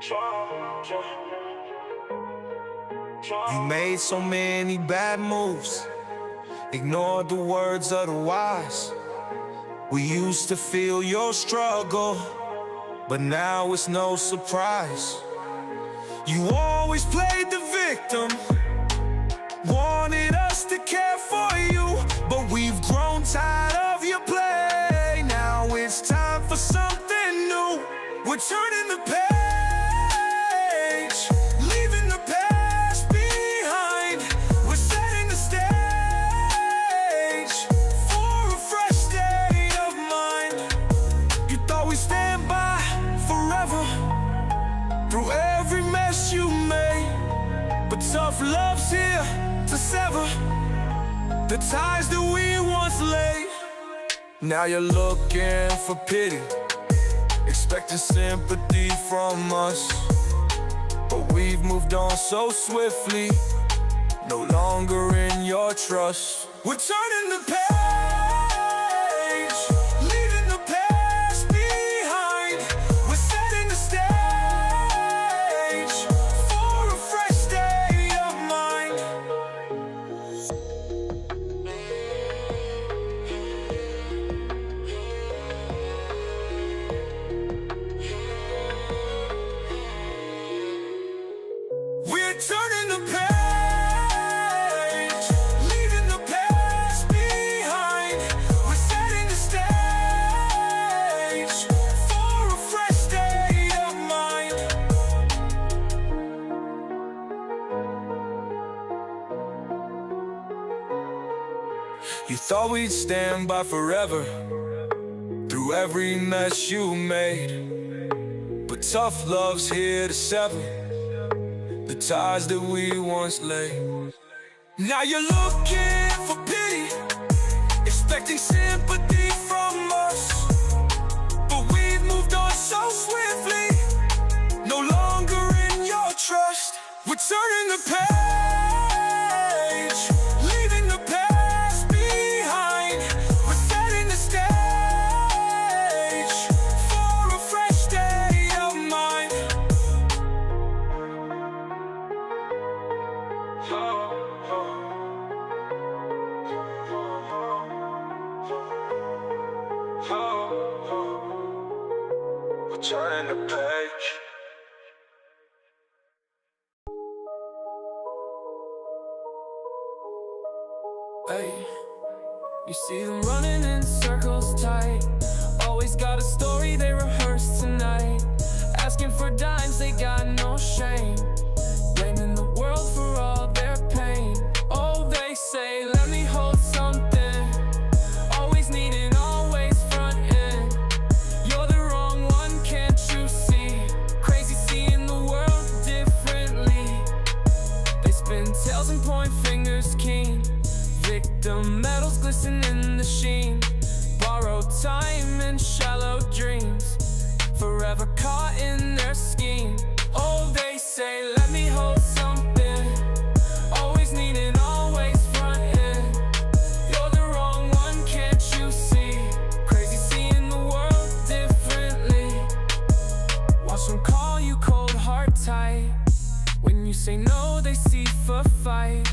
You made so many bad moves, ignored the words of the wise. We used to feel your struggle, but now it's no surprise. You always played the victim, wanted us to care for you, but we've grown tired of your play. Now it's time for something new. We're turning the page, leaving the past behind. We're setting the stage for a fresh state of mind. You thought we'd stand by forever through every mess you made, but tough love's here to sever the ties that we once laid. Now you're looking for pity, expecting sympathy from us, but we've moved on so swiftly, no longer in your trust. We're turning the page, leaving the past behind. We're setting the stage for a fresh state of mind. We're turning the page, leaving the past behind. We're setting the stage for a fresh state of mind. You thought we'd stand by forever through every mess you made, but tough love's here to sever the ties that we once laid. Now you're looking for pity, expecting sympathy from us, but we've moved on so swiftly, no longer in your trust. We're turning the page, leaving the past behind. We're setting the stage for a fresh state of mind. We're turning the page. Hey, you see them running in circles tight, always got a story they rehearse tonight, asking for dimes, they got no shame, blaming the world for all their pain. Oh, they say, let me hold something, always needing, always frontin'. You're the wrong one, can't you see? Crazy seeing the world differently. They spin tails and point fingers keen, victim medals glisten in the sheen, borrowed time and shallow dreams, forever caught in their scheme. Oh, they say, let me hold something, always needing, always frontin'. You're the wrong one, can't you see? Crazy seeing the world differently. Watch them call you cold, heart tight. When you say no, they see for fight.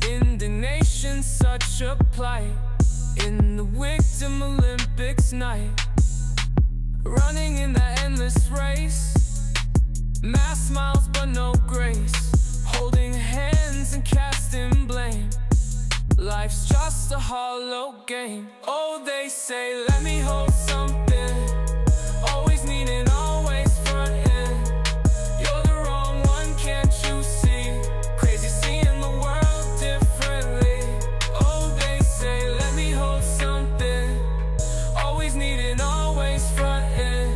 Indignation, such a plight. In the victim Olympics night, running in that endless race, mass smiles but no grace, holding hands and casting blame. Life's just a hollow game. Oh, they say, let me hold something, always needing, always frontin'. You're the wrong one, can't you see? Crazy seeing the world differently. Oh, they say, let me hold something, always needing, always frontin'.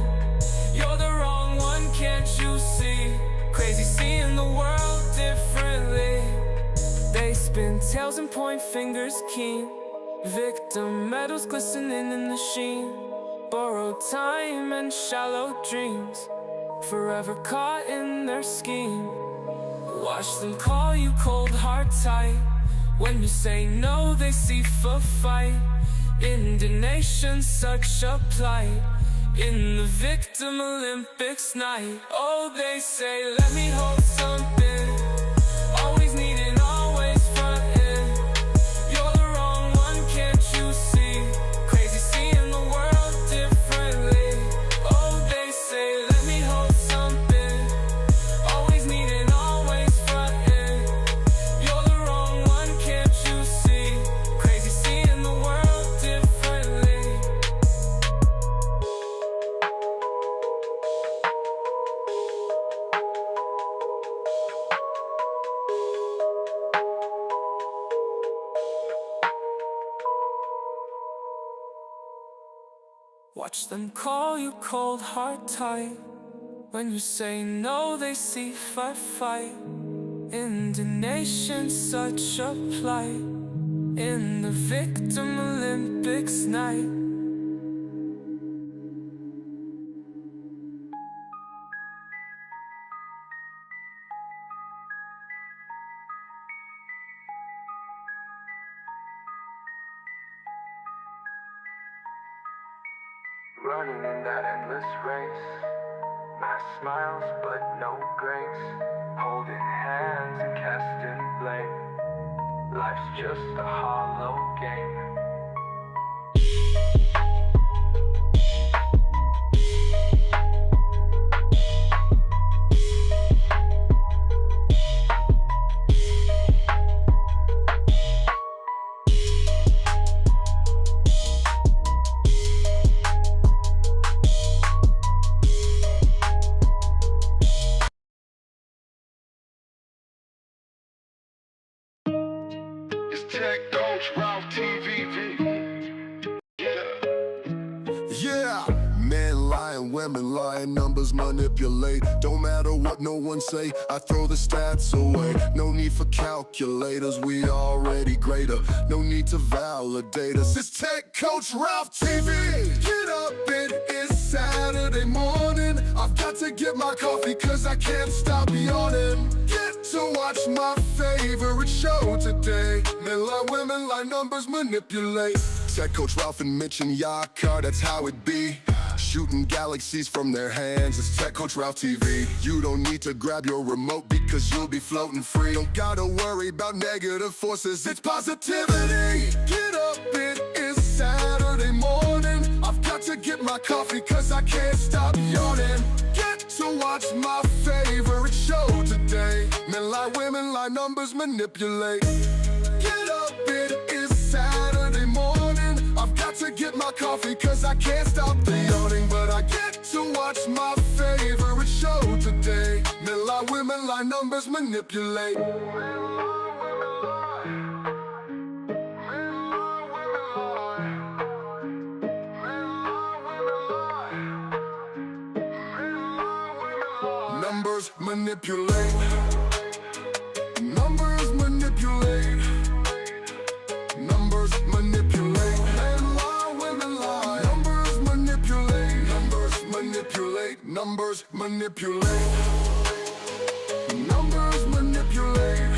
You're the wrong one, can't you see? Crazy seeing the world differently. They spin tails and point fingers keen, victim medals glistening in the sheen, borrowed time and shallow dreams, forever caught in their scheme. Watch them call you cold, heart tight. When you say no, they see for fight. Indignation, such a plight. in the victim Olympics night. Oh, they say, let me hold something. Always needing, always fronting. You're the wrong one, can't you see? Crazy seeing the world differently. Oh, they say, let me hold something. Always needing, always fronting. You're the wrong one, can't you see? Crazy seeing the world differently. Watch them call you cold, heart tight. When you say no, they see fight. Indignation, such a plight. In the victim Olympics night. Running in that endless race, mass smiles but no grace, holding hands and casting blame. Life's just a hollow game. Tech Coach Ralph TV. Yeah, men lying, women lying, numbers manipulate. Don't matter what no one say, I throw the stats away. No need for calculators, we already greater. No need to validate us. It's Tech Coach Ralph TV. Get up, it is Saturday morning. I've got to get my coffee cause I can't stop yawning. Get to watch my favorite show today. Men lie, women lie, numbers manipulate. Tech Coach Ralph and Mitch and Yakar, that's how it be. Shooting galaxies from their hands, it's Tech Coach Ralph TV. You don't need to grab your remote because you'll be floating free. Don't gotta worry about negative forces, it's positivity. Get up, it is Saturday morning. I've got to get my coffee cause I can't stop yawning. Get to watch my favorite show today. Men lie, women lie, numbers manipulate. Get up, it is Saturday morning. I've got to get my coffee cause I can't stop the yawning. But I get to watch my favorite show today. Men lie, women lie, numbers manipulate. Numbers manipulate. Numbers manipulate. Numbers manipulate. Men lie, women lie. Numbers manipulate. Numbers manipulate. Numbers manipulate. Numbers manipulate.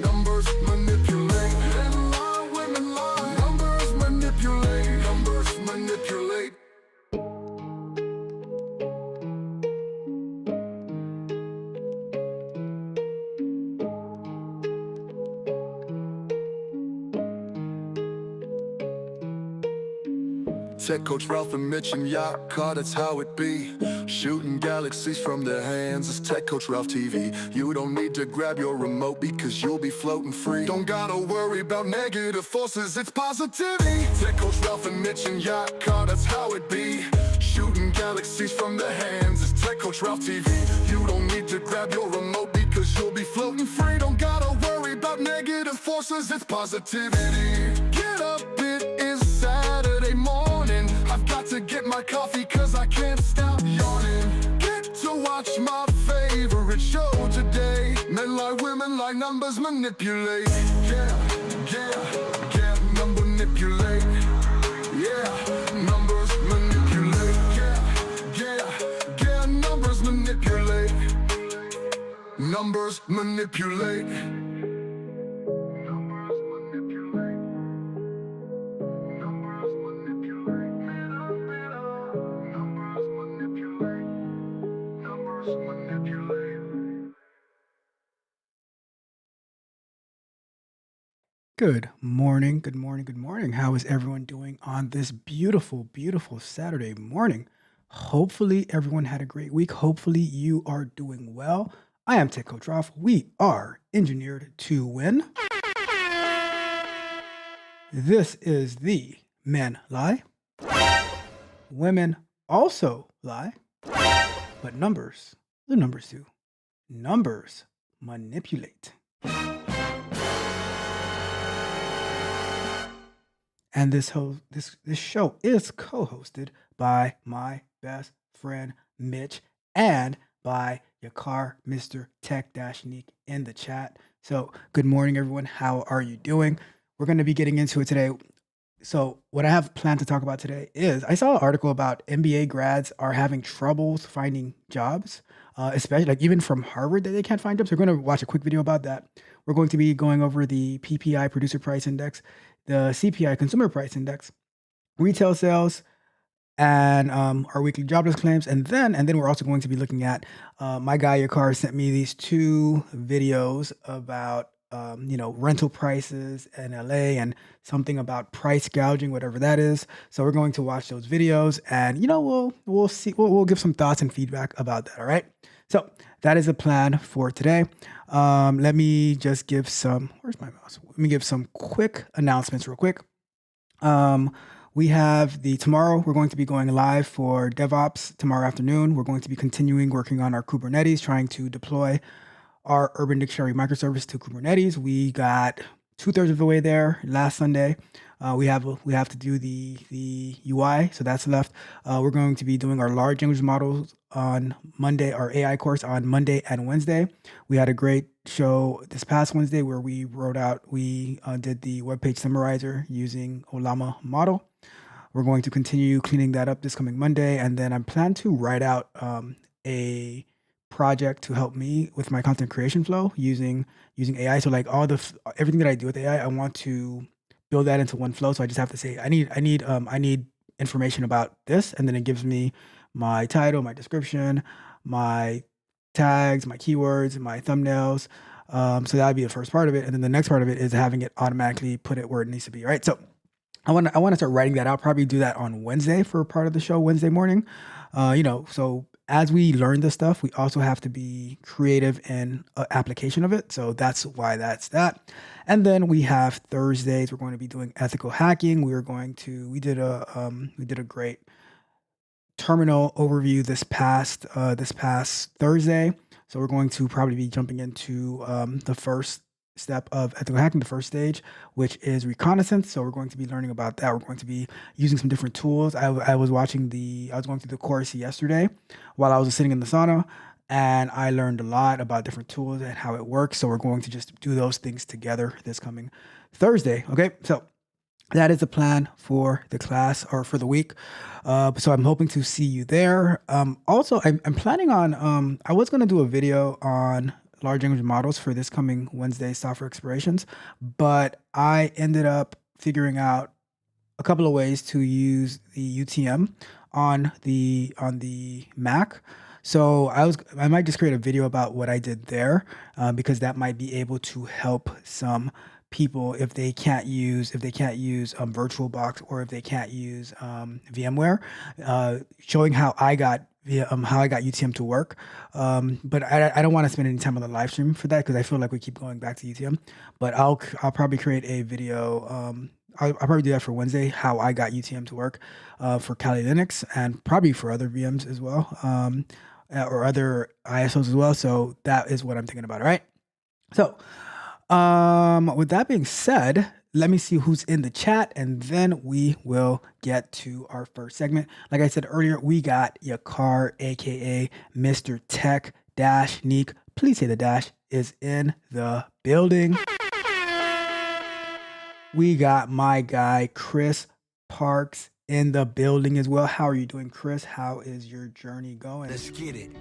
Numbers manipulate. Men lie, women lie. Numbers manipulate. Numbers manipulate. Tech Coach Ralph and Mitch and Yakar, that's how it be. Shooting galaxies from their hands, it's Tech Coach Ralph TV. You don't need to grab your remote because you'll be floating free. Don't gotta worry about negative forces, it's positivity. Tech Coach Ralph and Mitch and Yakar, that's how it be. Shooting galaxies from their hands, it's Tech Coach Ralph TV. You don't need to grab your remote because you'll be floating free. Don't gotta worry about negative forces, it's positivity. Get up, it is Saturday morning. I've got to get my coffee cause I can't stop yawning. Get to watch my favorite show today. Men lie, women lie, numbers manipulate. Yeah, number manipulate. Yeah, numbers manipulate. Yeah, numbers manipulate. Numbers manipulate. Good morning, good morning, good morning. How is everyone doing on this beautiful, beautiful Saturday morning? Hopefully, everyone had a great week. Hopefully, you are doing well. I am Tech Coach Ralph. We are engineered to win. This is the Men Lie, Women Also Lie, but numbers, the numbers do. Numbers manipulate. And this show is co-hosted by my best friend Mitch and by Yakar, Mr. Tech-Neek in the chat. So good morning, everyone. How are you doing? We're going to be getting into it today. So what I have planned to talk about today is I saw an article about MBA grads are having troubles finding jobs, especially like even from Harvard that they can't find jobs. We're going to watch a quick video about that. We're going to be going over the PPI Producer Price Index, the CPI Consumer Price Index, retail sales, and our weekly jobless claims. And then we're also going to be looking at my guy Yakar sent me these two videos about rental prices in LA and something about price gouging, whatever that is. So we're going to watch those videos and we'll see, we'll give some thoughts and feedback about that. All right. So that is the plan for today. Let me just give some, where's my mouse? Let me give some quick announcements real quick. We have tomorrow, we're going to be going live for DevOps tomorrow afternoon. We're going to be continuing working on our Kubernetes, trying to deploy our Urban Dictionary microservice to Kubernetes. We got 2/3 of the way there last Sunday. We have to do the UI, so that's left. We're going to be doing our large language models on Monday, our AI course on Monday and Wednesday. We had a great show this past Wednesday where we did the web page summarizer using Olama model. We're going to continue cleaning that up this coming Monday, and then I plan to write out a project to help me with my content creation flow using AI. So like everything that I do with AI, I want to build that into one flow. So I just have to say I need information about this, and then it gives me my title, my description, my tags, my keywords, my thumbnails. So that would be the first part of it, and then the next part of it is having it automatically put it where it needs to be. Right. So I want to start writing that out. Probably do that on Wednesday for part of the show, Wednesday morning. So as we learn this stuff, we also have to be creative in application of it. So that's why that's that. And then we have Thursdays. We're going to be doing ethical hacking. We did a great terminal overview this past Thursday. So we're going to probably be jumping into the first step of ethical hacking, the first stage, which is reconnaissance. So we're going to be learning about that. We're going to be using some different tools. I was going through the course yesterday while I was sitting in the sauna, and I learned a lot about different tools and how it works. So we're going to just do those things together this coming Thursday. Okay. So that is the plan for the class or for the week. So I'm hoping to see you there. Also, I'm planning on, I was going to do a video on large language models for this coming Wednesday software explorations, but I ended up figuring out a couple of ways to use the UTM on the Mac. So I might just create a video about what I did there, because that might be able to help some people if they can't use VirtualBox, or if they can't use VMware, showing how I got UTM to work. But I don't want to spend any time on the live stream for that, because I feel like we keep going back to UTM. But I'll probably create a video. I'll probably do that for Wednesday, how I got UTM to work for Kali Linux, and probably for other VMs as well, or other ISOs as well. So that is what I'm thinking about. All right. So with that being said, let me see who's in the chat, and then we will get to our first segment. Like I said earlier, we got Yakar, aka Mr. Tech-Neek. Please say the dash is in the building. We got my guy Chris Parks in the building as well. How are you doing, Chris? How is your journey going? Let's get it.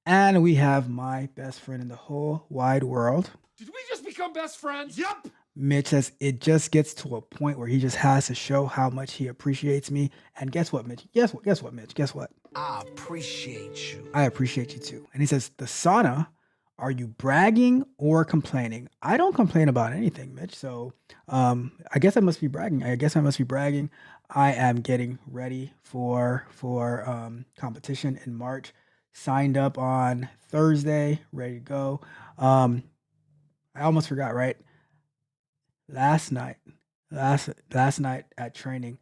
And we have my best friend in the whole wide world. Did we just become best friends? Yep. Mitch says it just gets to a point where he just has to show how much he appreciates me. And guess what, Mitch? Guess what, Mitch? Guess what? I appreciate you. I appreciate you too. And he says the sauna Are you bragging or complaining? I don't complain about anything, Mitch. So I guess I must be bragging. I am getting ready for competition in March. Signed up on Thursday, ready to go. I almost forgot, right? Last night, last night at training,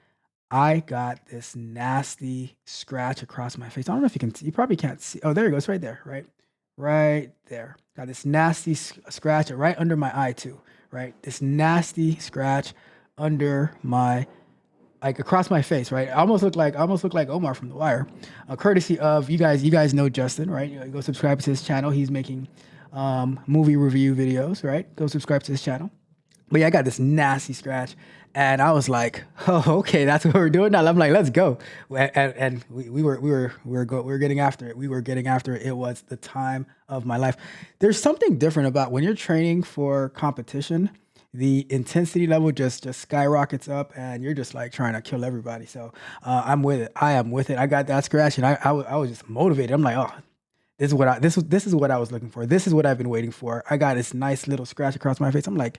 I got this nasty scratch across my face. I don't know if you can see. You probably can't see. Oh, there it goes, right there, right? Right there. Got this nasty scratch right under my eye too, right? This nasty scratch under my, like, across my face, right? I almost look like Omar from The Wire. Courtesy of you guys. You guys know Justin, right? You go subscribe to his channel. He's making movie review videos, right? Go subscribe to his channel. But yeah, I got this nasty scratch, and I was like, "Oh, okay, that's what we're doing now." I'm like, "Let's go!" And we were getting after it. We were getting after it. It was the time of my life. There's something different about when you're training for competition. The intensity level just skyrockets up, and you're just like trying to kill everybody. So I'm with it. I am with it. I got that scratch, and I was just motivated. I'm like, "Oh, this is what I was looking for. This is what I've been waiting for." I got this nice little scratch across my face. I'm like,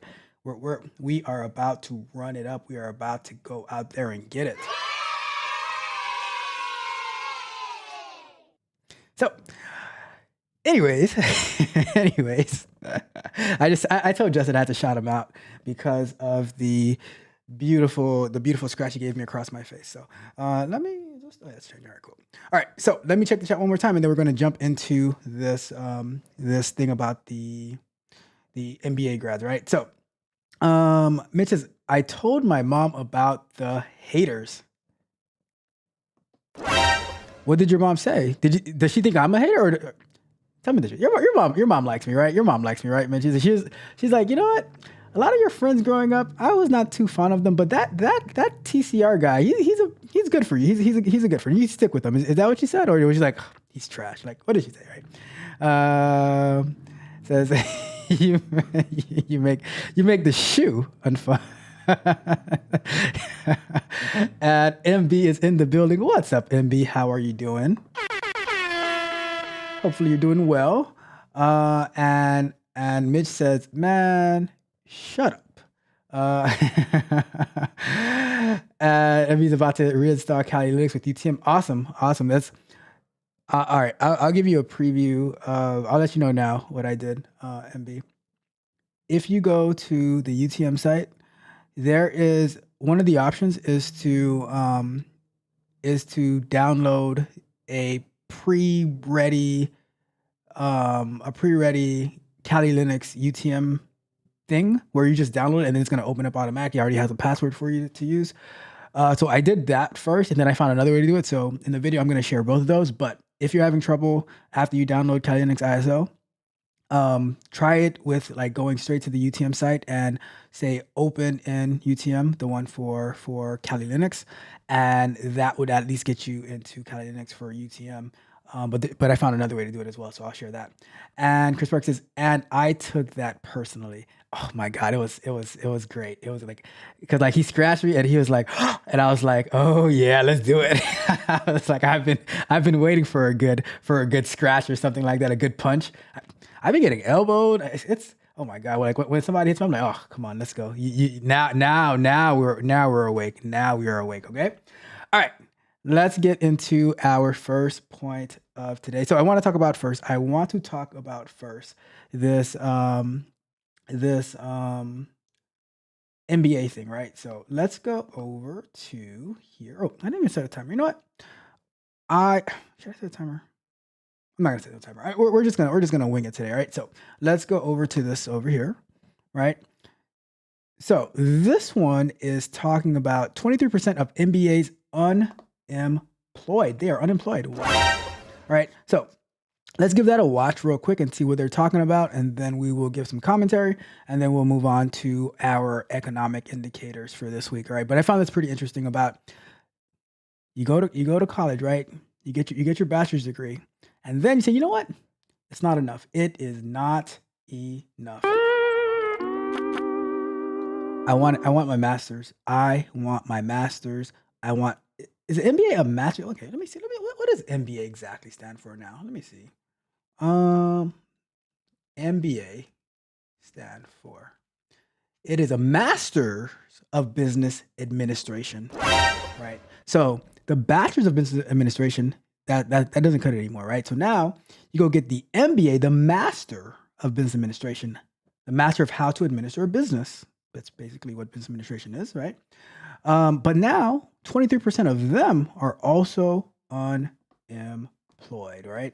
we are about to run it up. We are about to go out there and get it. So, anyways, I told Justin I had to shout him out because of the beautiful scratch he gave me across my face. So let's change. All right, cool. All right, so let me check the chat one more time, and then we're going to jump into this this thing about the MBA grads, right? So Mitch says, I told my mom about the haters. What did your mom say? Does she think I'm a hater, or tell me the truth? Your mom likes me, right? Your mom likes me, right, Mitch? She's like, you know what? A lot of your friends growing up, I was not too fond of them, but that TCR guy, he's good for you. He's a good friend. You stick with him. Is that what she said, or was she like, he's trash? Like, what did she say, right? Says you make the shoe unfun. And MB is in the building. What's up, MB? How are you doing? Hopefully you're doing well. And Mitch says, man, shut up. And MB's about to reinstall Kali Linux with UTM. Awesome. That's all right. I'll give you a preview. I'll let you know now what I did, MB. If you go to the UTM site, there is one of the options is to download a pre-ready Kali Linux UTM thing where you just download it and then it's going to open up automatically. It already has a password for you to use. So I did that first, and then I found another way to do it. So in the video, I'm going to share both of those. But if you're having trouble after you download Kali Linux ISO, try it with like going straight to the UTM site and say open in UTM, the one for Kali Linux, and that would at least get you into Kali Linux for UTM. But I found another way to do it as well, so I'll share that. And Chris Park says, and I took that personally. Oh my God, it was great. It was like, because like he scratched me and he was like, and I was like, oh yeah, let's do it. I was like, I've been waiting for a good scratch or something like that, a good punch. I've been getting elbowed. It's oh my God, like when somebody hits me, I'm like, oh come on, let's go. Now we're awake. Now we are awake. Okay, all right. Let's get into our first point of today. So I want to talk about first this MBA thing, right? So let's go over to here. Oh, I didn't even set a timer. You know what? Should I set a timer? I'm not gonna set a timer. We're just gonna wing it today, right? So let's go over to this over here, right? So this one is talking about 23% of MBAs unemployed. They are unemployed. Wow. All right. So let's give that a watch real quick and see what they're talking about, and then we will give some commentary, and then we'll move on to our economic indicators for this week. All right. But I found this pretty interesting about you go to college, right? You get your bachelor's degree, and then you say, you know what? It's not enough. It is not enough. I want my master's. Is MBA a master? Okay, let me see. What does MBA exactly stand for now? Let me see. MBA stand for? It is a Master's of Business Administration, right? So the Bachelor's of Business Administration, that doesn't cut it anymore, right? So now you go get the MBA, the Master of Business Administration, the Master of How to Administer a Business. That's basically what business administration is, right? But now 23% of them are also unemployed, right?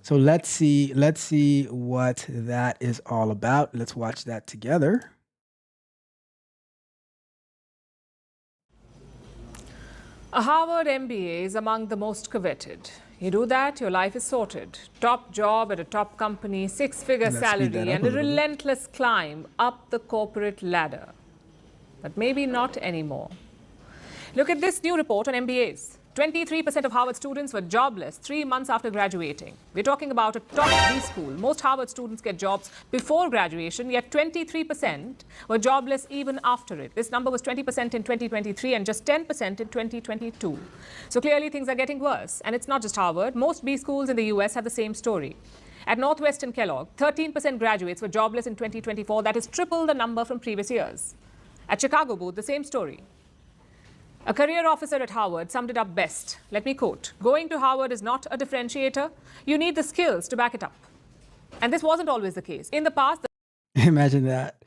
So let's see what that is all about. Let's watch that together. A Harvard MBA is among the most coveted. You do that, your life is sorted. Top job at a top company, six-figure Let's speed that salary, up and a a little bit. relentless climb up the corporate ladder. But maybe not anymore. Look at this new report on MBAs. 23% of Harvard students were jobless 3 months after graduating. We're talking about a top B school. Most Harvard students get jobs before graduation, yet 23% were jobless even after it. This number was 20% in 2023 and just 10% in 2022. So clearly things are getting worse. And it's not just Harvard. Most B schools in the US have the same story. At Northwestern Kellogg, 13% graduates were jobless in 2024. That is triple the number from previous years. At Chicago Booth, the same story. A career officer at Harvard summed it up best. Let me quote, "Going to Harvard is not a differentiator. You need the skills to back it up." And this wasn't always the case. In the past, Imagine that.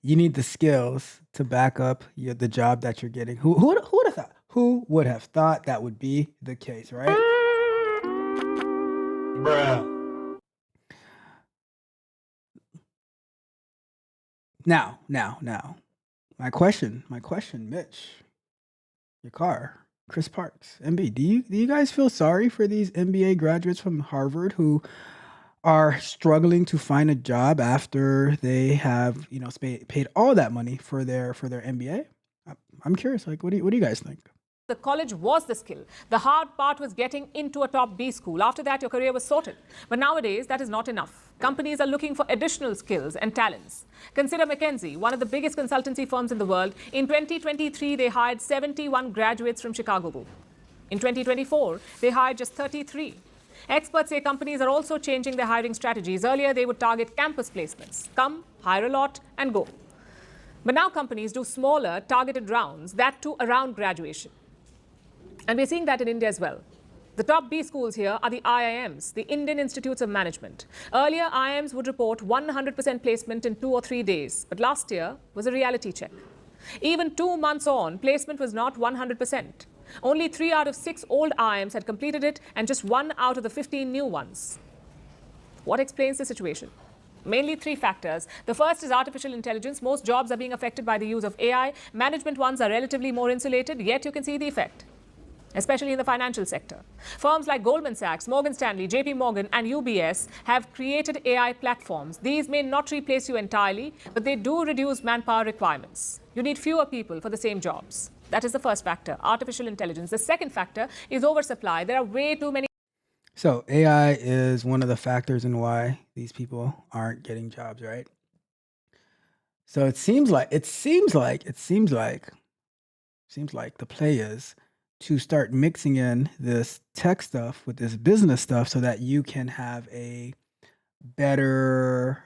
You need the skills to back up the job that you're getting. Who would have thought? Who would have thought that would be the case, right? Bruh. Now. My question, Mitch. Your car, Chris Parks, MB. Do you guys feel sorry for these MBA graduates from Harvard who are struggling to find a job after they have, paid all that money for their MBA? I'm curious. Like, what do you guys think? the college was the skill. The hard part was getting into a top B school. After that, your career was sorted. But nowadays, that is not enough. Companies are looking for additional skills and talents. Consider McKinsey, one of the biggest consultancy firms in the world. In 2023, they hired 71 graduates from Chicago Booth. In 2024, they hired just 33. Experts say companies are also changing their hiring strategies. Earlier, they would target campus placements. Come, hire a lot, and go. But now companies do smaller, targeted rounds, that too around graduation. And we're seeing that in India as well. The top B schools here are the IIMs, the Indian Institutes of Management. Earlier, IIMs would report 100% placement in 2 or 3 days. But last year was a reality check. Even 2 months on, placement was not 100%. Only 3 out of 6 old IIMs had completed it, and just 1 out of the 15 new ones. What explains the situation? Mainly 3 factors. The first is artificial intelligence. Most jobs are being affected by the use of AI. Management ones are relatively more insulated, yet you can see the effect, especially in the financial sector. Firms like Goldman Sachs, Morgan Stanley, JP Morgan, and UBS have created AI platforms. These may not replace you entirely, but they do reduce manpower requirements. You need fewer people for the same jobs. That is the first factor, artificial intelligence. The second factor is oversupply. There are way too many. So AI is one of the factors in why these people aren't getting jobs, right? So it seems like the play is to start mixing in this tech stuff with this business stuff so that you can have a better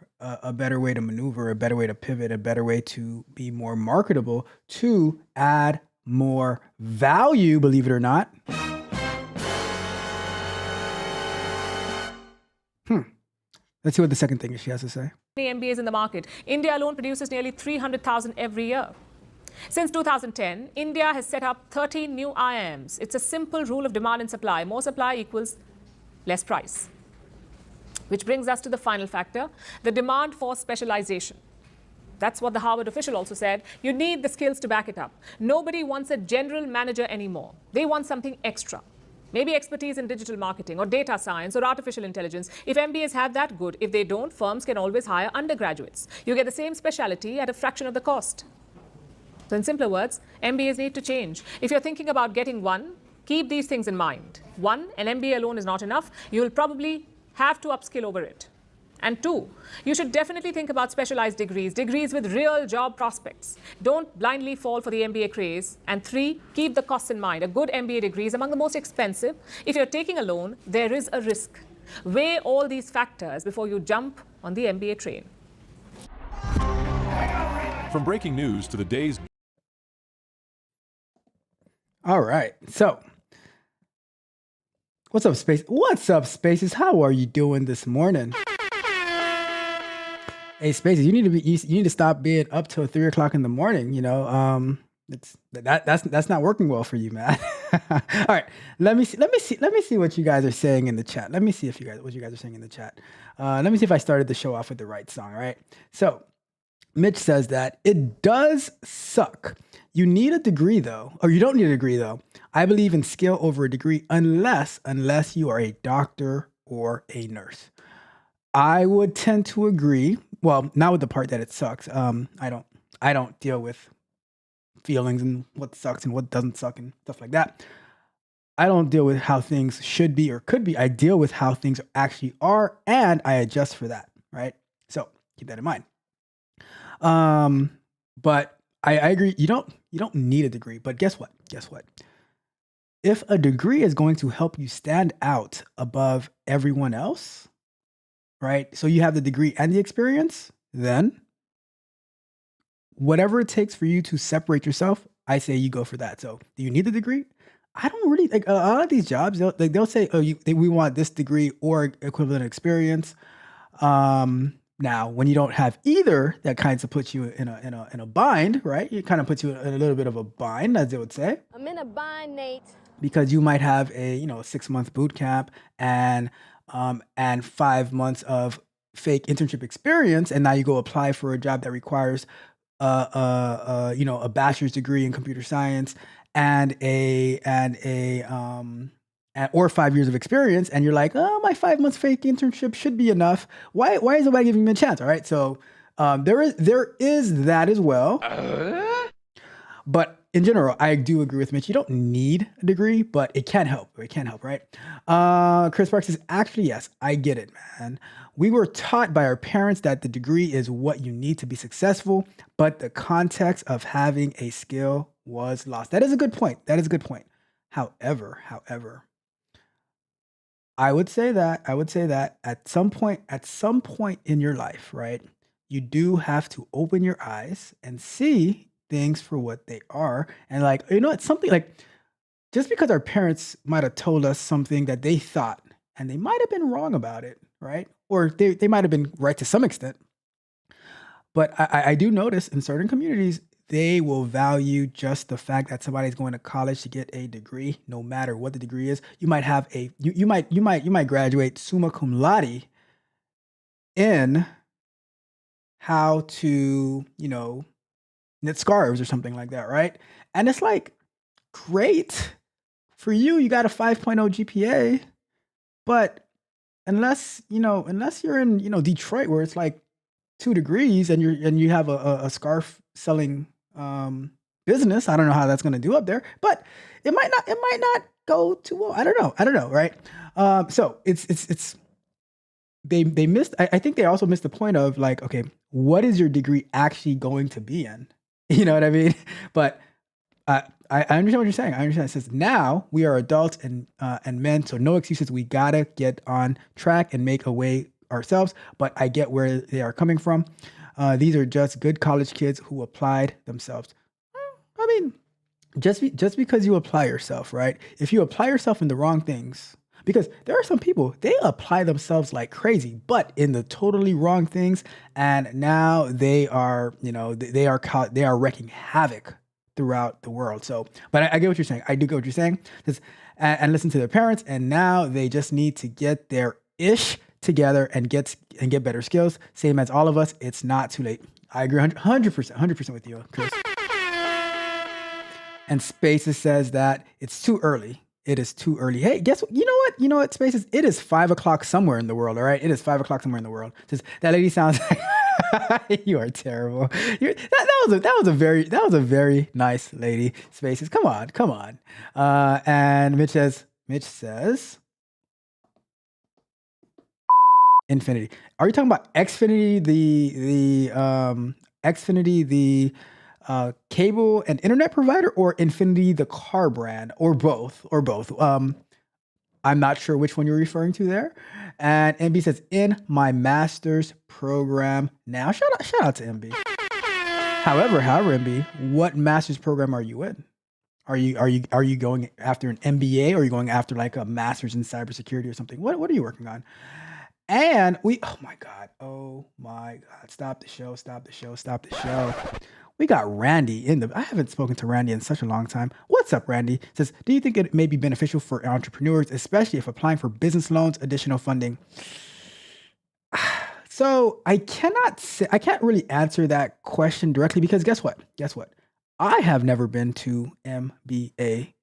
way to maneuver, a better way to pivot, a better way to be more marketable, to add more value, believe it or not. Let's see what the second thing is she has to say. MBAs in the market. India alone produces nearly 300,000 every year. Since 2010, India has set up 13 new IIMs. It's a simple rule of demand and supply. More supply equals less price. Which brings us to the final factor, the demand for specialization. That's what the Harvard official also said. You need the skills to back it up. Nobody wants a general manager anymore. They want something extra. Maybe expertise in digital marketing or data science or artificial intelligence. If MBAs have that, good. If they don't, firms can always hire undergraduates. You get the same specialty at a fraction of the cost. So in simpler words, MBAs need to change. If you're thinking about getting one, keep these things in mind. 1, an MBA alone is not enough. You'll probably have to upskill over it. And 2, you should definitely think about specialized degrees, degrees with real job prospects. Don't blindly fall for the MBA craze. And 3, keep the costs in mind. A good MBA degree is among the most expensive. If you're taking a loan, there is a risk. Weigh all these factors before you jump on the MBA train. From breaking news to the day's All right. So, what's up, Space? What's up, Spaces? How are you doing this morning? Hey, Spaces, you need to stop being up till 3 o'clock in the morning. You know, that's not working well for you, man. All right. Let me see what you guys are saying in the chat. Let me see what you guys are saying in the chat. Let me see if I started the show off with the right song. All right. So, Mitch says that it does suck. You need a degree though, or you don't need a degree though. I believe in skill over a degree unless you are a doctor or a nurse. I would tend to agree. Well, not with the part that it sucks. I don't deal with feelings and what sucks and what doesn't suck and stuff like that. I don't deal with how things should be or could be. I deal with how things actually are, and I adjust for that, right? So keep that in mind. But I agree. You don't need a degree, but guess what? If a degree is going to help you stand out above everyone else, right? So you have the degree and the experience, then whatever it takes for you to separate yourself, I say you go for that. So do you need the degree? I don't really like a lot of these jobs. They'll say, oh, we want this degree or equivalent experience. Now, when you don't have either, that kind of puts you in a bind, right? It kind of puts you in a little bit of a bind, as they would say. I'm in a bind, Nate. Because you might have a 6-month boot camp and 5 months of fake internship experience, and now you go apply for a job that requires a bachelor's degree in computer science or 5 years of experience, and you're like, oh, my 5 months fake internship should be enough. Why is nobody giving me a chance? All right, so there is that as well. But in general, I do agree with Mitch. You don't need a degree, but it can help. It can help, right? Chris Parks says, actually, yes, I get it, man. We were taught by our parents that the degree is what you need to be successful, but the context of having a skill was lost. That is a good point. However, I would say that at some point in your life, right, you do have to open your eyes and see things for what they are. And it's something like, just because our parents might have told us something that they thought, and they might have been wrong about it, right? Or they might have been right to some extent. But I do notice in certain communities, they will value just the fact that somebody's going to college to get a degree, no matter what the degree is. You might have you might graduate summa cum laude in how to, knit scarves or something like that, right? And it's like, great for you. You got a 5.0 GPA, but unless you're in Detroit, where it's like 2 degrees and you have a scarf selling business, I don't know how that's going to do up there, but it might not go too well. I don't know, right? So it's they missed. I think they also missed the point of like, okay, what is your degree actually going to be in? You know what I mean? But I understand what you're saying. I understand. It says now we are adults and men, so no excuses. We gotta get on track and make a way ourselves. But I get where they are coming from. These are just good college kids who applied themselves. I mean, just because you apply yourself, right? If you apply yourself in the wrong things, because there are some people, they apply themselves like crazy, but in the totally wrong things, and now they are, they are wreaking havoc throughout the world. So, but I get what you're saying. I do get what you're saying. And listen to their parents, and now they just need to get their ish together and get better skills. Same as all of us. It's not too late. I agree 100% with you, Chris. And Spaces says that it's too early. It is too early. Hey, guess what? You know what, Spaces? It is 5 o'clock somewhere in the world, all right? It is 5 o'clock somewhere in the world. That lady sounds like you are terrible. That was a very nice lady, Spaces. Come on. And Mitch says, Infinity. Are you talking about Xfinity, the cable and internet provider, or Infinity, the car brand, or both, I'm not sure which one you're referring to there. And MB says, in my master's program now. Shout out to MB. However, MB, what master's program are you in? Are you going after an MBA, or are you going after like a master's in cybersecurity or something? What are you working on? And oh my God, stop the show. We got Randy I haven't spoken to Randy in such a long time. What's up, Randy? Says, do you think it may be beneficial for entrepreneurs, especially if applying for business loans, additional funding? So I can't really answer that question directly, because guess what? I have never been to MBA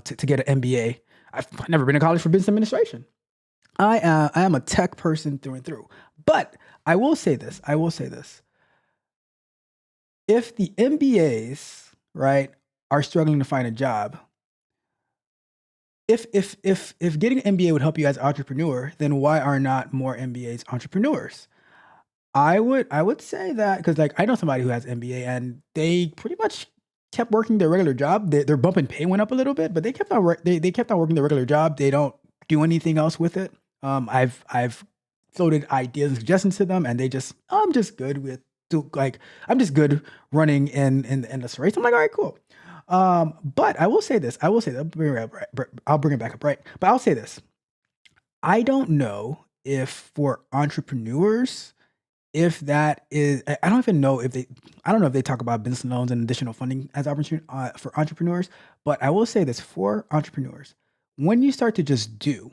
to get an MBA. I've never been to college for business administration. I am a tech person through and through. But I will say this. If the MBAs, right, are struggling to find a job, if getting an MBA would help you as an entrepreneur, then why are not more MBAs entrepreneurs? I would say that, because like I know somebody who has MBA and they pretty much kept working their regular job. Their bump and pay went up a little bit, but they kept on working their regular job. They don't do anything else with it. I've floated ideas and suggestions to them, and I'm just good running in this race. I'm like, all right, cool. But I will say this. I'll bring it back up, right? But I'll say this. I don't know if for entrepreneurs, if that is, I don't know if they talk about business loans and additional funding as opportunity for entrepreneurs. But I will say this for entrepreneurs: when you start to just do,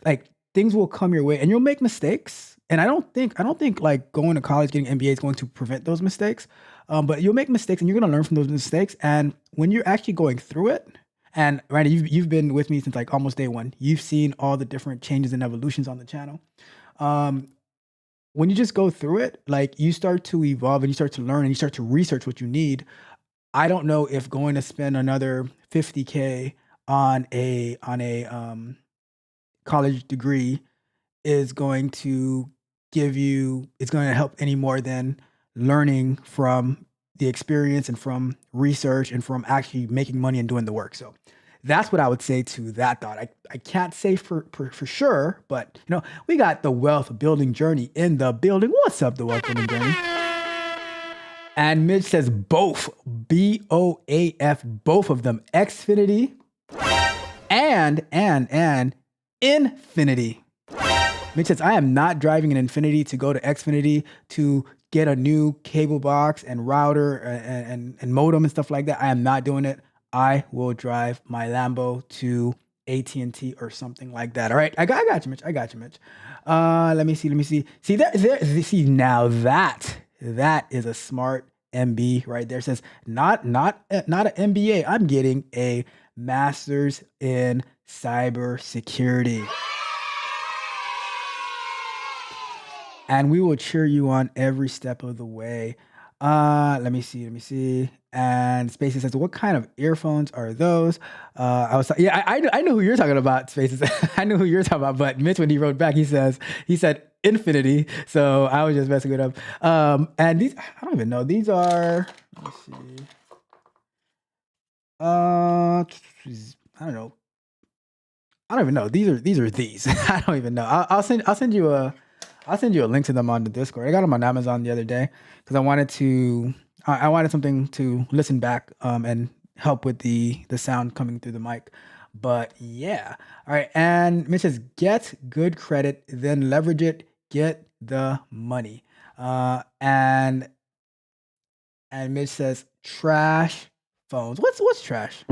like, things will come your way, and you'll make mistakes. And I don't think like going to college, getting MBA is going to prevent those mistakes. But you'll make mistakes, and you're going to learn from those mistakes. And when you're actually going through it, and Randy, you've been with me since like almost day one. You've seen all the different changes and evolutions on the channel. When you just go through it, like, you start to evolve, and you start to learn, and you start to research what you need. I don't know if going to spend another $50K on a college degree is going to help any more than learning from the experience and from research and from actually making money and doing the work. So that's what I would say to that thought. I can't say for sure, but we got the Wealth Building Journey in the building. What's up, the Wealth Building Journey? And Mitch says both, BOAF, both of them, Xfinity and Infinity. Mitch says, I am not driving an Infinity to go to Xfinity to get a new cable box and router and modem and stuff like that. I am not doing it. I will drive my Lambo to AT&T or something like that. All right, I got you, Mitch. Let me see. See, now that is a smart MB right there. It says not an MBA. I'm getting a master's in cybersecurity. And we will cheer you on every step of the way. Let me see. And Spaces says, what kind of earphones are those? I know who you're talking about, Spaces. I know who you're talking about, but Mitch, when he wrote back, he said Infinity. So I was just messing it up. And these, I don't even know. These are, let me see. I don't know. I don't even know. These are these. I don't even know. I'll send you a link to them on the Discord. I got them on Amazon the other day because I wanted something to listen back and help with the sound coming through the mic. But yeah. All right. And Mitch says, get good credit, then leverage it, get the money. And Mitch says, trash phones. What's trash?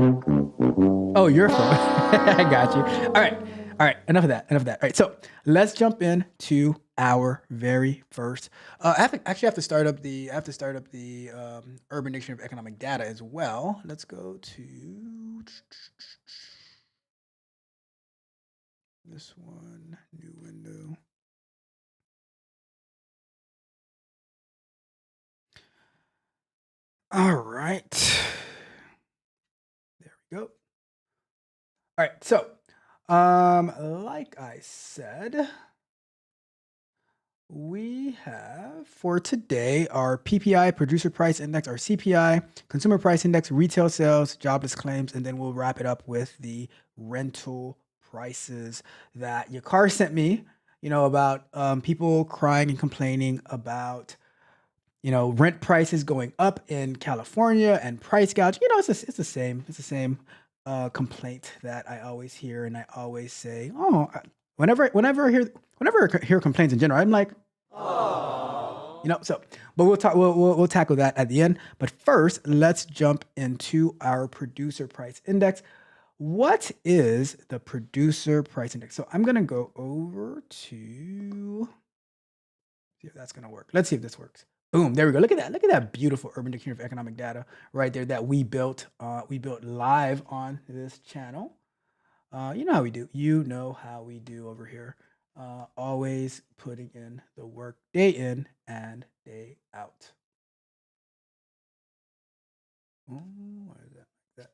Oh, your phone. I got you. All right. Enough of that. All right. So let's jump into our very first. I have to start up the Urban Dictionary of Economic Data as well. Let's go to this one. New window. All right. There we go. All right. So, like I said, we have for today our PPI, Producer Price Index, our CPI, Consumer Price Index, retail sales, jobless claims, and then we'll wrap it up with the rental prices that your car sent me, about people crying and complaining about, rent prices going up in California and price gouge. It's the same complaint that I always hear, and I always say, whenever I hear complaints in general, I'm like, so, but we'll tackle that at the end. But first, let's jump into our producer price index. What is the producer price index? So I'm gonna go over to see if that's gonna work. Let's see if this works. Boom, there we go. Look at that. Look at that beautiful Urban Dictionary of Economic Data right there that we built. We built live on this channel. You know how we do. You know how we do over here. Always putting in the work day in and day out. Oh, why is that like that?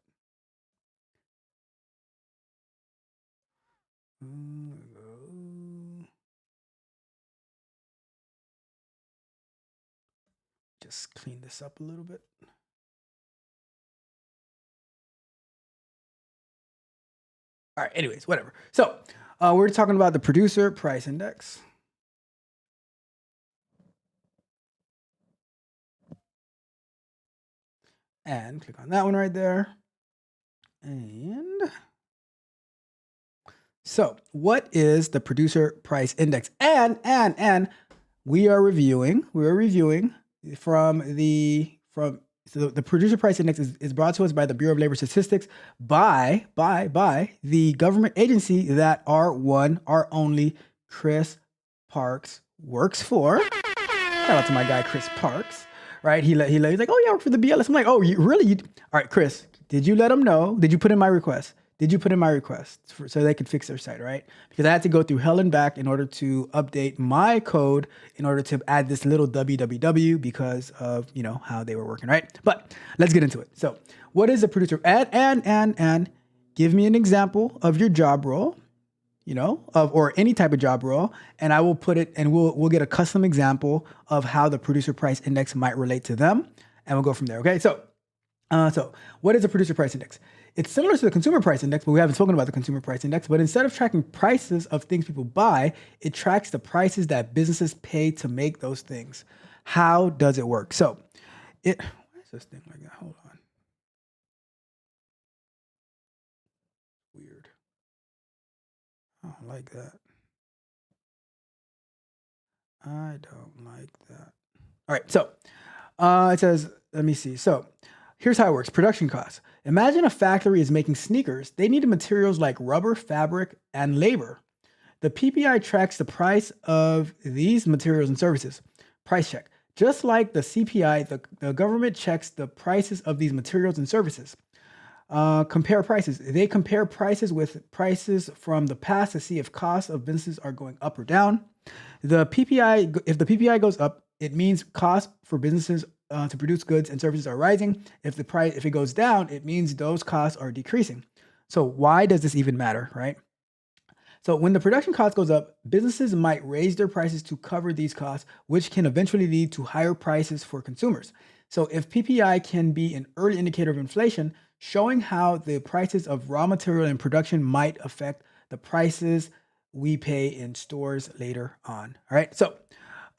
Just clean this up a little bit. All right, anyways, whatever. So we're talking about the producer price index. And click on that one right there. And so what is the producer price index? And we are reviewing so the producer price index is brought to us by the Bureau of Labor Statistics by the government agency that our only Chris Parks works for. Shout out to my guy Chris Parks, right? He's like, oh yeah, I work for the BLS. I'm like, oh, you really? All right, Chris, did you let them know? Did you put in my request? So they could fix their site, right? Because I had to go through hell and back in order to update my code in order to add this little www because of, how they were working, right? But let's get into it. So what is a producer? And give me an example of your job role, or any type of job role, and I will put it, and we'll get a custom example of how the producer price index might relate to them, and we'll go from there, okay? So what is a producer price index? It's similar to the consumer price index, but we haven't spoken about the consumer price index. But instead of tracking prices of things people buy, it tracks the prices that businesses pay to make those things. How does it work? So why is this thing like that? Hold on. Weird. I don't like that. I don't like that. All right, so it says, let me see. So here's how it works. Production costs. Imagine a factory is making sneakers. They need materials like rubber, fabric, and labor. The PPI tracks the price of these materials and services. Price check. Just like the CPI, the government checks the prices of these materials and services. Compare prices. They compare prices with prices from the past to see if costs of businesses are going up or down. If the PPI goes up, it means costs for businesses to produce goods and services are rising. If it goes down, it means those costs are decreasing. So why does this even matter, right? So when the production cost goes up, businesses might raise their prices to cover these costs, which can eventually lead to higher prices for consumers. So if PPI can be an early indicator of inflation, showing how the prices of raw material and production might affect the prices we pay in stores later on. All right. So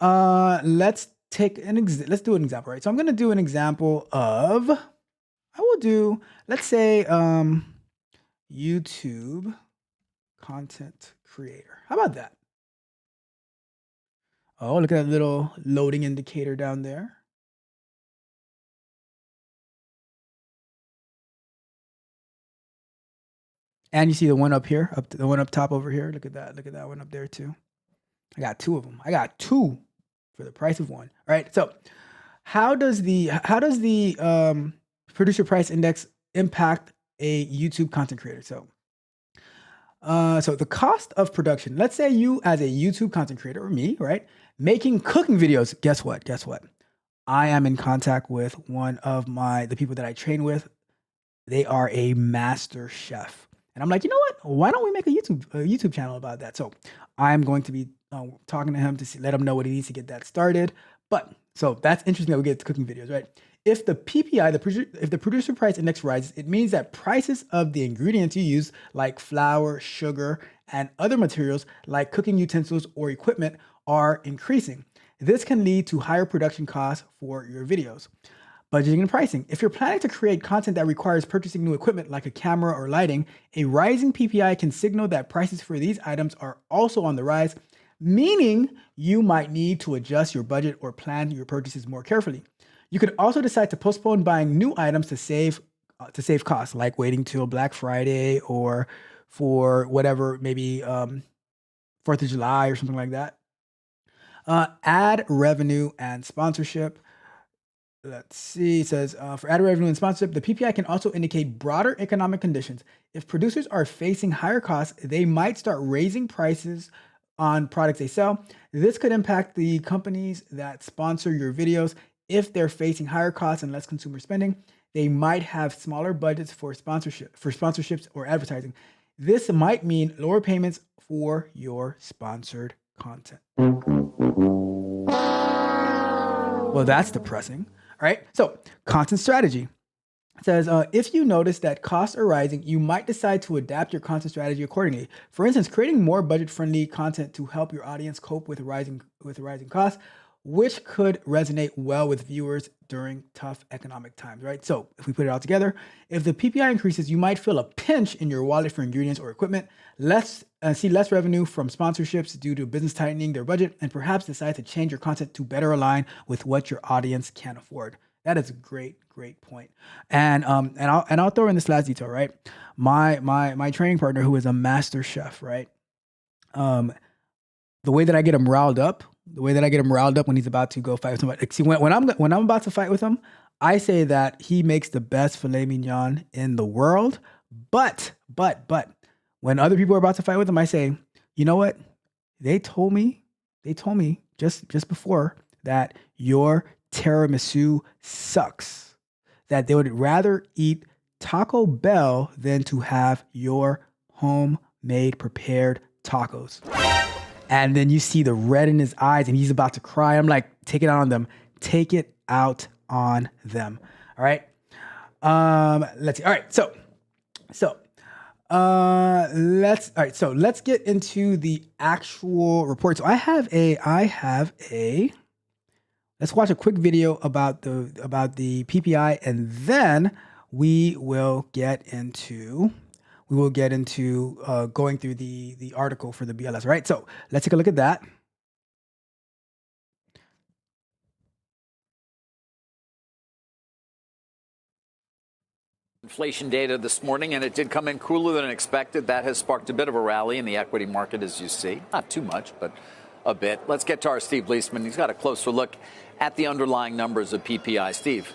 let's do an example, right? So I'm going to do an example of, let's say, YouTube content creator. How about that? Oh, look at that little loading indicator down there. And you see the one up here, the one up top over here. Look at that one up there too. I got two of them. I got two for the price of one. All right. So how does the producer price index impact a YouTube content creator? So the cost of production, let's say you as a YouTube content creator or me, right? Making cooking videos. Guess what? I am in contact with one of the people that I train with. They are a master chef. And I'm like, you know what? why don't we make a YouTube channel about that? So I'm going to be talking to him to let him know what he needs to get that started. But so that's interesting that we get to cooking videos, right? If the PPI, if the producer price index rises, it means that prices of the ingredients you use, like flour, sugar, and other materials like cooking utensils or equipment, are increasing. This can lead to higher production costs for your videos. Budgeting and pricing. If you're planning to create content that requires purchasing new equipment like a camera or lighting, a rising PPI can signal that prices for these items are also on the rise, meaning you might need to adjust your budget or plan your purchases more carefully. You could also decide to postpone buying new items to save costs, like waiting till Black Friday or for whatever, maybe 4th of July or something like that. Ad revenue and sponsorship. Let's see, it says, for ad revenue and sponsorship, the PPI can also indicate broader economic conditions. If producers are facing higher costs, they might start raising prices on products they sell. This could impact the companies that sponsor your videos. If they're facing higher costs and less consumer spending, they might have smaller budgets for sponsorships or advertising. This might mean lower payments for your sponsored content. Well, that's depressing. All right, so content strategy. It says, if you notice that costs are rising, you might decide to adapt your content strategy accordingly. For instance, creating more budget-friendly content to help your audience cope with rising costs, which could resonate well with viewers during tough economic times, right? So if we put it all together, if the PPI increases, you might feel a pinch in your wallet for ingredients or equipment, see less revenue from sponsorships due to business tightening their budget, and perhaps decide to change your content to better align with what your audience can afford. That is a great point. And I'll throw in this last detail, right? My training partner, who is a master chef, right? The way that I get him riled up when he's about to go fight with somebody. See, when I'm about to fight with him, I say that he makes the best filet mignon in the world. But when other people are about to fight with him, I say, you know what? They told me just before that your tiramisu sucks. That they would rather eat Taco Bell than to have your homemade prepared tacos. And then you see the red in his eyes and he's about to cry. I'm like, take it out on them. Take it out on them. All right. Let's see. All right. So let's get into the actual report. So I have a, let's watch a quick video about the PPI, and then we will get into going through the article for the BLS, right? So let's take a look at that. Inflation data this morning, and it did come in cooler than expected. That has sparked a bit of a rally in the equity market, as you see. Not too much, but a bit. Let's get to our Steve Leisman. He's got a closer look at the underlying numbers of PPI. Steve.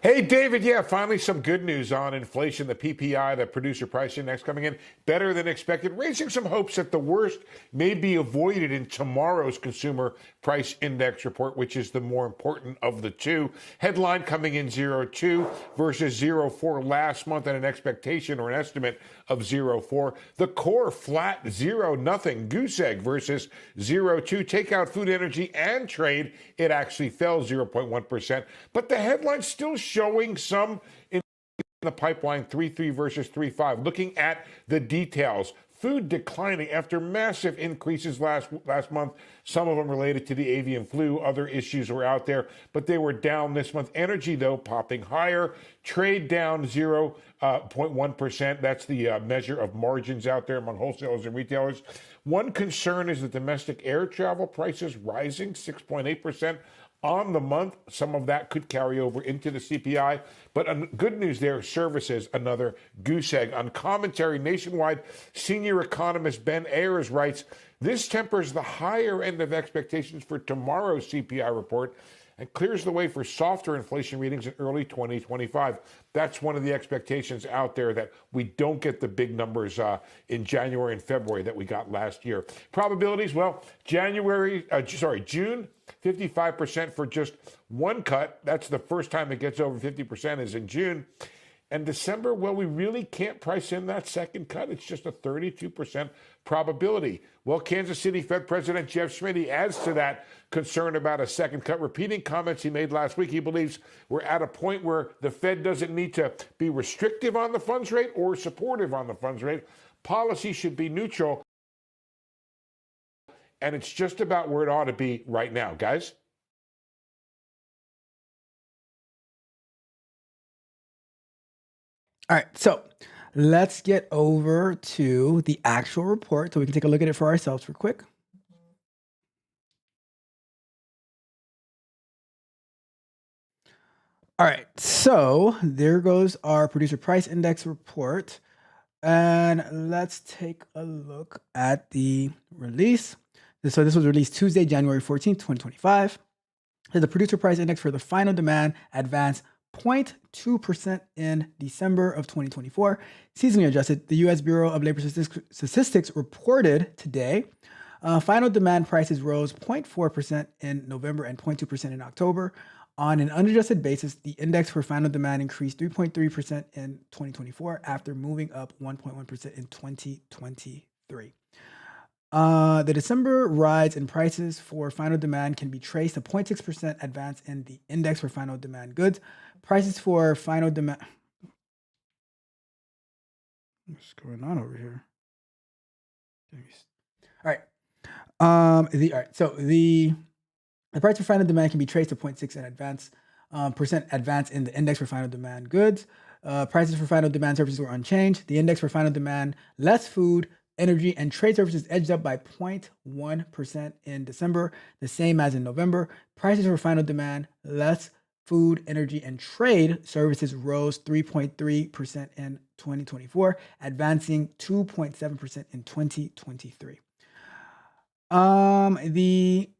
Hey, David, yeah, finally some good news on inflation. The PPI, the producer price index, coming in better than expected, raising some hopes that the worst may be avoided in tomorrow's consumer price index report, which is the more important of the two. Headline coming in 0.2 versus 0.4 last month, and an expectation or an estimate of 0.4. The core flat 0.0. Goose egg versus 0.2. Takeout, food, energy, and trade, it actually fell 0.1%. But the headline's still showing some in the pipeline, 3.3 versus 3.5. Looking at the details, food declining after massive increases last month, some of them related to the avian flu. Other issues were out there, but they were down this month. Energy, though, popping higher. Trade down 0.1%. That's the measure of margins out there among wholesalers and retailers. One concern is the domestic air travel prices rising 6.8%. on the month. Some of that could carry over into the CPI. But good news there, services, another goose egg. On commentary nationwide, senior economist Ben Ayers writes, this tempers the higher end of expectations for tomorrow's CPI report and clears the way for softer inflation readings in early 2025. That's one of the expectations out there, that we don't get the big numbers in January and February that we got last year. Probabilities, well, June, 55% for just one cut. That's the first time it gets over 50% is in June. And December, well, we really can't price in that second cut. It's just a 32% probability. Well, Kansas City Fed President Jeff Schmidt, he adds to that concern about a second cut, repeating comments he made last week. He believes we're at a point where the Fed doesn't need to be restrictive on the funds rate or supportive on the funds rate. Policy should be neutral. And it's just about where it ought to be right now, guys. All right, so let's get over to the actual report so we can take a look at it for ourselves real quick. All right, so there goes our producer price index report. And let's take a look at the release. So this was released Tuesday, January 14th, 2025. So the producer price index for the final demand advanced 0.2% in December of 2024. Seasonally adjusted, the U.S. Bureau of Labor Statistics reported today final demand prices rose 0.4% in November and 0.2% in October. On an unadjusted basis, the index for final demand increased 3.3% in 2024 after moving up 1.1% in 2023. The December rise in prices for final demand can be traced to 0.6% advance in the index for final demand goods. Prices for final demand. What's going on over here? All right. The price for final demand can be traced to 0.6% advance in the index for final demand goods. Prices for final demand services were unchanged. The index for final demand, less food, energy, and trade services edged up by 0.1% in December, the same as in November. Prices for final demand, less food, energy, and trade services rose 3.3% in 2024, advancing 2.7% in 2023. The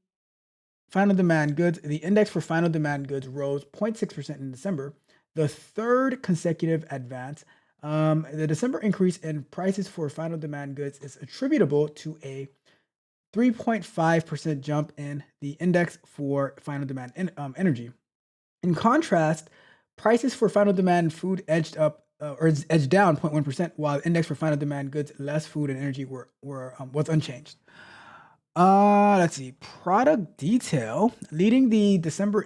final demand goods, the index for final demand goods rose 0.6% in December, the third consecutive advance. The December increase in prices for final demand goods is attributable to a 3.5% jump in the index for final demand energy. In contrast, prices for final demand food edged down 0.1%, while the index for final demand goods, less food and energy was unchanged. Let's see. Product detail leading the December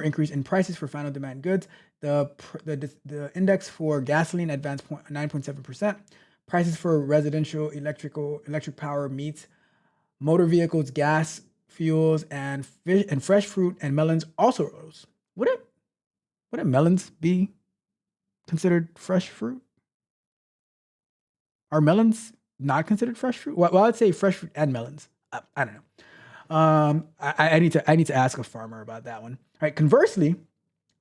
increase in prices for final demand goods. The index for gasoline advanced 9.7%. Prices for residential electric power, meats, motor vehicles, gas, fuels, and fish and fresh fruit and melons also rose. Wouldn't melons be considered fresh fruit? Are melons not considered fresh fruit? Well, I'd say fresh fruit and melons. I don't know. I need to ask a farmer about that one. All right. Conversely,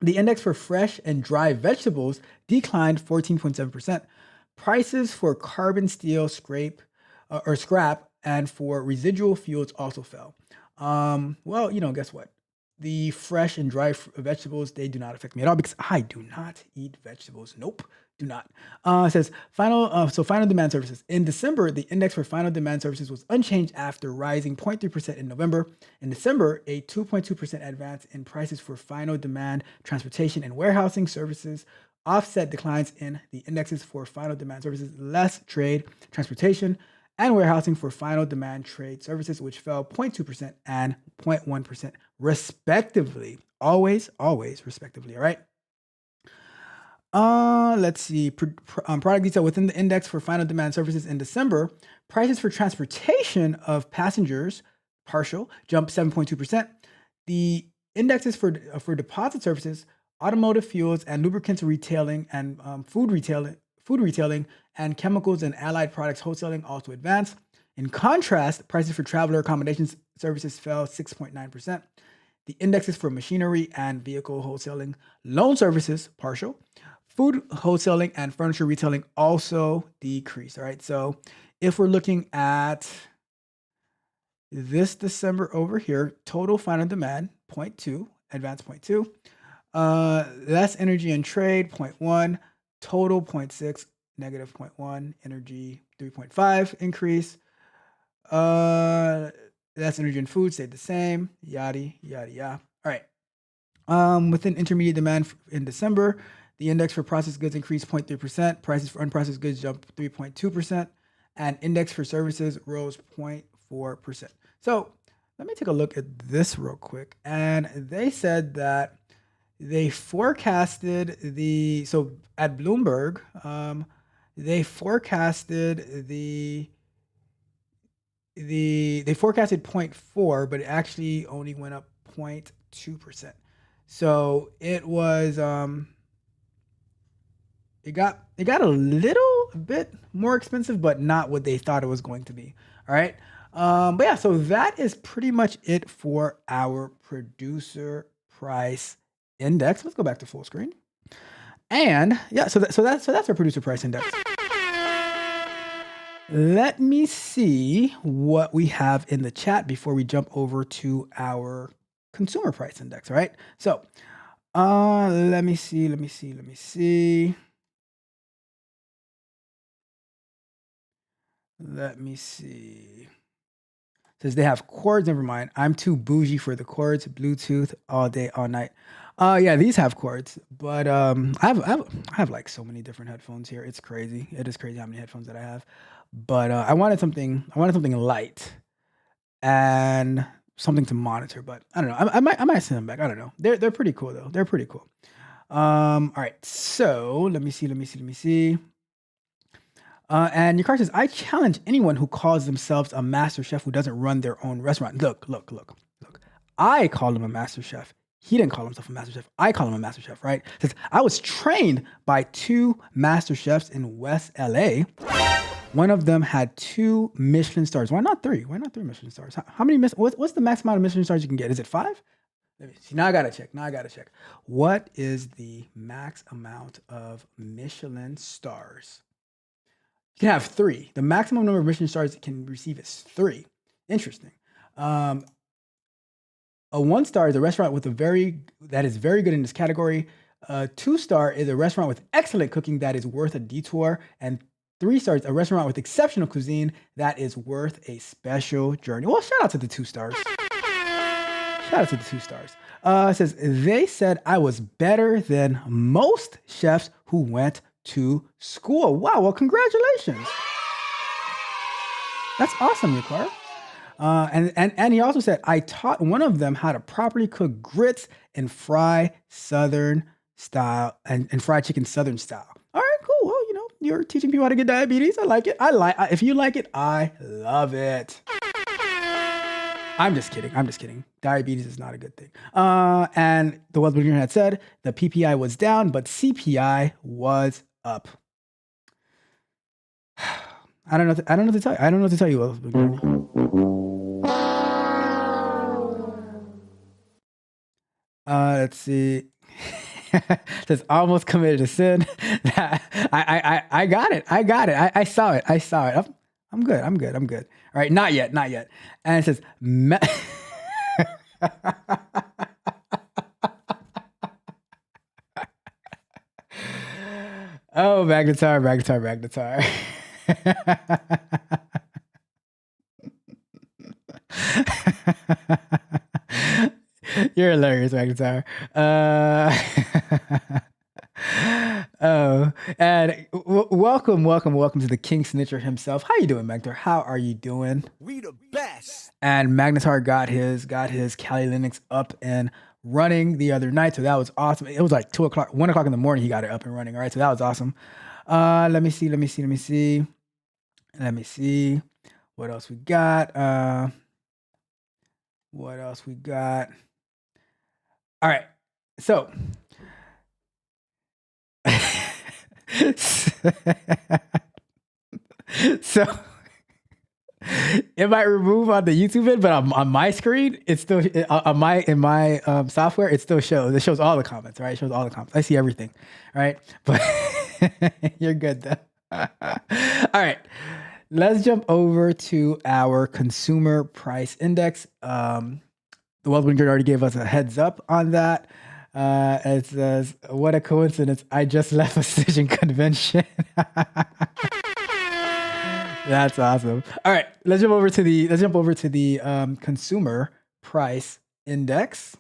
the index for fresh and dry vegetables declined 14.7%. Prices for carbon steel, scrap, and for residual fuels also fell. Well, guess what? The fresh and dry vegetables, they do not affect me at all because I do not eat vegetables. Nope, do not. It says final demand services. In December, the index for final demand services was unchanged after rising 0.3% in November. In December, a 2.2% advance in prices for final demand transportation and warehousing services offset declines in the indexes for final demand services, less trade, transportation, and warehousing for final demand trade services, which fell 0.2% and 0.1% respectively. Always respectively, all right? Let's see. Product detail within the index for final demand services in December, prices for transportation of passengers, partial, jumped 7.2%. The indexes for deposit services, automotive fuels and lubricants retailing and food retailing and chemicals and allied products wholesaling also advanced. In contrast, prices for traveler accommodations services fell 6.9%. The indexes for machinery and vehicle wholesaling, loan services, partial, food wholesaling and furniture retailing also decreased. All right. So if we're looking at this December over here, total final demand, 0.2, advanced 0.2, less energy and trade, 0.1, total 0.6, negative 0.1, energy 3.5 increase. Less energy and food stayed the same, yada, yada, yada. All right. Within intermediate demand in December, The index for processed goods increased 0.3%. Prices for unprocessed goods jumped 3.2%. And index for services rose 0.4%. So let me take a look at this real quick. And they said that they forecasted so at Bloomberg, they forecasted they forecasted 0.4, but it actually only went up 0.2%. So it was it got a little bit more expensive, but not what they thought it was going to be. All right. But yeah, so that is pretty much it for our producer price index. Let's go back to full screen. And yeah, so that's our producer price index. Let me see what we have in the chat before we jump over to our consumer price index. All right. So let me see. Says they have cords. Never mind. I'm too bougie for the cords. Bluetooth all day, all night. Yeah, these have cords, but I have like so many different headphones here. It's crazy. It is crazy how many headphones that I have. But I wanted something light and something to monitor. But I don't know. I might send them back. I don't know. They're pretty cool though. They're pretty cool. All right. So let me see. And your card says, I challenge anyone who calls themselves a master chef who doesn't run their own restaurant. Look. I called him a master chef. He didn't call himself a master chef. I call him a master chef, right? Says, I was trained by 2 master chefs in West LA. One of them had 2 Michelin stars. Why not 3? Why not 3 Michelin stars? How many? What's the max amount of Michelin stars you can get? Is it 5? Let me see. Now I gotta check. What is the max amount of Michelin stars? You can have 3. The maximum number of Michelin stars you can receive is 3. Interesting. A 1 star is a restaurant that is very good in this category. 2 star is a restaurant with excellent cooking that is worth a detour, and 3 stars, a restaurant with exceptional cuisine that is worth a special journey. Well, shout out to the 2 stars. It says, they said I was better than most chefs who went to school. Wow, well, congratulations. That's awesome, Yakar. And he also said, I taught one of them how to properly cook grits and fry Southern style and fried chicken Southern style. All right, cool. Well, you're teaching people how to get diabetes. I like it. If you like it, I love it. I'm just kidding. Diabetes is not a good thing. And the Wealth Builder had said the PPI was down, but CPI was up. I don't know what to tell you. I don't know what to tell you, Wealth Builder. Let's see. It says almost committed a sin. I got it. I saw it. I'm good. All right, not yet. And it says, oh, Magnetar. You're hilarious, Magnetar. Oh, and welcome to the King Snitcher himself. How you doing, Magnetar? How are you doing? We the best. And Magnetar got his Kali Linux up and running the other night, so that was awesome. It was like 1 o'clock in the morning. He got it up and running. All right, so that was awesome. Let me see. What else we got? All right, so so it might remove on the YouTube vid, but on my screen, it's still in my software. It still shows. It shows all the comments, right? It shows all the comments. I see everything, right? But you're good though. All right, let's jump over to our consumer price index. The Wealth Builder already gave us a heads up on that. It says, "What a coincidence! I just left a Cision convention." That's awesome. All right, let's jump over to the consumer price index.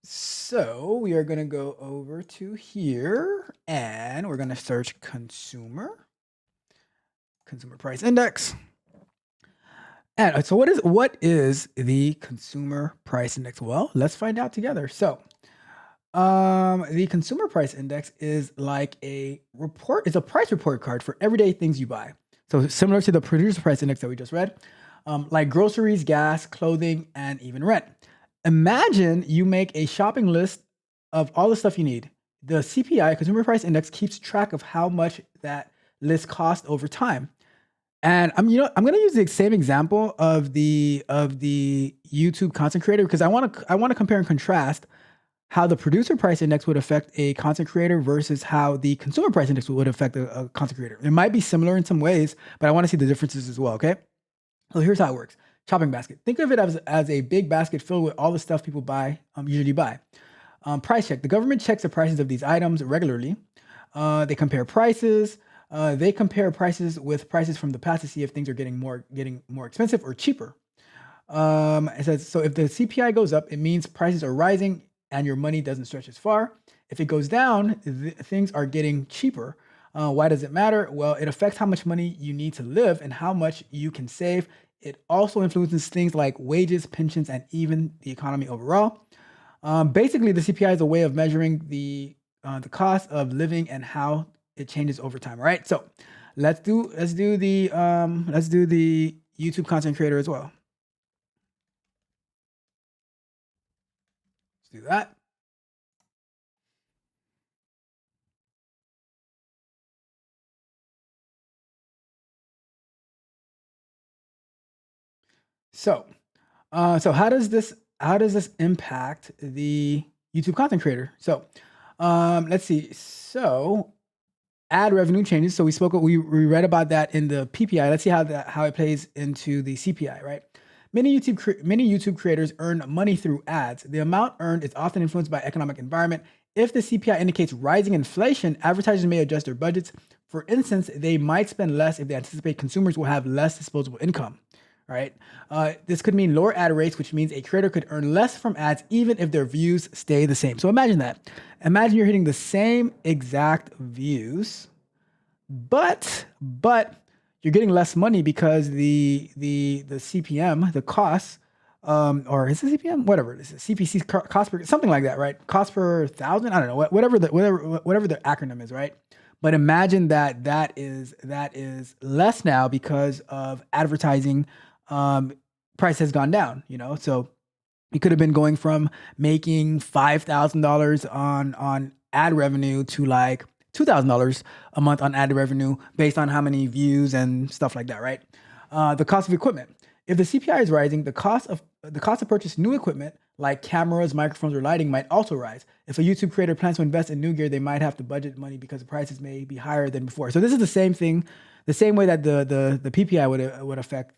So we are going to go over to here and we're going to search consumer price index. And so what is the consumer price index? Well, let's find out together. So the consumer price index is like a report. It's a price report card for everyday things you buy. So similar to the producer price index that we just read, like groceries, gas, clothing, and even rent. Imagine you make a shopping list of all the stuff you need. The CPI, Consumer Price Index, keeps track of how much that list costs over time. And I'm going to use the same example of the YouTube content creator because I want to compare and contrast how the producer price index would affect a content creator versus how the consumer price index would affect a content creator. It might be similar in some ways, but I want to see the differences as well. Okay, so here's how it works. Shopping basket. Think of it as a big basket filled with all the stuff people usually buy. Price check. The government checks the prices of these items regularly. They compare prices. They compare prices with prices from the past to see if things are getting more expensive or cheaper. It says, so if the CPI goes up, it means prices are rising and your money doesn't stretch as far. If it goes down, things are getting cheaper. Why does it matter? Well, it affects how much money you need to live and how much you can save. It also influences things like wages, pensions, and even the economy overall. Basically, the CPI is a way of measuring the cost of living and how it changes over time. All right, so let's do the YouTube content creator as well. Let's do that. So how does this impact the YouTube content creator? So let's see. So ad revenue changes. So we read about that in the PPI. Let's see how it plays into the CPI, right? Many YouTube creators earn money through ads. The amount earned is often influenced by economic environment. If the CPI indicates rising inflation, advertisers may adjust their budgets. For instance, they might spend less if they anticipate consumers will have less disposable income. Right? This could mean lower ad rates, which means a creator could earn less from ads even if their views stay the same. So imagine that. Imagine you're hitting the same exact views, but you're getting less money because the CPM, the cost, or is it CPM? Whatever it is, CPC cost per something like that, right? Cost per 1,000. I don't know, whatever the acronym is, right? But imagine that is less now because of advertising. Price has gone down, so you could have been going from making $5,000 on ad revenue to like $2,000 a month on ad revenue based on how many views and stuff like that, right? The cost of equipment. If the CPI is rising, the cost to purchase new equipment like cameras, microphones, or lighting might also rise. If a YouTube creator plans to invest in new gear, they might have to budget money because the prices may be higher than before. So this is the same thing, the same way that the PPI would affect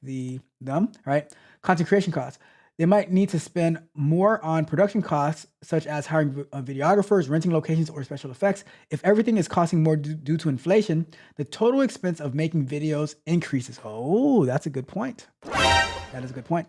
them, right? Content creation costs. They might need to spend more on production costs, such as hiring videographers, renting locations, or special effects. If everything is costing more due to inflation, the total expense of making videos increases. Oh, that's a good point. That is a good point.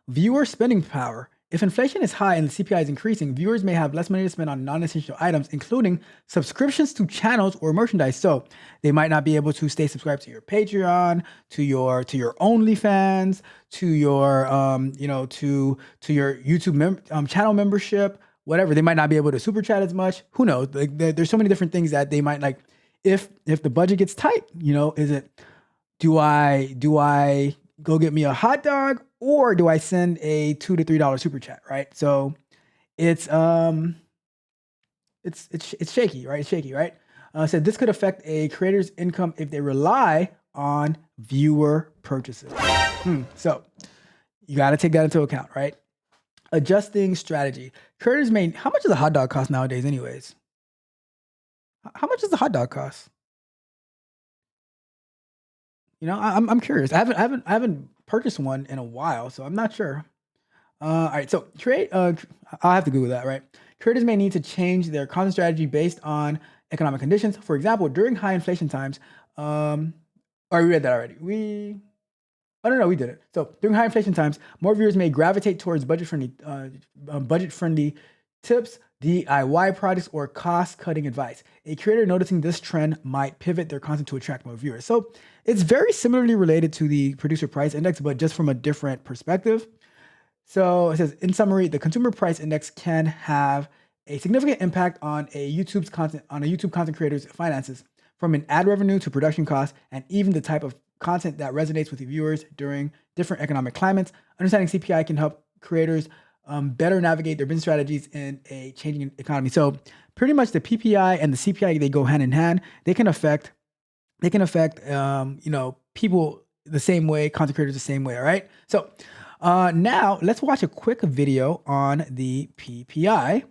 Viewer spending power. If inflation is high and the CPI is increasing, viewers may have less money to spend on non-essential items, including subscriptions to channels or merchandise. So they might not be able to stay subscribed to your Patreon, to your OnlyFans, to your to your YouTube channel membership, whatever. They might not be able to super chat as much. Who knows? Like, there's so many different things that they might like. If the budget gets tight, is it do I go get me a hot dog, or do I send a $2 to $3 super chat, right? So it's shaky, right? It's shaky, right? So this could affect a creator's income if they rely on viewer purchases. So you got to take that into account, right? Adjusting strategy. Creators may. How much does a hot dog cost nowadays, anyways? How much does the hot dog cost? I'm curious. I haven't purchased one in a while, so I'm not sure. All right, so I'll have to Google that, right? Creators may need to change their content strategy based on economic conditions. For example, during high inflation times, we read that already. Oh no, we did it. So during high inflation times, more viewers may gravitate towards budget-friendly tips, DIY products, or cost-cutting advice. A creator noticing this trend might pivot their content to attract more viewers. So it's very similarly related to the producer price index, but just from a different perspective. So it says, in summary, the consumer price index can have a significant impact on a YouTube content creator's finances, from an ad revenue to production costs, and even the type of content that resonates with the viewers during different economic climates. Understanding CPI can help creators better navigate their business strategies in a changing economy. So pretty much the PPI and the CPI, they go hand in hand. They can affect people the same way, content creators the same way. All right. So now let's watch a quick video on the PPI,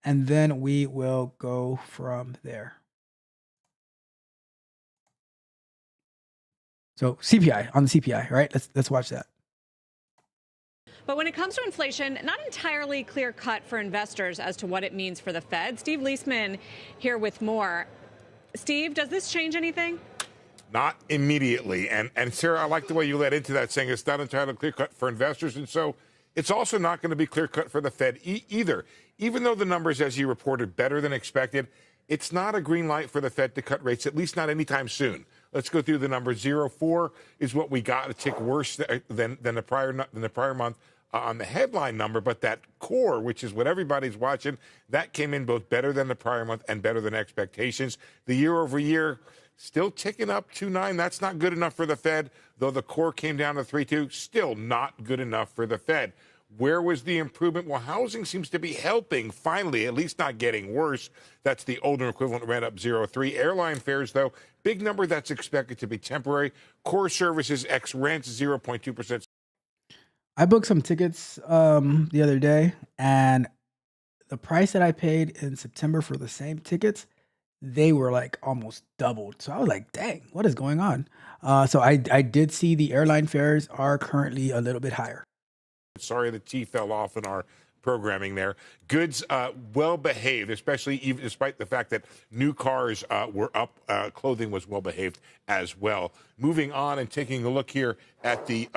and then we will go from there. So CPI, on the CPI, right? Let's watch that. But when it comes to inflation, not entirely clear cut for investors as to what it means for the Fed. Steve Leisman here with more. Steve, does this change anything? Not immediately. And Sarah, I like the way you led into that, saying it's not entirely clear cut for investors. And so it's also not going to be clear cut for the Fed either. Even though the numbers, as you reported, better than expected, it's not a green light for the Fed to cut rates, at least not anytime soon. Let's go through the numbers. 0.4 is what we got, a tick worse than the prior month on the headline number. But that core, which is what everybody's watching, that came in both better than the prior month and better than expectations. The year over year still ticking up 2.9. That's not good enough for the Fed, though the core came down to 3.2. Still not good enough for the Fed. Where was the improvement? Well, housing seems to be helping, finally, at least not getting worse. That's the older equivalent, ran up 0.3. Airline fares, though, big number that's expected to be temporary. Core services ex rent, 0.2%. I booked some tickets the other day, and the price that I paid in September for the same tickets, they were like almost doubled. So I was like, dang, what is going on? So I did see the airline fares are currently a little bit higher. Sorry, the T fell off in our programming there. Goods well behaved, especially even despite the fact that new cars were up. Clothing was well behaved as well. Moving on and taking a look here at the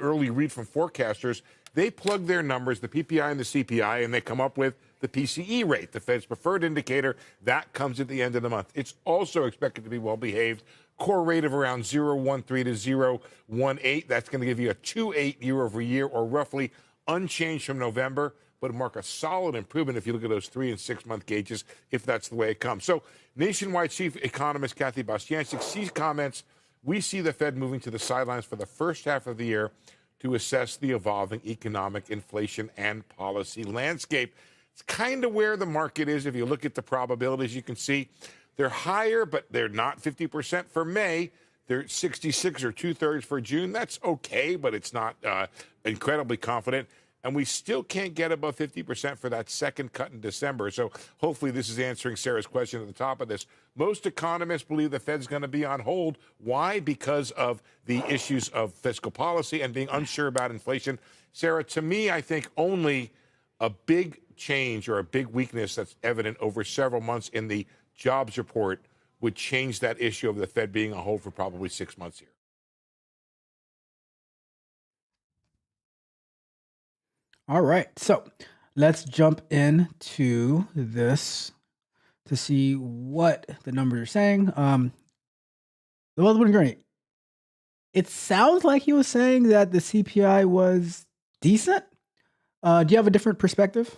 early read from forecasters, they plug their numbers, the PPI and the CPI, and they come up with the PCE rate, the Fed's preferred indicator. That comes at the end of the month. It's also expected to be well behaved. Core rate of around 0.13 to 0.18. That's going to give you a 2.8 year over year, or roughly unchanged from November, but mark a solid improvement if you look at those 3 and 6 month gauges, if that's the way it comes. So Nationwide Chief Economist Kathy Bastiancic sees comments. We see the Fed moving to the sidelines for the first half of the year to assess the evolving economic, inflation, and policy landscape. It's kind of where the market is. If you look at the probabilities, you can see they're higher, but they're not 50% for May. They're 66 or 2/3 for June. That's okay, but it's not incredibly confident. And we still can't get above 50% for that second cut in December. So hopefully this is answering Sarah's question at the top of this. Most economists believe the Fed's going to be on hold. Why? Because of the issues of fiscal policy and being unsure about inflation. Sarah, to me, I think only a big change or a big weakness that's evident over several months in the jobs report would change that issue of the Fed being on hold for probably 6 months here. All right, so let's jump into this to see what the numbers are saying. The wealth building journey. It sounds like he was saying that the CPI was decent. Do you have a different perspective?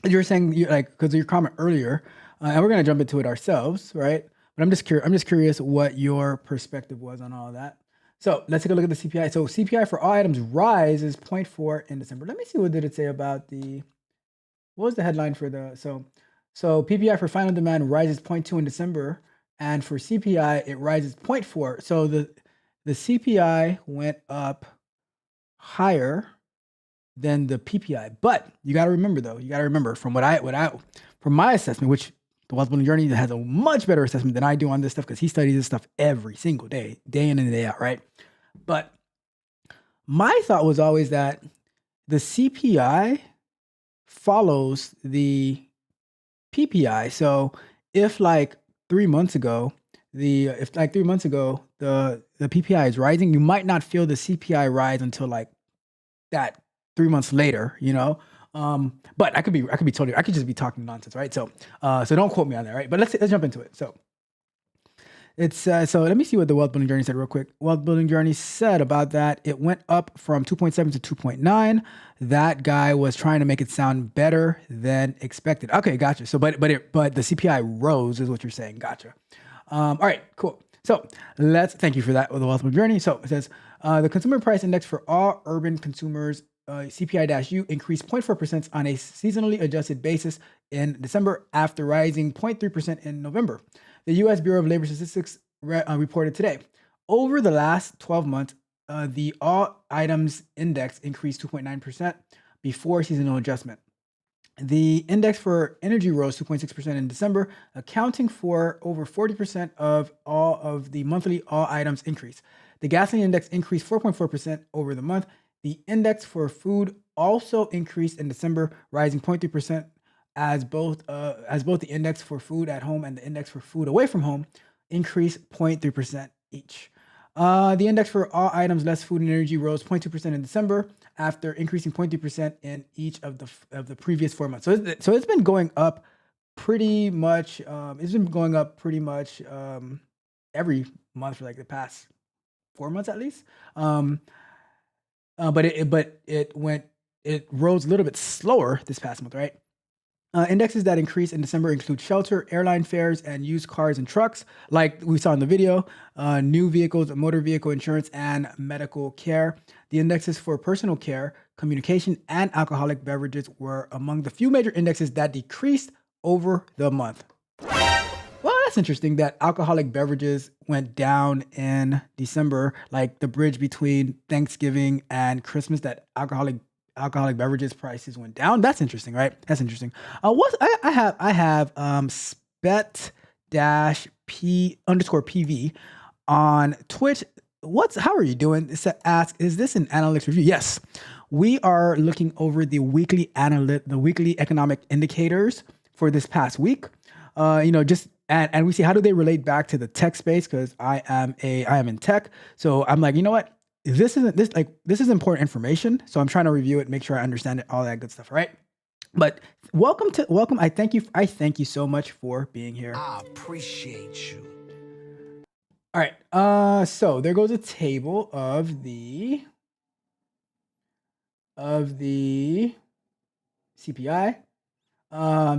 You were saying, because of your comment earlier, and we're going to jump into it ourselves, right? But I'm just curious what your perspective was on all of that. So let's take a look at the CPI. So CPI for all items rises 0.4 in December. Let me see, what did it say about what was the headline for so PPI for final demand rises 0.2 in December, and for CPI it rises 0.4. So the CPI went up higher than the PPI. But you got to remember, from from my assessment, which the Wealth Building Journey has a much better assessment than I do on this stuff, because he studies this stuff every single day in and day out, right? But my thought was always that the CPI follows the PPI. So if 3 months ago, the the PPI is rising, you might not feel the CPI rise until like that 3 months later, you know. But I could just be talking nonsense, right? So don't quote me on that, right? But let's jump into it. So it's so let me see what the wealth building journey said real quick. Wealth building journey said about that it went up from 2.7 to 2.9. That guy was trying to make it sound better than expected. Okay, gotcha. So but the CPI rose is what you're saying. Gotcha. All right, cool. So thank you for that with the wealth building journey. So it says the consumer price index for all urban consumers CPI-U increased 0.4% on a seasonally adjusted basis in December after rising 0.3% in November. The U.S. Bureau of Labor Statistics reported today. Over the last 12 months, the all items index increased 2.9% before seasonal adjustment. The index for energy rose 2.6% in December, accounting for over 40% of all of the monthly all items increase. The gasoline index increased 4.4% over the month. The index for food also increased in December, rising 0.3% as both the index for food at home and the index for food away from home increased 0.3% each. The index for all items less food and energy rose 0.2% in December after increasing 0.3% in each of the previous 4 months. So it's been going up pretty much. Every month for like the past 4 months at least. But it rose a little bit slower this past month, right? Indexes that increased in December include shelter, airline fares, and used cars and trucks, like we saw in the video, new vehicles, motor vehicle insurance, and medical care. The indexes for personal care, communication, and alcoholic beverages were among the few major indexes that decreased over the month. Well, that's interesting that alcoholic beverages went down in December, like the bridge between Thanksgiving and Christmas, that alcoholic beverages prices went down. That's interesting, right? That's interesting. I have spet-p_pv on Twitch. How are you doing? It asks, is this an analytics review? Yes. We are looking over the weekly economic indicators for this past week. And we see how do they relate back to the tech space, because I am in tech. So I'm like, you know what? This is important information. So I'm trying to review it, make sure I understand it, all that good stuff, right? But welcome. I thank you so much for being here. I appreciate you. All right. So there goes a table of the CPI.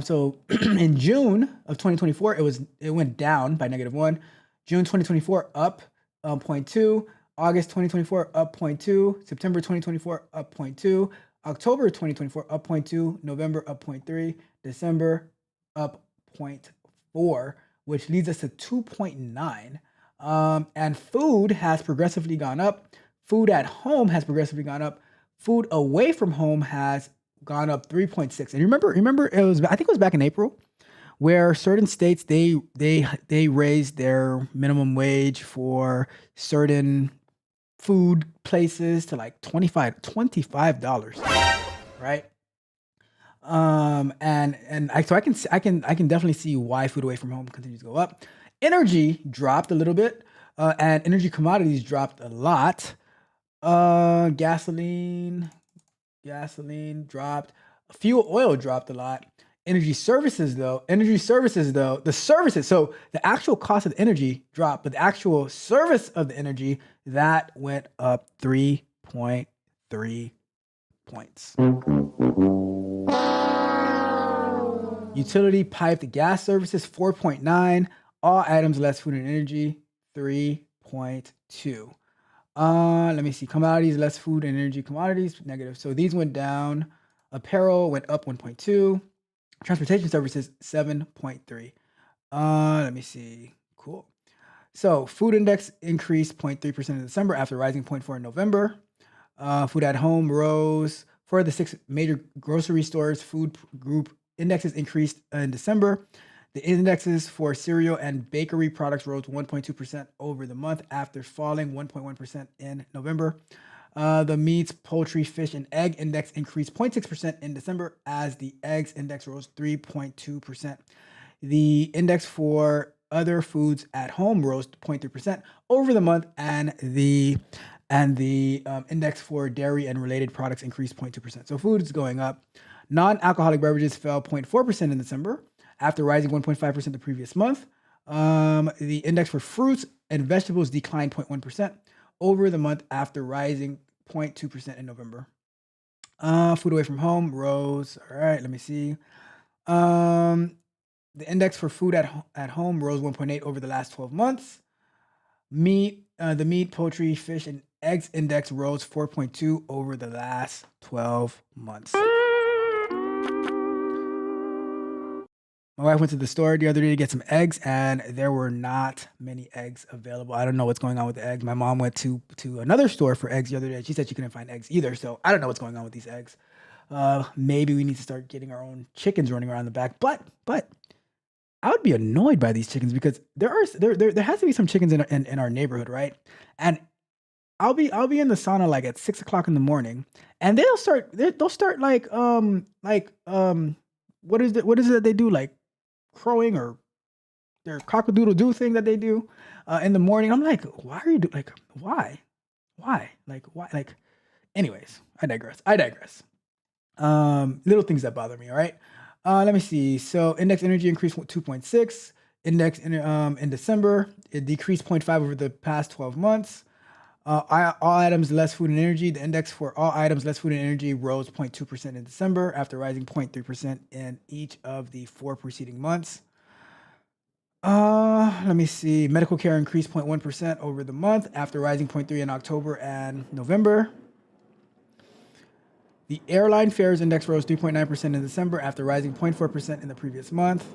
So in June of 2024, it went down by -1. June 2024 up 0.2. August 2024 up 0.2. September 2024 up 0.2. October 2024 up 0.2. November up 0.3. December up 0.4, which leads us to 2.9. And food has progressively gone up. Food at home has progressively gone up. Food away from home has gone up 3.6. And remember, I think it was back in April, where certain states they raised their minimum wage for certain food places to like $25, right? So I can definitely see why food away from home continues to go up. Energy dropped a little bit, and energy commodities dropped a lot. Gasoline dropped. Fuel oil dropped a lot. Energy services though, so the actual cost of the energy dropped, but the actual service of the energy, that went up 3.3 points. Utility piped gas services 4.9. All items less food and energy 3.2. Let me see. Commodities less food and energy commodities negative. So these went down. Apparel went up 1.2. Transportation services 7.3. Let me see. Cool. So food index increased 0.3% in December after rising 0.4 in November. Food at home rose. For the 6 major grocery stores, food group indexes increased in December. The indexes for cereal and bakery products rose 1.2% over the month after falling 1.1% in November. The meats, poultry, fish, and egg index increased 0.6% in December as the eggs index rose 3.2%. The index for other foods at home rose 0.3% over the month, and the index for dairy and related products increased 0.2%. So food is going up. Non-alcoholic beverages fell 0.4% in December after rising 1.5% the previous month. The index for fruits and vegetables declined 0.1% over the month after rising 0.2% in November. Food away from home rose. All right, let me see. The index for food at home rose 1.8 over the last 12 months. The meat, poultry, fish, and eggs index rose 4.2 over the last 12 months. My wife went to the store the other day to get some eggs, and there were not many eggs available. I don't know what's going on with the eggs. My mom went to another store for eggs the other day. She said she couldn't find eggs either, so I don't know what's going on with these eggs. Maybe we need to start getting our own chickens running around the back. But I would be annoyed by these chickens because there has to be some chickens in our neighborhood, right? And I'll be in the sauna like at 6 o'clock in the morning, and they'll start like what is it that they do, like crowing or their cock-a-doodle-doo thing that they do in the morning. I'm like, why are you why? Like, anyways, I digress. Little things that bother me. All right. Let me see. So index energy increased 2.6. Index in December, it decreased 0.5 over the past 12 months. All items less food and energy. The index for all items less food and energy rose 0.2% in December after rising 0.3% in each of the 4 preceding months. Let me see. Medical care increased 0.1% over the month after rising 0.3% in October and November. The airline fares index rose 3.9% in December after rising 0.4% in the previous month.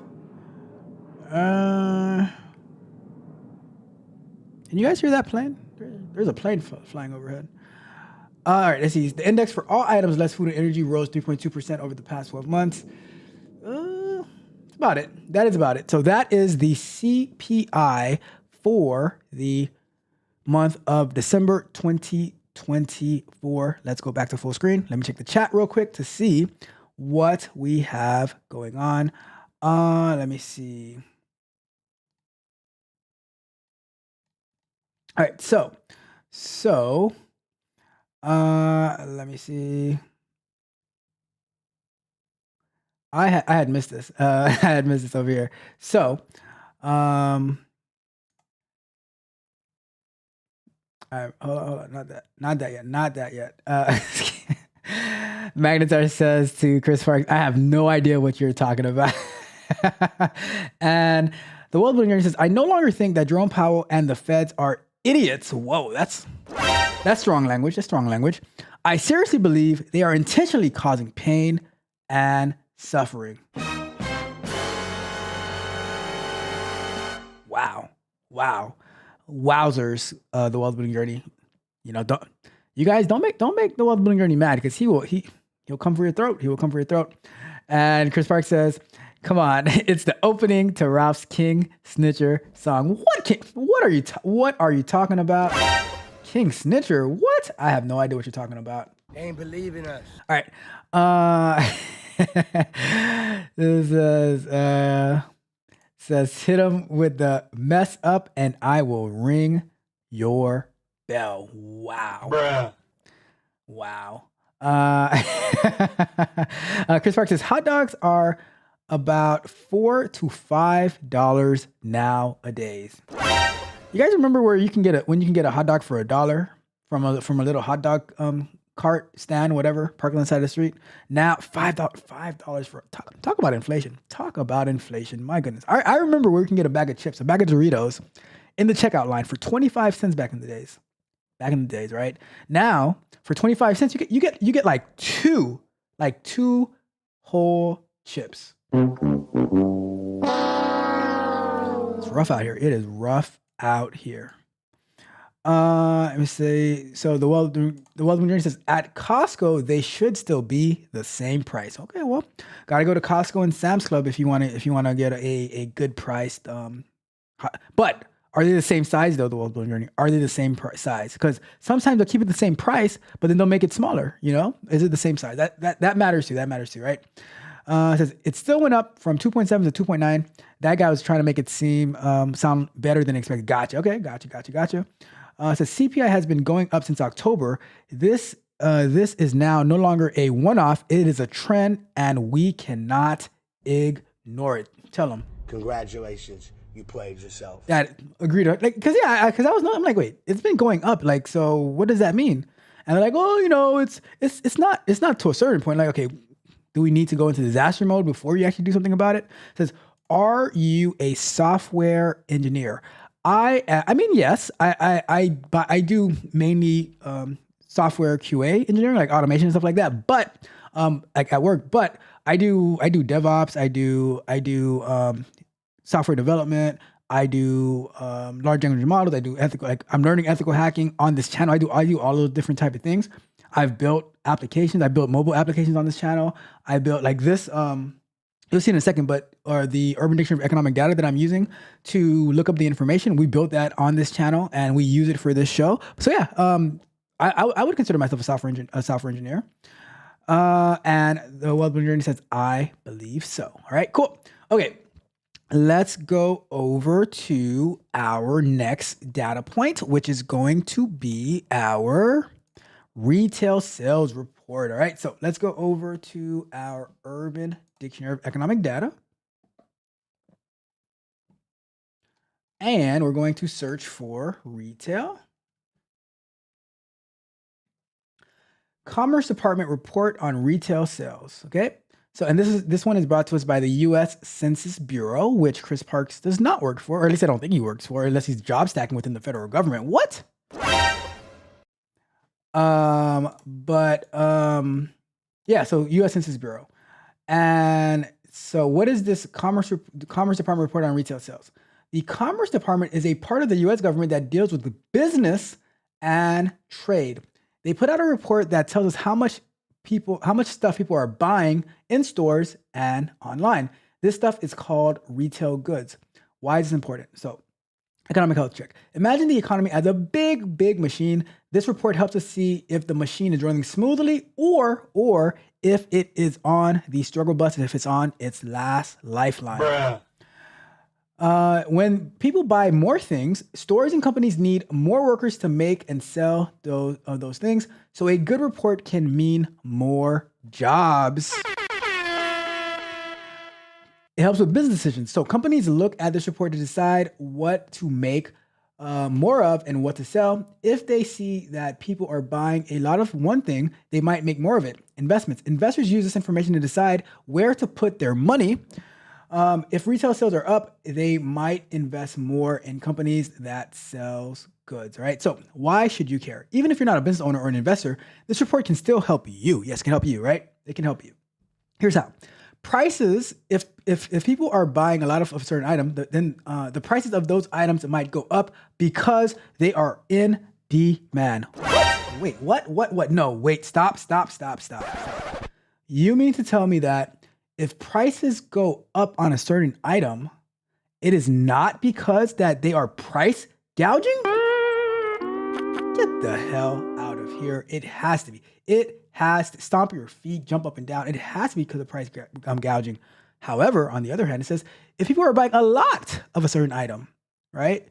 Can you guys hear that plane? There's a plane flying overhead. All right, let's see. The index for all items less food and energy rose 3.2% over the past 12 months. That's about it. That is about it. So that is the CPI for the month of December 2024. Let's go back to full screen. Let me check the chat real quick to see what we have going on. Let me see. All right, so let me see. I had missed this. I had missed this over here. So, all right, hold on, not that yet. Magnetar says to Chris Parks, I have no idea what you're talking about. And the World Building says, I no longer think that Jerome Powell and the Feds are idiots. Whoa, that's strong language. That's strong language. I seriously believe they are intentionally causing pain and suffering. Wow. Wowzers, the Wealth Building Journey. You know, don't make the Wealth Building Journey mad, because he'll come for your throat. He will come for your throat. And Chris Park says, come on, it's the opening to Ralph's King Snitcher song. What are you talking about? King Snitcher? What? I have no idea what you're talking about. They ain't believing us. All right. This says hit him with the mess up and I will ring your bell. Wow. Bruh. Wow. Chris Park says hot dogs are about $4 to $5 nowadays. You guys remember where you can get a hot dog for $1 from a little hot dog cart stand, whatever, parked on the side of the street? Now $5 for talk about inflation. Talk about inflation. My goodness. I remember where you can get a bag of chips, a bag of Doritos in the checkout line for 25 cents back in the days. Back in the days, right? Now, for 25 cents, you get like two whole chips. It's rough out here. It is rough out here. Let me say, so the Wealth Journey says at Costco they should still be the same price. Okay, well, gotta go to Costco and Sam's Club if you want to get a good priced. But are they the same size though? The Wealth Journey, are they the same size? Because sometimes they'll keep it the same price, but then they'll make it smaller. You know, is it the same size? That matters too. That matters too, right? It says it still went up from 2.7 to 2.9. That guy was trying to make it seem sound better than expected. Gotcha. Okay. Gotcha. It says CPI has been going up since October. This is now no longer a one-off. It is a trend, and we cannot ignore it. Tell them. Congratulations, you played yourself. That agreed. Like, I'm like, wait, it's been going up. Like, so what does that mean? And they're like, oh, it's not to a certain point. Like, okay, do we need to go into disaster mode before you actually do something about it? It says, are you a software engineer? I mean, yes, I do mainly software QA engineering, like automation and stuff like that. But like at work, but I do DevOps. I do software development. I do large language models. I do ethical. Like I'm learning ethical hacking on this channel. I do all those different type of things. I've built applications. I built mobile applications on this channel. I built like this. You'll see in a second, or the Urban Dictionary of Economic Data that I'm using to look up the information. We built that on this channel, and we use it for this show. So yeah, I would consider myself a software engineer. And the Wealth Journey says, I believe so. All right, cool. Okay, let's go over to our next data point, which is going to be our retail sales report. All right, so let's go over to our Urban Dictionary of Economic Data. And we're going to search for retail. Commerce Department report on retail sales. Okay. So, and this one is brought to us by the U.S. Census Bureau, which Chris Parks does not work for, or at least I don't think he works for, unless he's job stacking within the federal government. What? Yeah. So U.S. Census Bureau. And so what is this Commerce Department report on retail sales? The Commerce Department is a part of the U.S. government that deals with business and trade. They put out a report that tells us how much stuff people are buying in stores and online. This stuff is called retail goods. Why is this important? So, economic health check. Imagine the economy as a big machine. This report helps us see if the machine is running smoothly or if it is on the struggle bus and if it's on its last lifeline. Bruh. When people buy more things, stores and companies need more workers to make and sell those things. So a good report can mean more jobs. It helps with business decisions. So companies look at this report to decide what to make more of and what to sell. If they see that people are buying a lot of one thing, they might make more of it. Investments. Investors use this information to decide where to put their money. If retail sales are up, they might invest more in companies that sells goods, right? So why should you care? Even if you're not a business owner or an investor, this report can still help you. Yes, it can help you, right? It can help you. Here's how. Prices, if people are buying a lot of a certain item, then the prices of those items might go up because they are in demand. What? Wait, what? No, wait, stop. You mean to tell me that if prices go up on a certain item, it is not because that they are price gouging? Get the hell out of here. It has to be. It has to stomp your feet, jump up and down. It has to be because of price gouging. However, on the other hand, it says if people are buying a lot of a certain item, right?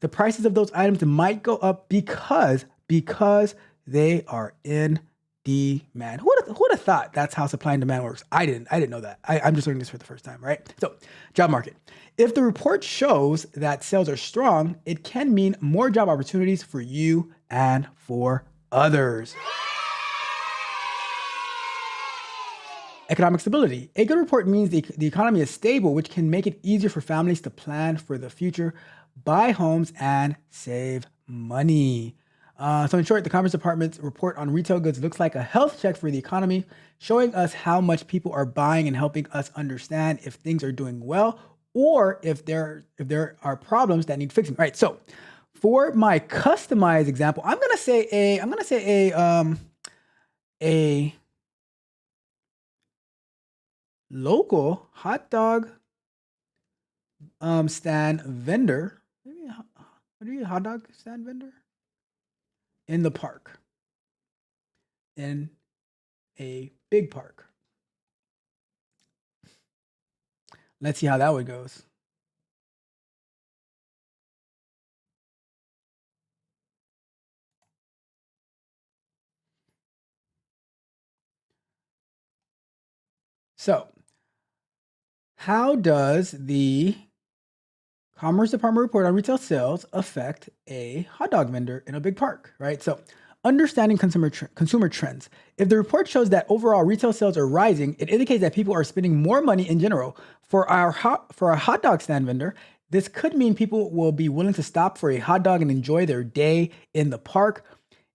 The prices of those items might go up because they are in demand. Who would have thought that's how supply and demand works? I didn't know that. I'm just learning this for the first time, right? So, job market. If the report shows that sales are strong, it can mean more job opportunities for you and for others. Economic stability. A good report means the economy is stable, which can make it easier for families to plan for the future, buy homes, and save money. So in short, the Commerce Department's report on retail goods looks like a health check for the economy, showing us how much people are buying and helping us understand if things are doing well or if there are problems that need fixing. All right. So for my customized example, I'm gonna say a local hot dog stand vendor. Maybe a hot dog stand vendor in the park, in a big park. Let's see how that one goes. So, how does the Commerce Department report on retail sales affect a hot dog vendor in a big park, right? So, understanding consumer trends. If the report shows that overall retail sales are rising, it indicates that people are spending more money in general. For a hot dog stand vendor, this could mean people will be willing to stop for a hot dog and enjoy their day in the park.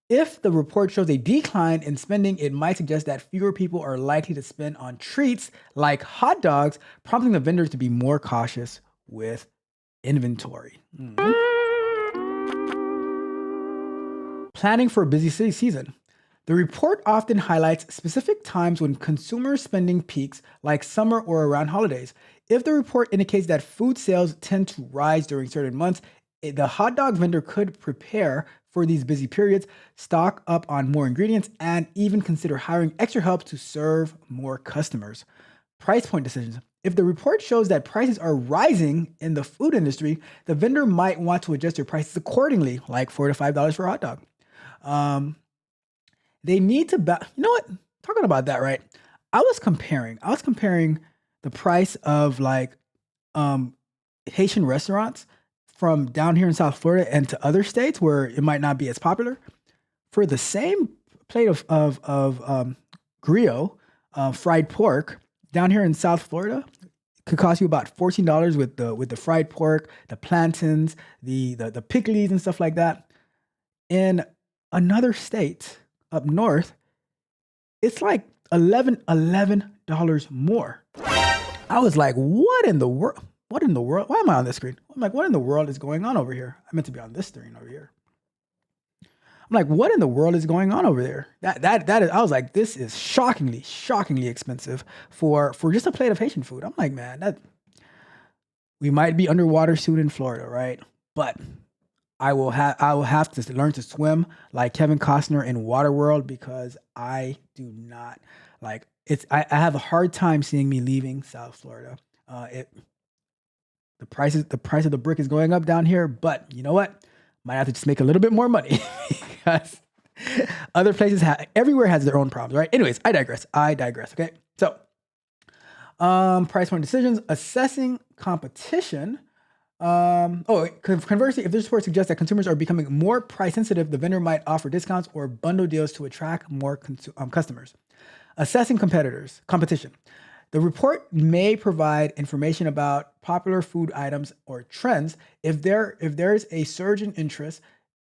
If the report shows a decline in spending, it might suggest that fewer people are likely to spend on treats like hot dogs, prompting the vendors to be more cautious with inventory. Planning for a busy city season. The report often highlights specific times when consumer spending peaks, like summer or around holidays. If the report indicates that food sales tend to rise during certain months, the hot dog vendor could prepare for these busy periods, stock up on more ingredients, and even consider hiring extra help to serve more customers. Price point decisions. If the report shows that prices are rising in the food industry, the vendor might want to adjust their prices accordingly, like $4 to $5 for a hot dog. They need to, you know what? Talking about that, right? I was comparing the price of like Haitian restaurants from down here in South Florida and to other states where it might not be as popular. For the same plate of griot, fried pork, down here in South Florida, could cost you about $14 with the fried pork, the plantains, the pickles and stuff like that. In another state up north, it's like $11 more. I was like, what in the world? What in the world? Why am I on this screen? I'm like, what in the world is going on over here? I meant to be on this screen over here. I'm like, what in the world is going on over there? That is, I was like, this is shockingly expensive for just a plate of Haitian food. I'm like, man, we might be underwater soon in Florida, right? But I will have to learn to swim like Kevin Costner in Waterworld, because I do not like it's. I have a hard time seeing me leaving South Florida. The price of the brick is going up down here, but you know what? Might have to just make a little bit more money because other places everywhere has their own problems, right? Anyways, I digress. Okay, so price point decisions, assessing competition. Conversely, if this report suggests that consumers are becoming more price sensitive, the vendor might offer discounts or bundle deals to attract more customers. Assessing competition. The report may provide information about popular food items or trends. If there's a surge in interest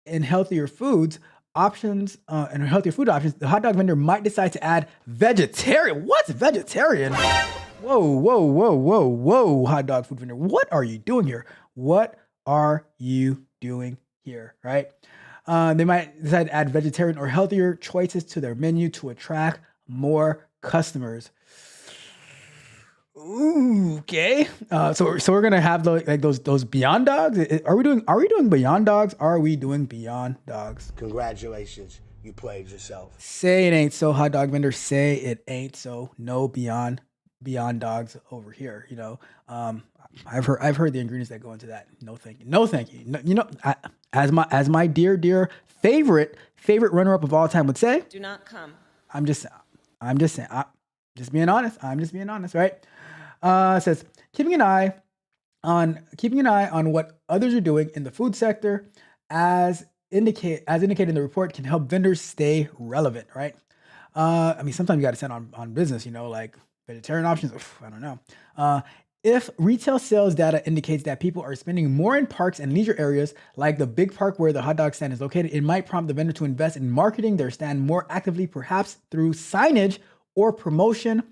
in healthier food options, the hot dog vendor might decide to add vegetarian. What's vegetarian? Whoa, hot dog food vendor. What are you doing here? What are you doing here, right? They might decide to add vegetarian or healthier choices to their menu to attract more customers. Ooh, okay. So we're gonna have those Beyond Dogs. Are we doing Beyond Dogs? Are we doing Beyond Dogs? Congratulations, you played yourself. Say it ain't so, hot dog vendor. Say it ain't so. No Beyond Dogs over here. You know, I've heard the ingredients that go into that. No thank you. No thank you. No, as my dear favorite runner up of all time would say, do not come. I'm just saying. Just being honest. I'm just being honest, right? It says keeping an eye on what others are doing in the food sector, as indicated in the report, can help vendors stay relevant, right? I mean, sometimes you got to send on business, you know, like vegetarian options. I don't know. If retail sales data indicates that people are spending more in parks and leisure areas, like the big park where the hot dog stand is located, it might prompt the vendor to invest in marketing their stand more actively, perhaps through signage or promotion,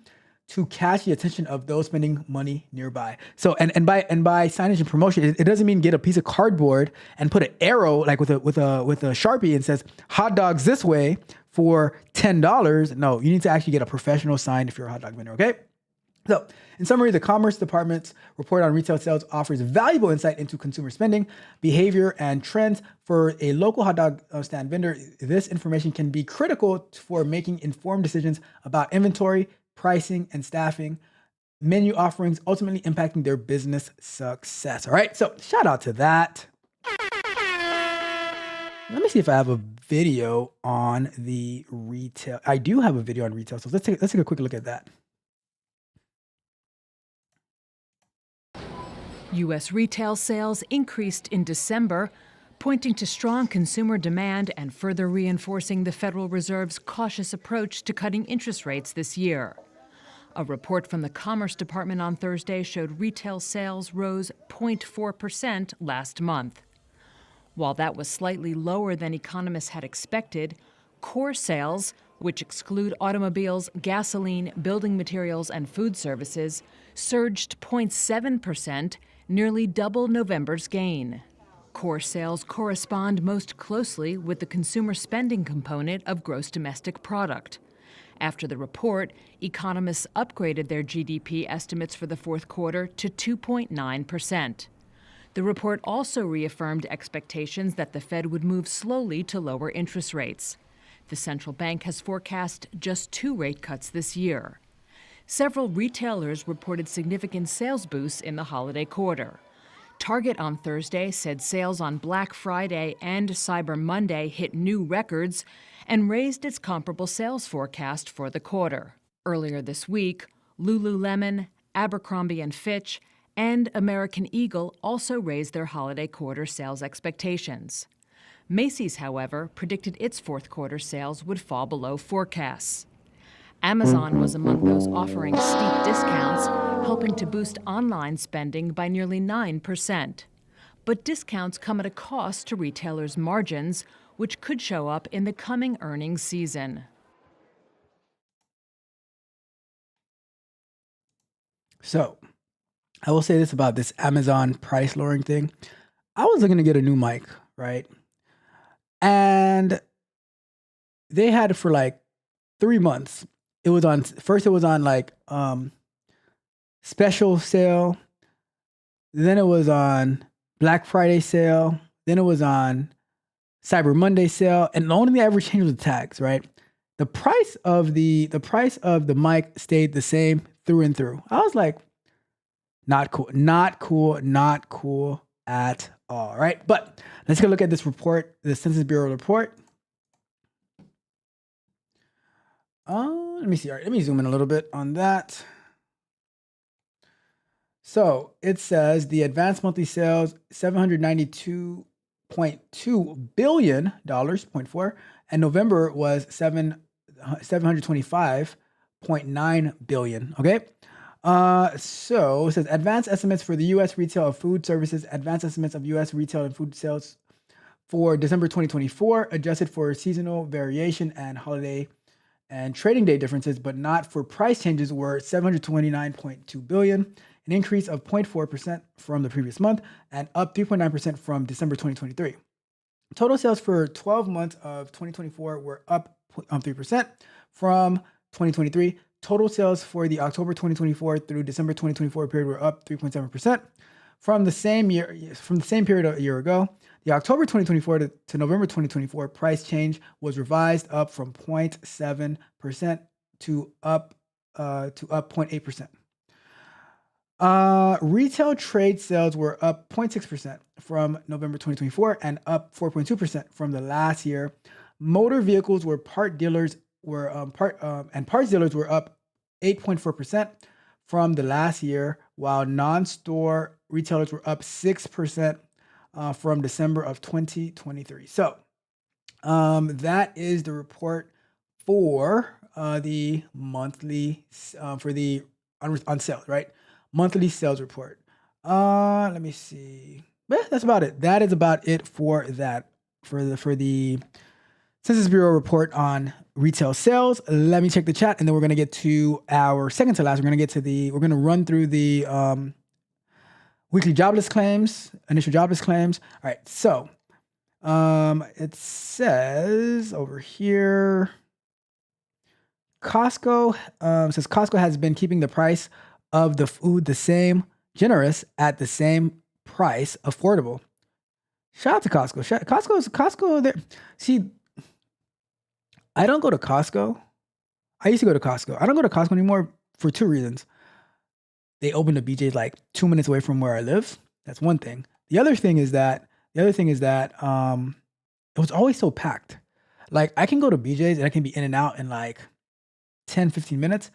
to catch the attention of those spending money nearby. So, and by signage and promotion, it doesn't mean get a piece of cardboard and put an arrow like with a Sharpie and says hot dogs this way for $10. No, you need to actually get a professional sign if you're a hot dog vendor. Okay. So, in summary, the Commerce Department's report on retail sales offers valuable insight into consumer spending, behavior, and trends. For a local hot dog stand vendor, this information can be critical for making informed decisions about inventory, pricing, and staffing. menu offerings, ultimately impacting their business success. All right, so shout out to that. Let me see if I have a video on the retail. I do have a video on retail, so let's take a quick look at that. U.S. retail sales increased in December, pointing to strong consumer demand and further reinforcing the Federal Reserve's cautious approach to cutting interest rates this year. A report from the Commerce Department on Thursday showed retail sales rose 0.4% last month. While that was slightly lower than economists had expected, core sales, which exclude automobiles, gasoline, building materials, and food services, surged 0.7%, nearly double November's gain. Core sales correspond most closely with the consumer spending component of gross domestic product. After the report, economists upgraded their GDP estimates for the fourth quarter to 2.9%. The report also reaffirmed expectations that the Fed would move slowly to lower interest rates. The central bank has forecast just 2 rate cuts this year. Several retailers reported significant sales boosts in the holiday quarter. Target on Thursday said sales on Black Friday and Cyber Monday hit new records and raised its comparable sales forecast for the quarter. Earlier this week, Lululemon, Abercrombie & Fitch, and American Eagle also raised their holiday quarter sales expectations. Macy's, however, predicted its fourth quarter sales would fall below forecasts. Amazon was among those offering steep discounts, helping to boost online spending by nearly 9%. But discounts come at a cost to retailers' margins, which could show up in the coming earnings season. So, I will say this about this Amazon price lowering thing. I was looking to get a new mic, right? And they had it for like 3 months. It was on like special sale. Then it was on Black Friday sale. Then it was on Cyber Monday sale. And the only thing I ever changed was the tags, right? The price of the mic stayed the same through and through. I was like, not cool at all, right? But let's go look at this report, the Census Bureau report. Let me see. All right, let me zoom in a little bit on that. So it says the advanced monthly sales, $792.2 billion, 0.4, and November was $725.9 billion. Okay. So it says advanced estimates for the U.S. retail of food services, advanced estimates of U.S. retail and food sales for December 2024, adjusted for seasonal variation and holiday and trading day differences, but not for price changes, were $729.2 billion, an increase of 0.4% from the previous month and up 3.9% from December 2023. Total sales for 12 months of 2024 were up 3% from 2023. Total sales for the October 2024 through December 2024 period were up 3.7% from the same period a year ago. The October 2024 to November 2024 price change was revised up from 0.7% to up 0.8%. Retail trade sales were up 0.6% from November 2024 and up 4.2% from the last year. Motor vehicles were parts dealers were up 8.4% from the last year, while non-store retailers were up 6% from December of 2023. So that is the report for the monthly for the on sales, right? Monthly sales report. Let me see. But that's about it. That is about it for that for the Census Bureau report on retail sales. Let me check the chat, and then we're gonna get to our second to last. We're gonna run through the weekly jobless claims, initial jobless claims. All right, so it says over here, Costco says Costco has been keeping the price of the food the same, generous at the same price, affordable. Shout out to Costco. Costco there. See, I don't go to Costco. I used to go to Costco. I don't go to Costco anymore for two reasons. they opened a BJ's like 2 minutes away from where I live. That's one thing. The other thing is that it was always so packed. Like I can go to BJ's and I can be in and out in like 10, 15 minutes.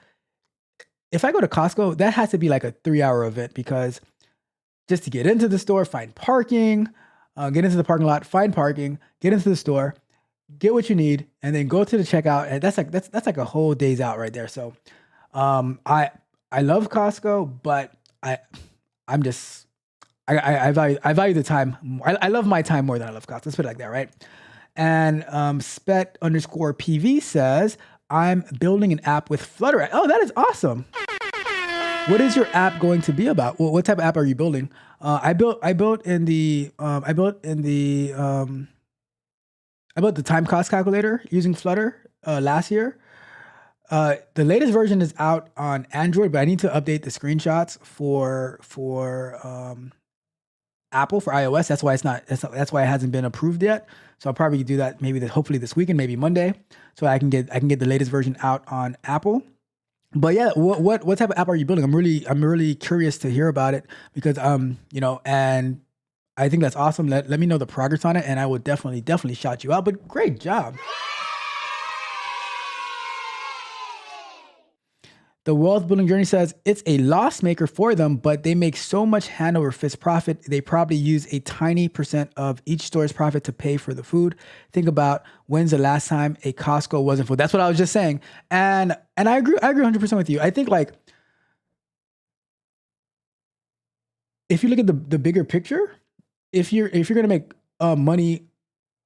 If I go to Costco, that has to be like a 3-hour event because just to get into the store, find parking, get into the parking lot, find parking, get into the store, get what you need, and then go to the checkout. And that's like a whole day's out right there. So I love Costco, but I value the time. I love my time more than I love Costco. Let's put it like that, right? And Spet_PV says, I'm building an app with Flutter. Oh, that is awesome. What is your app going to be about? What type of app are you building? I built the time cost calculator using Flutter last year. The latest version is out on Android, but I need to update the screenshots for Apple, for iOS. That's why it hasn't been approved yet. So I'll probably do that hopefully this weekend, maybe Monday, so I can get the latest version out on Apple. But yeah, what type of app are you building? I'm really curious to hear about it because and I think that's awesome. Let me know the progress on it, and I will definitely shout you out. But great job. The Wealth Building Journey says it's a loss maker for them, but they make so much hand over fist profit. They probably use a tiny % of each store's profit to pay for the food. Think about when's the last time a Costco wasn't full. That's what I was just saying. And I agree 100% with you. I think like if you look at the bigger picture, if you're going to make money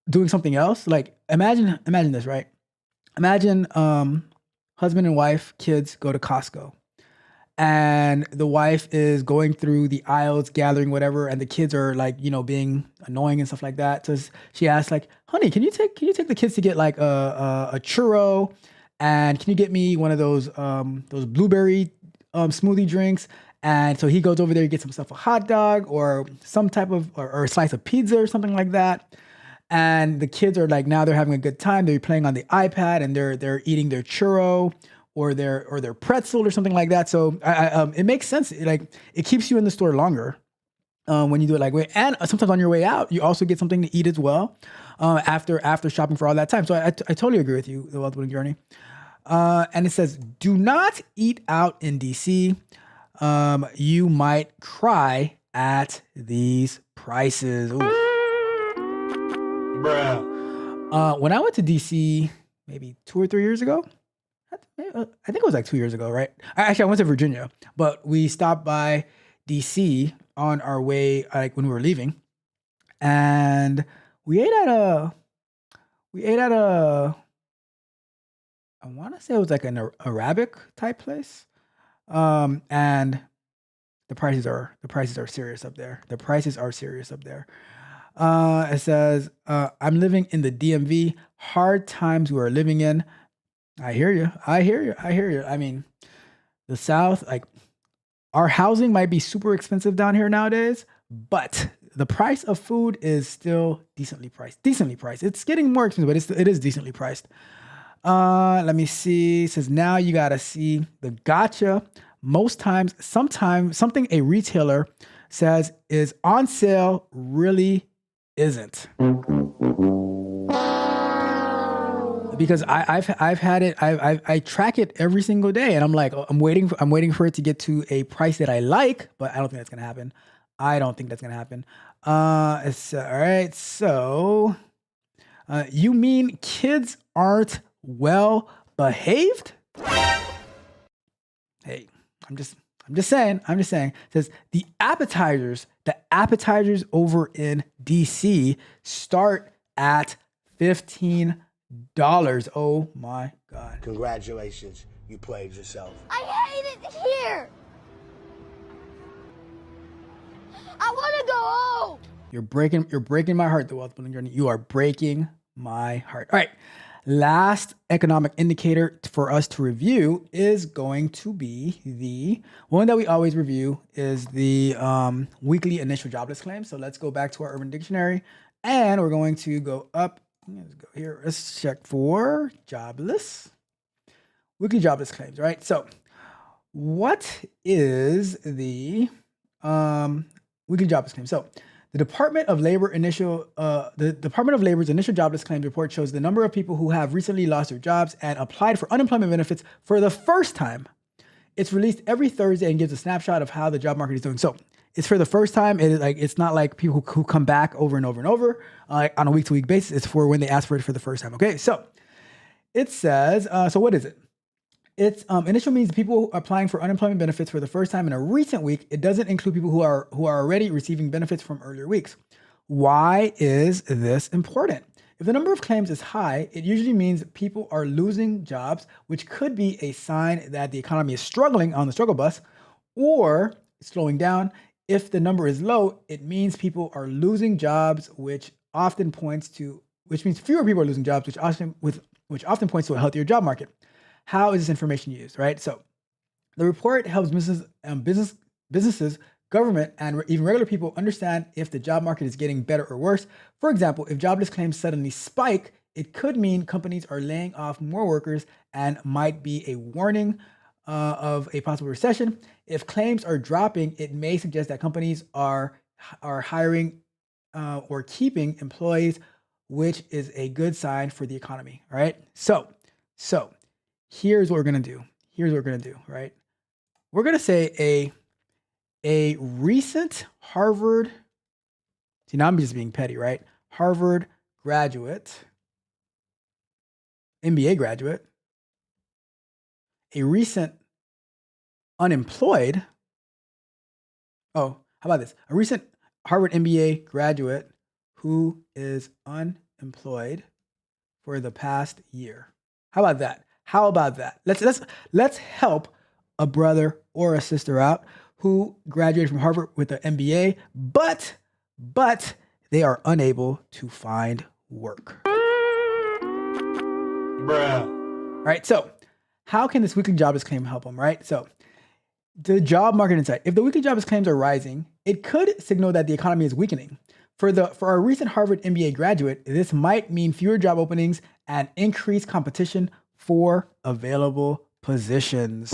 doing something else, like imagine this, right? Imagine husband and wife, kids go to Costco, and the wife is going through the aisles, gathering whatever, and the kids are like, being annoying and stuff like that. So she asks like, honey, can you take the kids to get like a churro, and can you get me one of those blueberry smoothie drinks? And so he goes over there, gets himself a hot dog or some type of, or a slice of pizza or something like that. And the kids are like, now they're having a good time. They're playing on the iPad and they're eating their churro or their pretzel or something like that. So it makes sense. It keeps you in the store longer when you do it like way. And sometimes on your way out, you also get something to eat as well after shopping for all that time. So I totally agree with you, the Wealth Building Journey. And it says, do not eat out in DC. You might cry at these prices. Ooh. When I went to DC maybe 2 or 3 years ago, I think it was like 2 years ago, right? Actually, I went to Virginia, but we stopped by DC on our way, like when we were leaving, and we ate at a, I want to say it was like an Arabic type place, and the prices are serious up there. The prices are serious up there. It says, I'm living in the DMV. Hard times we are living in. I hear you. I mean, the South, like our housing might be super expensive down here nowadays, but the price of food is still decently priced. It's getting more expensive, but it is decently priced. Let me see. It says, now you got to see the gotcha. Most times, sometimes something a retailer says is on sale really isn't, because I've had it. I track it every single day, and I'm like, I'm waiting for it to get to a price that I like, but I don't think that's gonna happen. It's all right. So, you mean kids aren't well behaved? Hey, I'm just saying. It says the appetizers over in DC start at $15. Oh my God. Congratulations, you played yourself. I hate it here. I want to go home. You're breaking my heart, the Wealth Building Journey. You are breaking my heart. All right. Last economic indicator for us to review is going to be the one that we always review is the weekly initial jobless claims. So let's go back to our Urban Dictionary, and we're going to go up. Let's go here. Let's check for jobless. Weekly jobless claims, right? So what is the weekly jobless claim? So the Department of Labor's initial jobless claims report shows the number of people who have recently lost their jobs and applied for unemployment benefits for the first time. It's released every Thursday and gives a snapshot of how the job market is doing. So it's for the first time. It's not like people who come back over and over and over on a week-to-week basis. It's for when they ask for it for the first time. Okay, so it says, so what is it? It's initial means people applying for unemployment benefits for the first time in a recent week. It doesn't include people who are already receiving benefits from earlier weeks. Why is this important? If the number of claims is high, it usually means people are losing jobs, which could be a sign that the economy is struggling on the struggle bus or slowing down. If the number is low, it means people are losing jobs, which means fewer people are losing jobs, which often points to a healthier job market. How is this information used, right? So the report helps businesses, government, and even regular people understand if the job market is getting better or worse. For example, if jobless claims suddenly spike, it could mean companies are laying off more workers and might be a warning of a possible recession. If claims are dropping, it may suggest that companies are hiring or keeping employees, which is a good sign for the economy, all right? So here's what we're gonna do. Right? We're gonna say a recent Harvard, see now I'm just being petty, right? Harvard graduate, MBA graduate, a recent unemployed, how about this? A recent Harvard MBA graduate who is unemployed for the past year. How about that? Let's help a brother or a sister out who graduated from Harvard with an MBA, but they are unable to find work. Bruh. Right? So how can this weekly jobless claim help them, right? So the job market insight. If the weekly jobless claims are rising, it could signal that the economy is weakening. For our recent Harvard MBA graduate, this might mean fewer job openings and increased competition for available positions.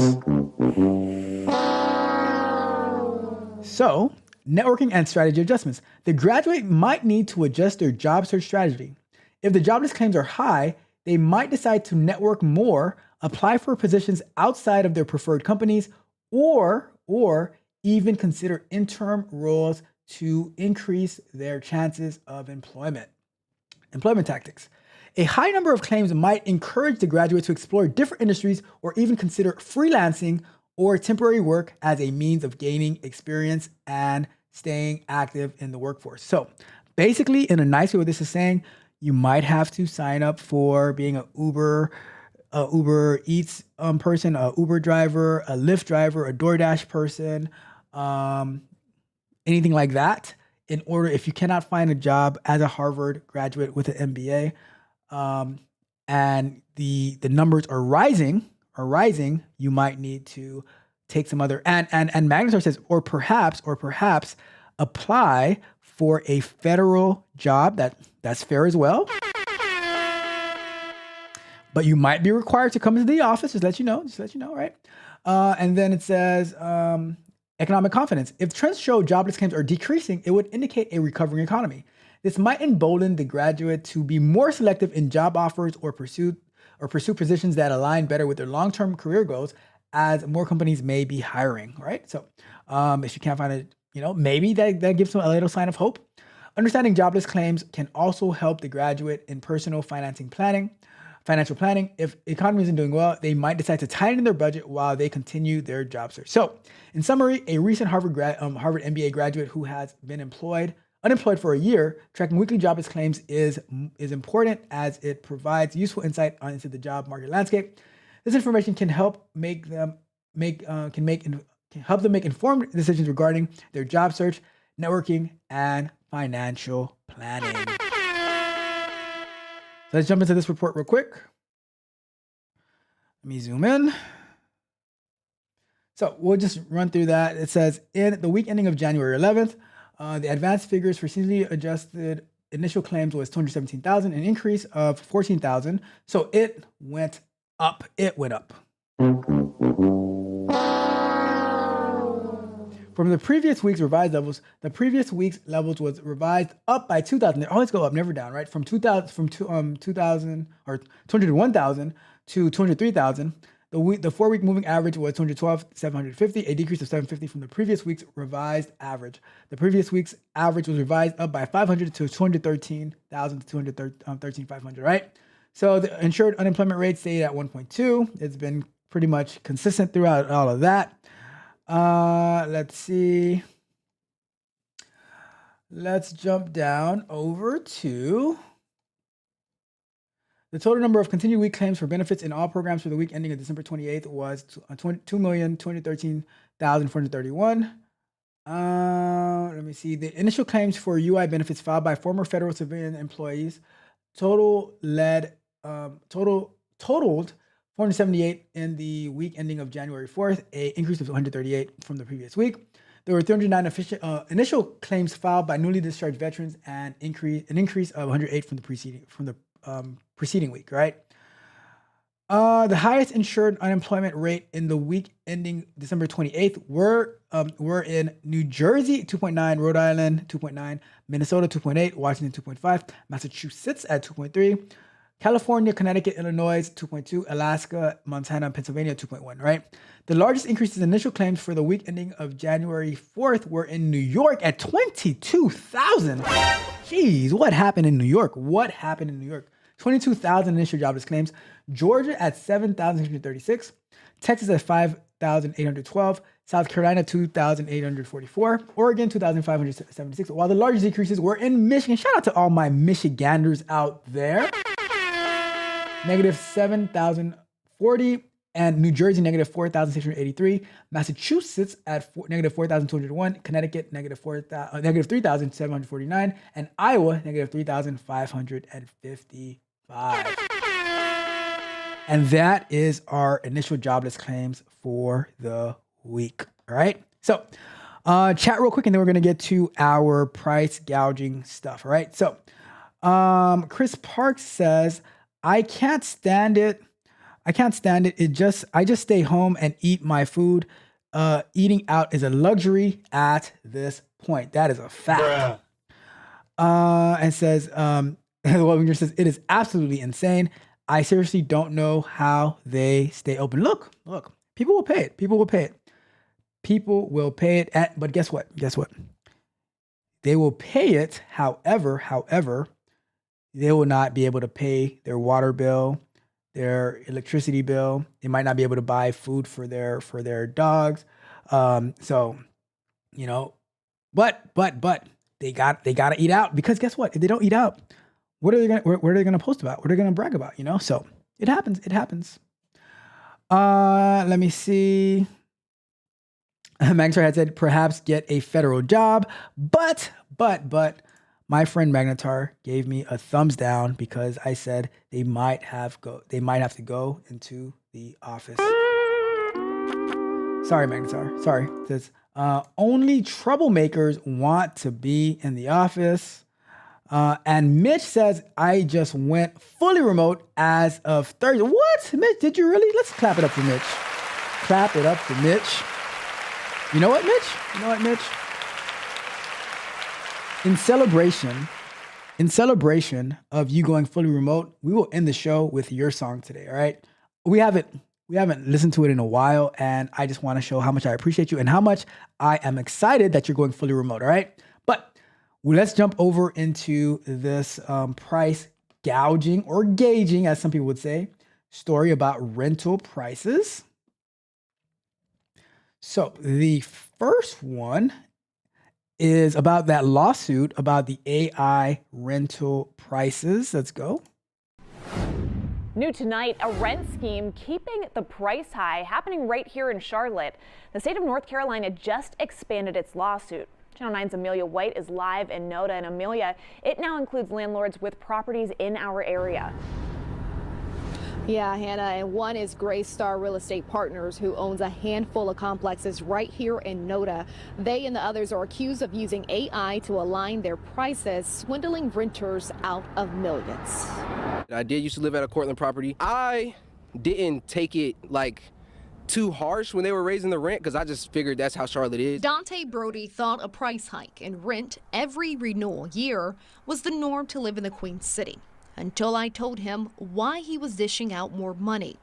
So, networking and strategy adjustments. The graduate might need to adjust their job search strategy. If the jobless claims are high, they might decide to network more, apply for positions outside of their preferred companies, or even consider interim roles to increase their chances of employment. Employment tactics. A high number of claims might encourage the graduate to explore different industries or even consider freelancing or temporary work as a means of gaining experience and staying active in the workforce. So basically, in a nice way, what this is saying, you might have to sign up for being an Uber Eats person, a Uber driver, a Lyft driver, a DoorDash person, anything like that, in order, if you cannot find a job as a Harvard graduate with an MBA, and the numbers are rising, you might need to take some other, and Magnusar says, or perhaps apply for a federal job that's fair as well. But you might be required to come into the office, just let you know, right? And then it says, economic confidence. If trends show jobless claims are decreasing, it would indicate a recovering economy. This might embolden the graduate to be more selective in job offers or pursue positions that align better with their long-term career goals, as more companies may be hiring, right? So if you can't find it, maybe that gives them a little sign of hope. Understanding jobless claims can also help the graduate in financial planning. If the economy isn't doing well, they might decide to tighten their budget while they continue their job search. So in summary, a recent Harvard MBA graduate who has been unemployed for a year, tracking weekly jobless claims is important as it provides useful insight into the job market landscape. This information can help help them make informed decisions regarding their job search, networking, and financial planning. So let's jump into this report real quick. Let me zoom in. So we'll just run through that. It says, in the week ending of January 11th, the advanced figures for seasonally adjusted initial claims was 217,000, an increase of 14,000. So it went up. From the previous week's revised levels, the previous week's levels was revised up by 2,000. They always go up, never down, right? From 2,000 or 201,000 to 203,000. The 4-week moving average was 212,750, a decrease of 750 from the previous week's revised average. The previous week's average was revised up by 500 to 213,000 to 213,500, right? So the insured unemployment rate stayed at 1.2. It's been pretty much consistent throughout all of that. Let's see. Let's jump down over to the total number of continued week claims for benefits in all programs for the week ending on December 28th was 2,213,431. Let me see. The initial claims for UI benefits filed by former federal civilian employees totaled 478 in the week ending of January 4th, an increase of 138 from the previous week. There were 309 initial claims filed by newly discharged veterans and an increase of 108 from the preceding week, right? The highest insured unemployment rate in the week ending December 28th were in New Jersey, 2.9, Rhode Island, 2.9, Minnesota, 2.8, Washington, 2.5, Massachusetts at 2.3, California, Connecticut, Illinois, 2.2, Alaska, Montana, Pennsylvania, 2.1, right? The largest increases in initial claims for the week ending of January 4th were in New York at 22,000. Jeez, what happened in New York? 22,000 initial jobless claims. Georgia at 7,636. Texas at 5,812. South Carolina, 2,844. Oregon, 2,576. While the largest decreases were in Michigan. Shout out to all my Michiganders out there. Negative 7,040. And New Jersey, negative 4,683. Massachusetts at negative 4,201. Connecticut, negative 3,749. And Iowa, negative 3,555. And that is our initial jobless claims for the week. All right. So chat real quick, and then we're going to get to our price gouging stuff. All right. So Chris Parks says, I can't stand it. I just stay home and eat my food. Eating out is a luxury at this point. That is a fact. And says, William says, it is absolutely insane. I seriously don't know how they stay open. Look, people will pay it. People will pay it. But guess what? They will pay it. However, they will not be able to pay their water bill, their electricity bill. They might not be able to buy food for their dogs. So, but they got to eat out, because guess what? If they don't eat out, what are they gonna post about? What are they gonna brag about? So it happens. Let me see. Magnetar had said perhaps get a federal job, but my friend Magnetar gave me a thumbs down because I said they might have to go into the office. Sorry, Magnetar. Sorry. It says only troublemakers want to be in the office. And Mitch says, I just went fully remote as of Thursday. What? Mitch, did you really? Let's clap it up for Mitch. Clap it up for Mitch. You know what, Mitch? In celebration of you going fully remote, we will end the show with your song today, all right? We haven't listened to it in a while, and I just want to show how much I appreciate you and how much I am excited that you're going fully remote, all right? But let's jump over into this price gouging, or gauging, as some people would say, story about rental prices. So the first one is about that lawsuit about the AI rental prices. Let's go. New tonight, a rent scheme keeping the price high, happening right here in Charlotte. The state of North Carolina just expanded its lawsuit. Channel 9's Amelia White is live in Noda. And Amelia, it now includes landlords with properties in our area. Yeah, Hannah, and one is Gray Star Real Estate Partners, who owns a handful of complexes right here in Noda. They and the others are accused of using AI to align their prices, swindling renters out of millions. I did used to live at a Cortland property. I didn't take it like too harsh when they were raising the rent because I just figured that's how Charlotte is. Dante Brody thought a price hike in rent every renewal year was the norm to live in the Queen City, until I told him why he was dishing out more money.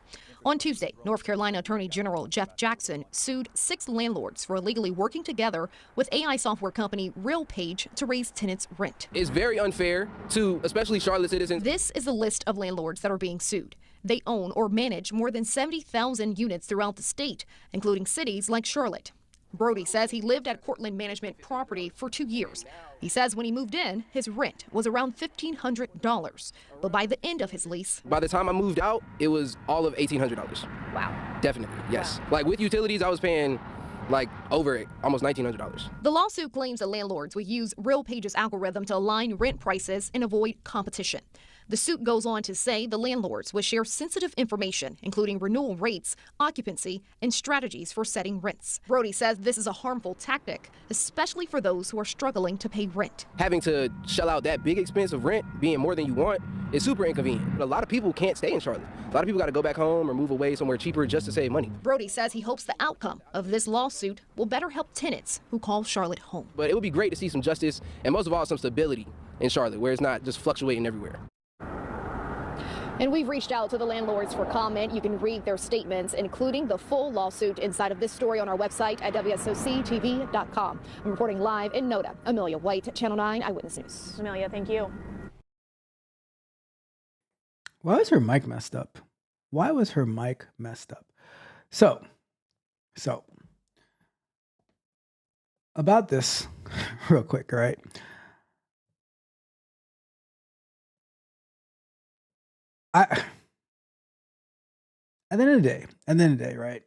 On Tuesday, North Carolina Attorney General Jeff Jackson sued 6 landlords for illegally working together with AI software company RealPage to raise tenants' rent. It's very unfair to especially Charlotte citizens. This is a list of landlords that are being sued. They own or manage more than 70,000 units throughout the state, including cities like Charlotte. Brody says he lived at Cortland Management Property for 2 years. He says when he moved in, his rent was around $1,500. But by the end of his lease, by the time I moved out, it was all of $1,800. Wow. Definitely, yes. Wow. Like with utilities, I was paying like over almost $1,900. The lawsuit claims that landlords would use RealPage's algorithm to align rent prices and avoid competition. The suit goes on to say the landlords would share sensitive information, including renewal rates, occupancy, and strategies for setting rents. Brody says this is a harmful tactic, especially for those who are struggling to pay rent. Having to shell out that big expense of rent, being more than you want, is super inconvenient. A lot of people can't stay in Charlotte. A lot of people got to go back home or move away somewhere cheaper just to save money. Brody says he hopes the outcome of this lawsuit will better help tenants who call Charlotte home. But it would be great to see some justice and most of all some stability in Charlotte, where it's not just fluctuating everywhere. And we've reached out to the landlords for comment. You can read their statements, including the full lawsuit, inside of this story on our website at WSOCTV.com. I'm reporting live in NODA. Amelia White, Channel 9 Eyewitness News. Amelia, thank you. Why was her mic messed up? Why was her mic messed up? So about this real quick, right? At the end of the day, right?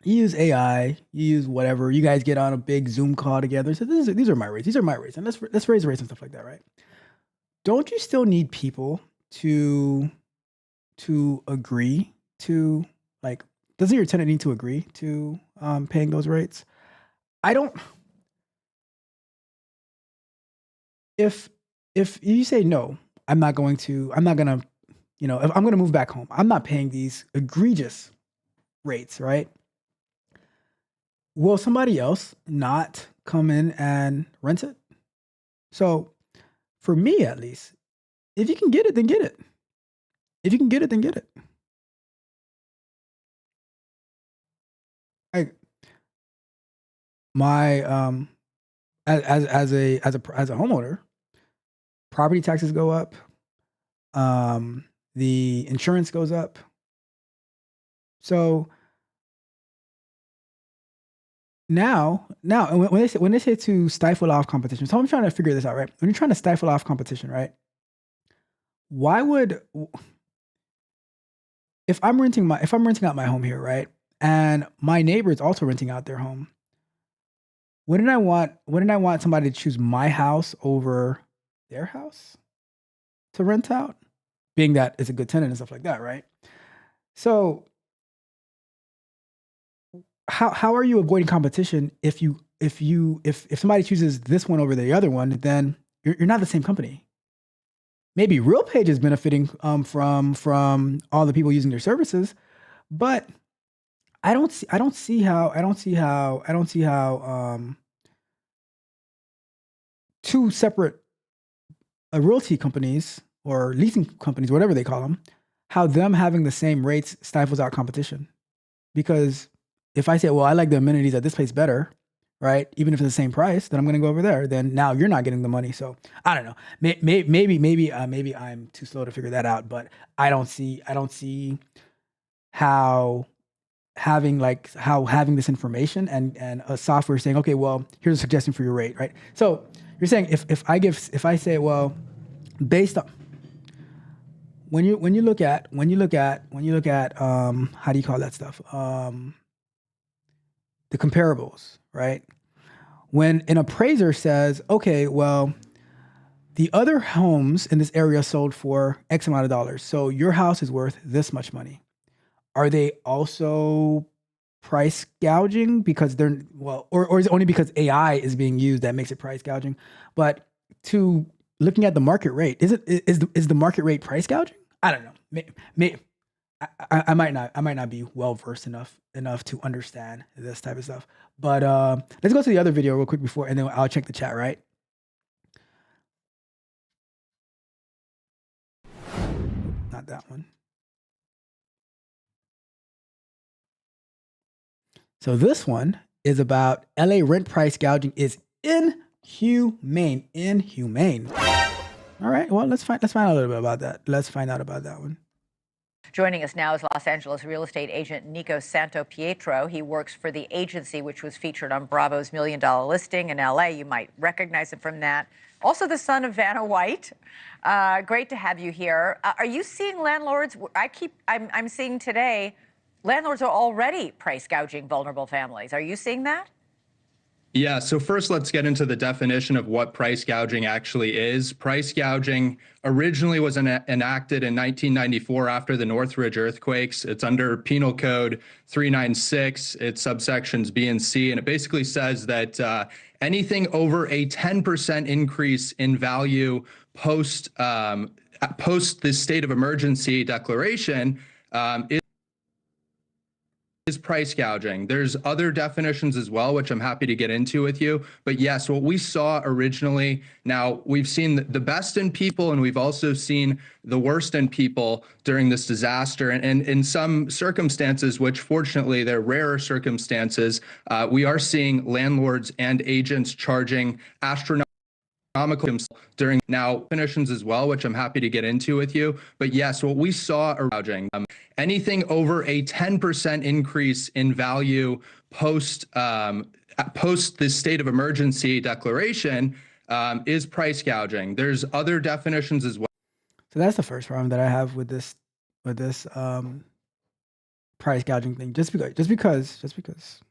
You use AI, you use whatever. You guys get on a big Zoom call together. So these are my rates. These are my rates, and let's raise rates and stuff like that, right? Don't you still need people to agree to, like? Doesn't your tenant need to agree to paying those rates? I don't. If you say no, I'm not gonna. You know, if I'm going to move back home, I'm not paying these egregious rates, right? Will somebody else not come in and rent it? So for me, at least, if you can get it, then get it. If you can get it, then get it. As a homeowner, property taxes go up. The insurance goes up. So now, when they say to stifle off competition, so I'm trying to figure this out, right? When you're trying to stifle off competition, right? Why would, if I'm renting out my home here, right, and my neighbor is also renting out their home, wouldn't I want somebody to choose my house over their house to rent out? Being that it's a good tenant and stuff like that, right? So how are you avoiding competition if somebody chooses this one over the other one, then you're not the same company. Maybe RealPage is benefiting from all the people using their services, but I don't see how two separate realty companies or leasing companies, whatever they call them, how them having the same rates stifles out competition. Because if I say, well, I like the amenities at this place better, right? Even if it's the same price, then I'm going to go over there. Then now you're not getting the money. So I don't know. Maybe I'm too slow to figure that out. But I don't see how having this information and a software saying, okay, well, here's a suggestion for your rate, right? So you're saying if I say, well, based on when you look at how do you call that stuff? The comparables, right? When an appraiser says, okay, well, the other homes in this area sold for X amount of dollars, so your house is worth this much money. Are they also price gouging because or is it only because AI is being used that makes it price gouging? But to looking at the market rate, is the market rate price gouging? I don't know. I might not be well versed enough to understand this type of stuff. But let's go to the other video real quick before, and then I'll check the chat, right? Not that one. So this one is about LA rent price gouging is inhumane. Inhumane. All right. Well, let's find out a little bit about that. Let's find out about that one. Joining us now is Los Angeles real estate agent Nico Santopietro. He works for the agency which was featured on Bravo's $1 Million Listing in LA. You might recognize him from that. Also the son of Vanna White. Great to have you here. Are you seeing landlords? I'm seeing today landlords are already price gouging vulnerable families. Are you seeing that? Yeah, so first let's get into the definition of what price gouging actually is. Price gouging originally was enacted in 1994 after the Northridge earthquakes. It's under Penal Code 396, its subsections B and C, and it basically says that anything over a 10% increase in value post the state of emergency declaration is price gouging. There's other definitions as well, which I'm happy to get into with you. But yes, what we saw originally, now we've seen the best in people and we've also seen the worst in people during this disaster. And in some circumstances, which fortunately they're rarer circumstances, we are seeing landlords and agents charging astronomical during now definitions as well, which I'm happy to get into with you. But yes, what we saw gouging, anything over a 10% increase in value post the state of emergency declaration is price gouging. There's other definitions as well. So that's the first problem that I have with this price gouging thing. Just because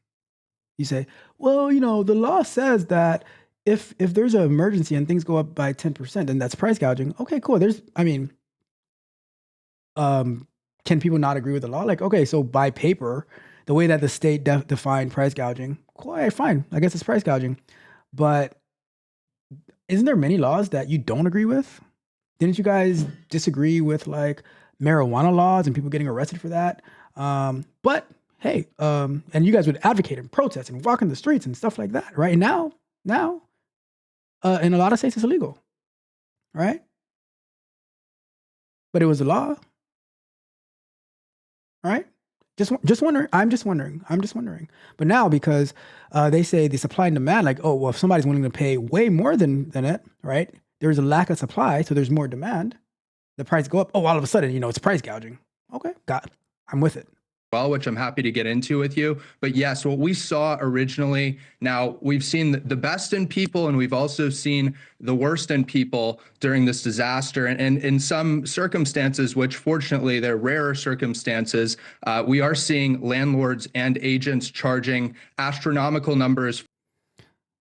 you say, well, you know, the law says that if there's an emergency and things go up by 10%, then that's price gouging. Okay, cool. Can people not agree with the law? Like, okay, so by paper, the way that the state defined price gouging, cool, right, fine. I guess it's price gouging. But isn't there many laws that you don't agree with? Didn't you guys disagree with like marijuana laws and people getting arrested for that? But hey, and you guys would advocate and protest and walk in the streets and stuff like that, right? Now, in a lot of states it's illegal, right? But it was a law, right? Just wondering. I'm just wondering. But now, because they say the supply and demand, like, oh, well, if somebody's willing to pay way more than it, right? There's a lack of supply, so there's more demand. The price go up. Oh, all of a sudden, you know, it's price gouging. Okay, I'm with it. Well, which I'm happy to get into with you. But yes, what we saw originally, now we've seen the best in people and we've also seen the worst in people during this disaster. And in some circumstances, which fortunately they're rarer circumstances, we are seeing landlords and agents charging astronomical numbers.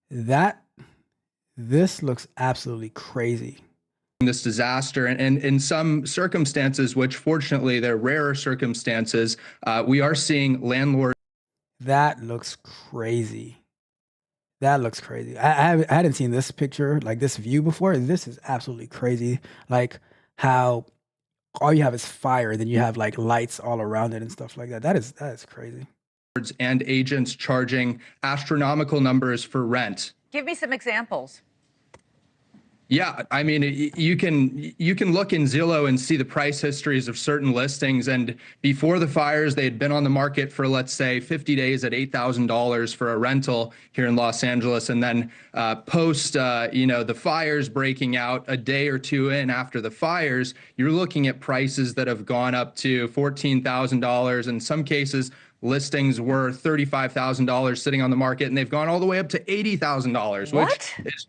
This looks absolutely crazy. This disaster, and in some circumstances, which fortunately they're rarer circumstances, we are seeing landlords. That looks crazy. I hadn't seen this picture, like this view before. This is absolutely crazy. Like how all you have is fire, then you have like lights all around it and stuff like that. That is crazy. And agents charging astronomical numbers for rent. Give me some examples. Yeah, I mean, you can look in Zillow and see the price histories of certain listings. And before the fires, they had been on the market for, let's say, 50 days at $8,000 for a rental here in Los Angeles. And then post, the fires breaking out a day or two in after the fires, you're looking at prices that have gone up to $14,000. In some cases, listings were $35,000 sitting on the market, and they've gone all the way up to $80,000, which is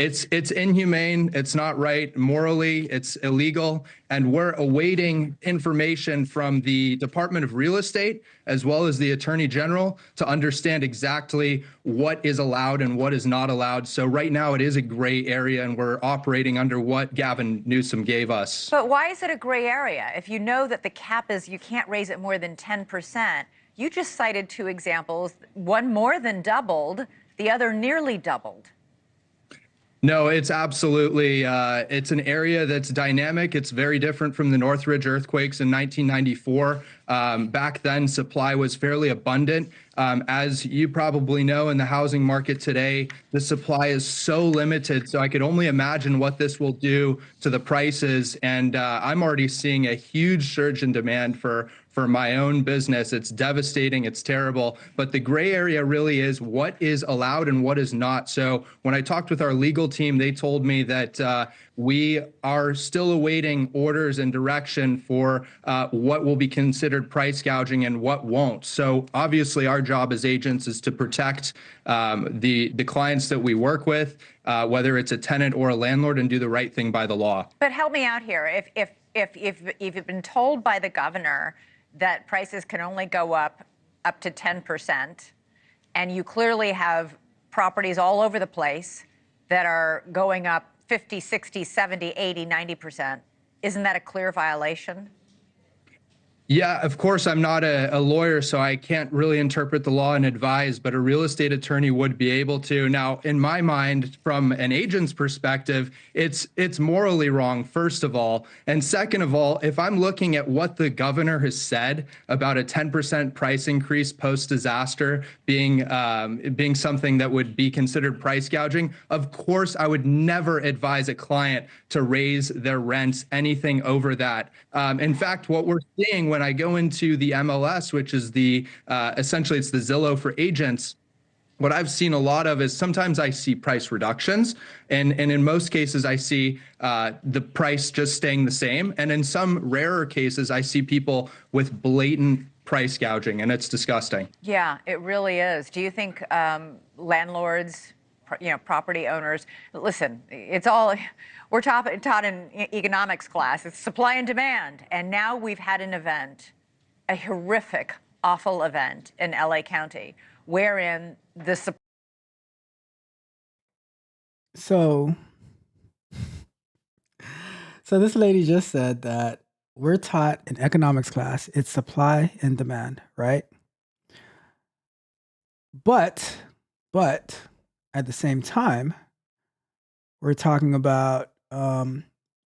it's inhumane. It's not right morally. It's illegal. And we're awaiting information from the Department of Real Estate as well as the Attorney General to understand exactly what is allowed and what is not allowed. So right now it is a gray area, and we're operating under what Gavin Newsom gave us. But why is it a gray area? If you know that the cap is you can't raise it more than 10%, you just cited two examples, one more than doubled, the other nearly doubled. No, it's absolutely, it's an area that's dynamic. It's very different from the Northridge earthquakes in 1994. Back then, supply was fairly abundant. As you probably know, in the housing market today, the supply is so limited. So I could only imagine what this will do to the prices. And I'm already seeing a huge surge in demand for my own business. It's devastating. It's terrible. But the gray area really is what is allowed and what is not. So when I talked with our legal team, they told me that we are still awaiting orders and direction for what will be considered price gouging and what won't. So obviously our job as agents is to protect the clients that we work with, whether it's a tenant or a landlord, and do the right thing by the law. But help me out here. If you've been told by the governor that prices can only go up to 10%, and you clearly have properties all over the place that are going up 50, 60, 70, 80, 90%, isn't that a clear violation? Yeah, of course, I'm not a lawyer, so I can't really interpret the law and advise, but a real estate attorney would be able to. Now, in my mind, from an agent's perspective, it's morally wrong, first of all. And second of all, if I'm looking at what the governor has said about a 10% price increase post-disaster being something that would be considered price gouging, of course, I would never advise a client to raise their rents anything over that. In fact, what we're seeing when I go into the MLS, which is the essentially it's the Zillow for agents, what I've seen a lot of is sometimes I see price reductions, and in most cases I see the price just staying the same. And in some rarer cases, I see people with blatant price gouging, and it's disgusting. Yeah, it really is. Do you think landlords, property owners, listen, it's all, we're taught in economics class, it's supply and demand. And now we've had an event, a horrific, awful event in LA County, wherein the So this lady just said that we're taught in economics class, it's supply and demand, right? But at the same time, we're talking about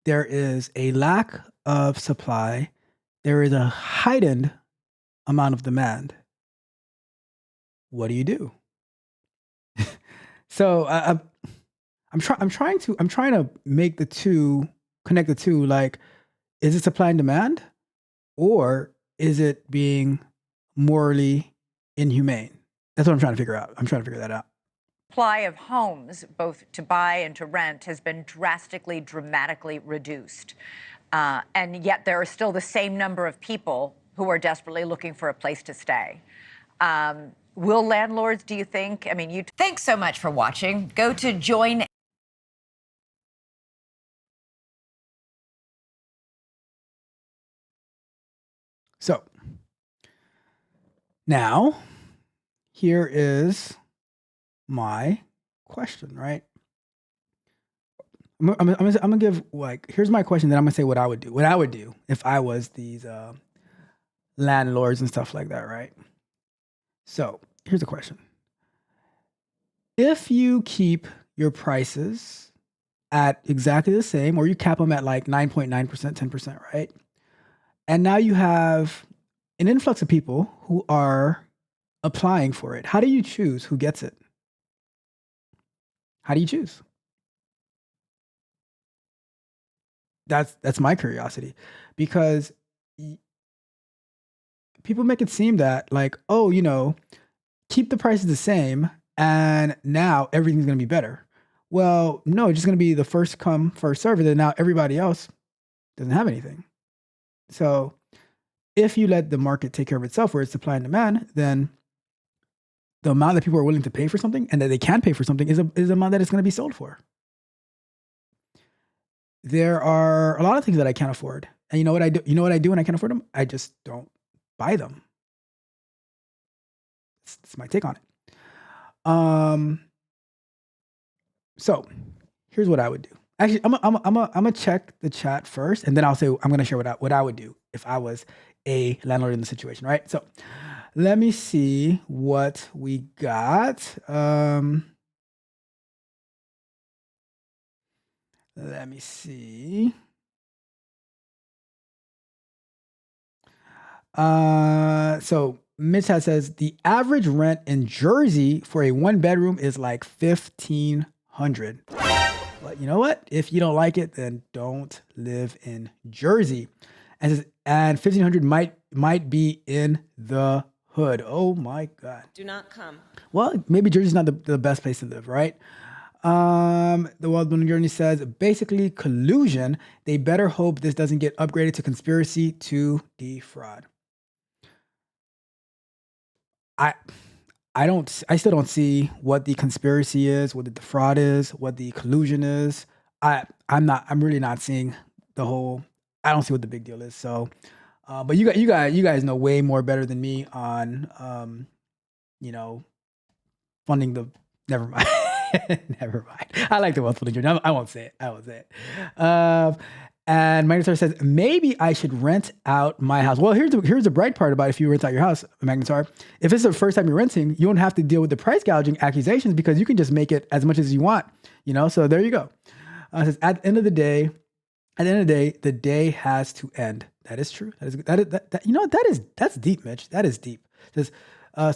there is a lack of supply. There is a heightened amount of demand. What do you do? So I'm trying to make the two, connect the two. Like, is it supply and demand, or is it being morally inhumane? That's what I'm trying to figure out. I'm trying to figure that out. supply of homes, both to buy and to rent, has been dramatically reduced. And yet there are still the same number of people who are desperately looking for a place to stay. Will landlords, do you think? I mean, Thanks so much for watching. Go to join. So now here is my question, right? I'm gonna give, like, here's my question, then I'm gonna say what I would do. What I would do if I was these landlords and stuff like that, right? So here's the question. If you keep your prices at exactly the same, or you cap them at like 9.9%, 10%, right? And now you have an influx of people who are applying for it. How do you choose who gets it? How do you choose? That's my curiosity, because people make it seem that, like, oh, keep the prices the same and now everything's going to be better. Well, no, it's just going to be the first come, first serve, and then now everybody else doesn't have anything. So if you let the market take care of itself, where it's supply and demand, then the amount that people are willing to pay for something and that they can pay for something is the amount that it's going to be sold for. There are a lot of things that I can't afford. And you know what I do? You know what I do when I can't afford them? I just don't buy them. That's my take on it. So here's what I would do. Actually, I'm gonna check the chat first, and then I'll say I'm gonna share what I would do if I was a landlord in the situation, right? So let me see what we got. Let me see. So Mitch says the average rent in Jersey for a 1-bedroom is like $1,500. But you know what? If you don't like it, then don't live in Jersey. And 1,500 might be in the hood. Oh my God. Do not come. Well, maybe Jersey's not the best place to live, right? The World Building Journey says basically collusion. They better hope this doesn't get upgraded to conspiracy to defraud. I still don't see what the conspiracy is, what the fraud is, what the collusion is. I'm really not seeing the whole. I don't see what the big deal is. So, but you guys know way more better than me on, funding the. Never mind. Never mind. I like the wealth building journey. I won't say it. And Magnetar says, maybe I should rent out my house. Well, here's the bright part about if you rent out your house, Magnetar. If it's the first time you're renting, you don't have to deal with the price gouging accusations because you can just make it as much as you want, So there you go. It says, at the end of the day, the day has to end. That is true. That's deep, Mitch. That is deep. It says,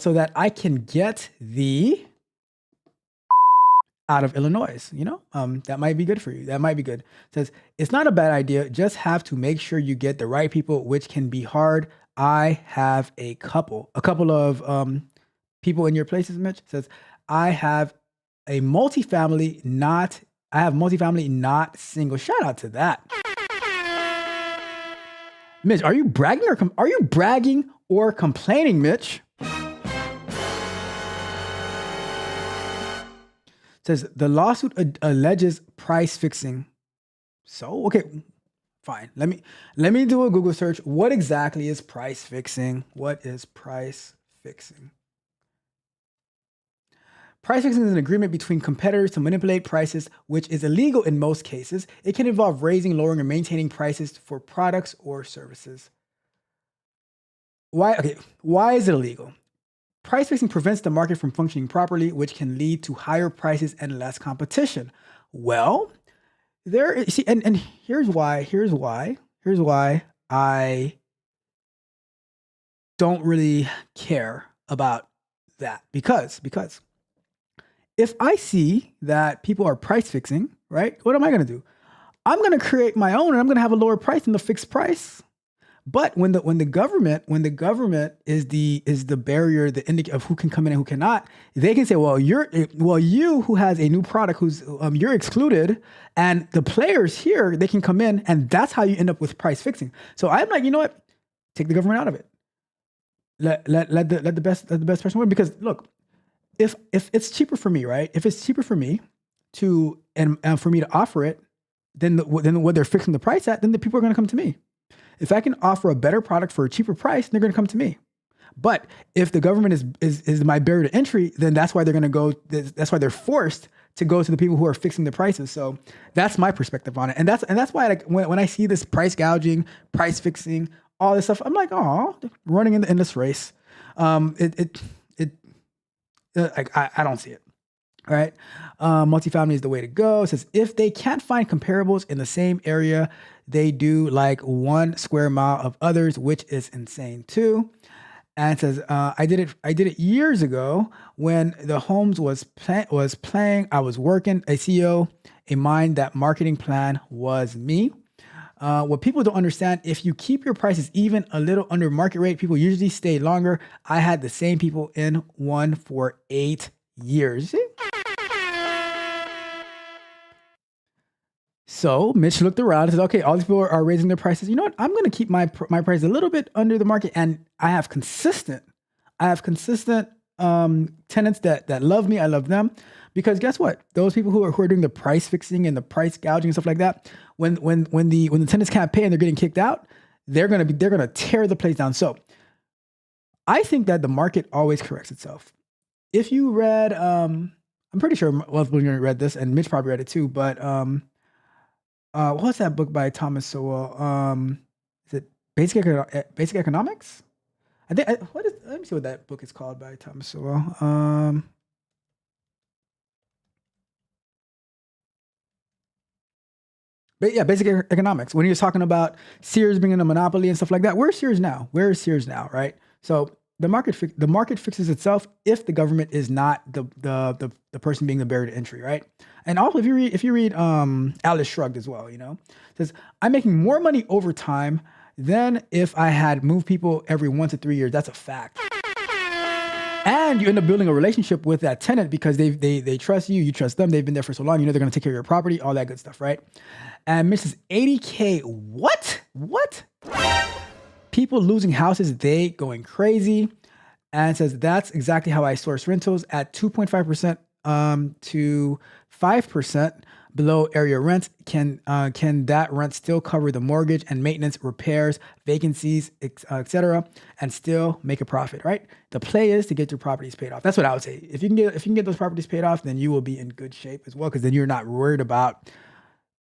so that I can get the out of Illinois, that might be good for you. That might be good. It says, it's not a bad idea. Just have to make sure you get the right people, which can be hard. I have a couple of people in your places, Mitch. It says, I have multifamily, not single. Shout out to that. Mitch, are you bragging or complaining, Mitch? Says the lawsuit alleges price fixing. So, okay, fine. Let me do a Google search. What exactly is price fixing? What is price fixing? Price fixing is an agreement between competitors to manipulate prices, which is illegal in most cases. It can involve raising, lowering, or maintaining prices for products or services. Why is it illegal? Price fixing prevents the market from functioning properly, which can lead to higher prices and less competition. Well, and here's why I don't really care about that. Because if I see that people are price fixing, right? What am I going to do? I'm going to create my own, and I'm going to have a lower price than the fixed price. But when the government is the barrier, the indicator of who can come in and who cannot, they can say, you who has a new product, you're excluded, and the players here, they can come in, and that's how you end up with price fixing. So I'm like, you know what? Take the government out of it. Let the best person win. Because look, if it's cheaper for me, right? If it's cheaper for me to and for me to offer it, then what they're fixing the price at, then the people are going to come to me. If I can offer a better product for a cheaper price, they're going to come to me. But if the government is my barrier to entry, then that's why they're going to go. That's why they're forced to go to the people who are fixing the prices. So that's my perspective on it, and that's why when I see this price gouging, price fixing, all this stuff, I'm like, oh, running in this race. I don't see it. All right. Multifamily is the way to go. It says if they can't find comparables in the same area, they do like 1 square mile of others, which is insane too. And it says I did it years ago when the Homes was playing. I was working a CEO, a mind that marketing plan was me. What people don't understand, if you keep your prices even a little under market rate, people usually stay longer. I had the same people in one for 8 years. See? So Mitch looked around and said, okay, all these people are raising their prices. You know what? I'm going to keep my price a little bit under the market. And I have consistent tenants that love me. I love them. Because guess what? Those people who are doing the price fixing and the price gouging and stuff like that, when the tenants can't pay and they're getting kicked out, they're gonna tear the place down. So I think that the market always corrects itself. If you read, I'm pretty sure most people read this, and Mitch probably read it too. But what's that book by Thomas Sowell? Is it Basic Economics? I think. Let me see what that book is called by Thomas Sowell. basic economics. When he was talking about Sears being in a monopoly and stuff like that, where's Sears now? Where is Sears now, right? So the market fixes itself if the government is not the person being the barrier to entry, right? And also, if you read Atlas Shrugged as well, it says I'm making more money over time than if I had moved people every 1 to 3 years. That's a fact. And you end up building a relationship with that tenant because they trust you, you trust them, they've been there for so long, they're going to take care of your property, all that good stuff, right? And Mrs. 80K, what? People losing houses, they going crazy. And it says that's exactly how I source rentals at 2.5% to 5% below area rents. Can that rent still cover the mortgage and maintenance, repairs, vacancies, etc., and still make a profit? Right. The play is to get your properties paid off. That's what I would say. If you can get those properties paid off, then you will be in good shape as well, because then you're not worried about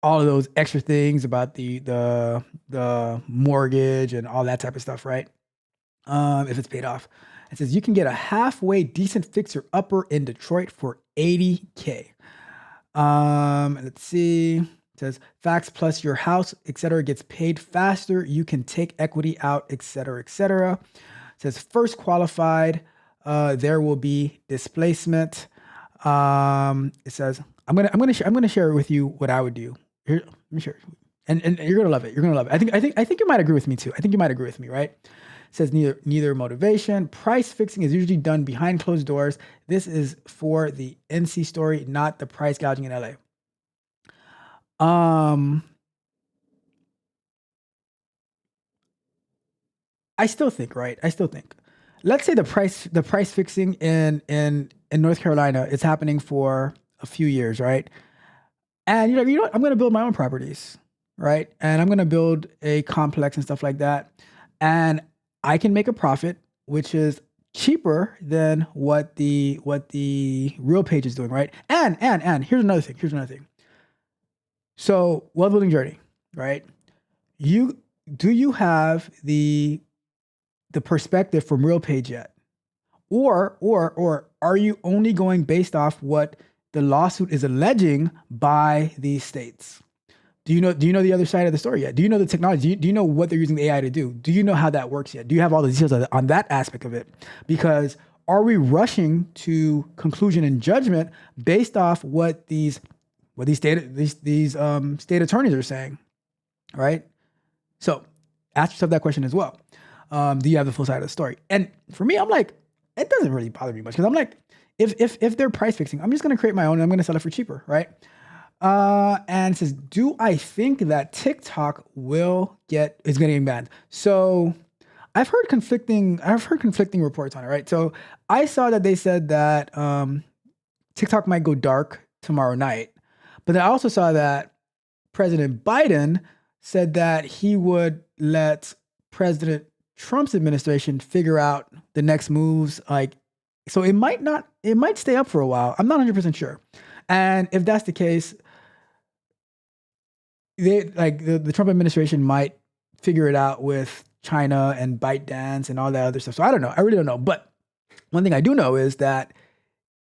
all of those extra things about the mortgage and all that type of stuff, right? If it's paid off. It says you can get a halfway decent fixer upper in Detroit for $80K. Let's see. It says facts plus your house, etc., gets paid faster. You can take equity out, etc., etc. It says first qualified, there will be displacement. It says I'm gonna share with you what I would do. Here, let me share, and you're gonna love it. You're gonna love it. I think you might agree with me too. I think you might agree with me, right? It says neither motivation. Price fixing is usually done behind closed doors. This is for the NC story, not the price gouging in LA. I still think, right? Let's say the price fixing in North Carolina is happening for a few years, right? And you know what? I'm going to build my own properties, right? And I'm going to build a complex and stuff like that. And I can make a profit, which is cheaper than what the real page is doing, right? And here's another thing. So, wealth building journey, right? Do you have the perspective from real page yet? Or are you only going based off what the lawsuit is alleging by these states? Do you know the other side of the story yet? Do you know the technology? Do you know what they're using the AI to do? Do you know how that works yet? Do you have all the details on that aspect of it? Because are we rushing to conclusion and judgment based off what these state attorneys are saying, right? So ask yourself that question as well. Do you have the full side of the story? And for me, I'm like, it doesn't really bother me much, because I'm like, if they're price fixing, I'm just going to create my own and I'm going to sell it for cheaper, right? And it says, do I think that TikTok is going to get banned? So I've heard conflicting reports on it, right? So I saw that they said that TikTok might go dark tomorrow night, but I also saw that President Biden said that he would let President Trump's administration figure out the next moves. So it might stay up for a while. I'm not 100% sure. And if that's the case, the Trump administration might figure it out with China and ByteDance and all that other stuff. So I don't know. I really don't know. But one thing I do know is that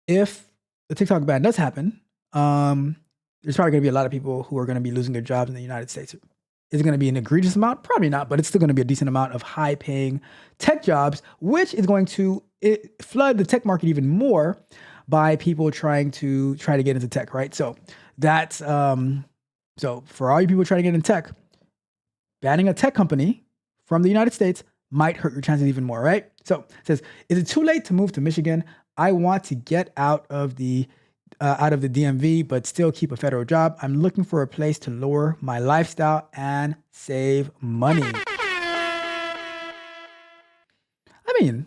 if the TikTok ban does happen, there's probably going to be a lot of people who are going to be losing their jobs in the United States. Is it going to be an egregious amount? Probably not, but it's still going to be a decent amount of high-paying tech jobs, which is going to flood the tech market even more by people trying to get into tech, right? So that's so for all you people trying to get into tech, banning a tech company from the United States might hurt your chances even more, right? So it says, is it too late to move to Michigan? I want to get out of the DMV, but still keep a federal job. I'm looking for a place to lower my lifestyle and save money. I mean,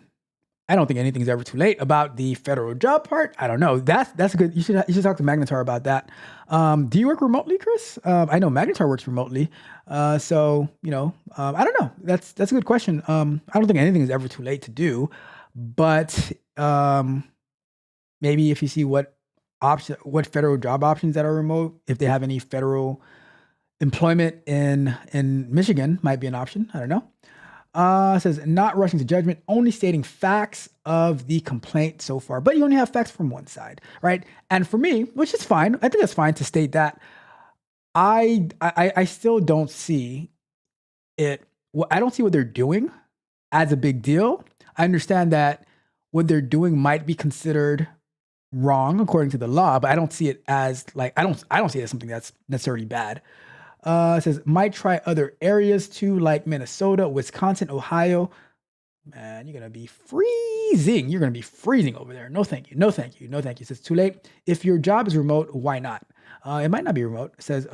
I don't think anything's ever too late about the federal job part. I don't know. That's good. You should talk to Magnetar about that. Do you work remotely, Chris? I know Magnetar works remotely. So I don't know. That's a good question. I don't think anything is ever too late to do, but maybe if you see what federal job options that are remote, if they have any federal employment in Michigan, might be an option. I don't know. It says, not rushing to judgment, only stating facts of the complaint so far. But you only have facts from one side, right? And for me, which is fine, I think that's fine to state that. I still don't see it. I don't see what they're doing as a big deal. I understand that what they're doing might be considered wrong according to the law, but I don't see it as like I don't see it as something that's necessarily bad. It says might try other areas too, like Minnesota, Wisconsin, Ohio. Man, you're gonna be freezing. You're gonna be freezing over there. No, thank you. No, thank you. No, thank you. It says too late. If your job is remote, why not? It might not be remote. It says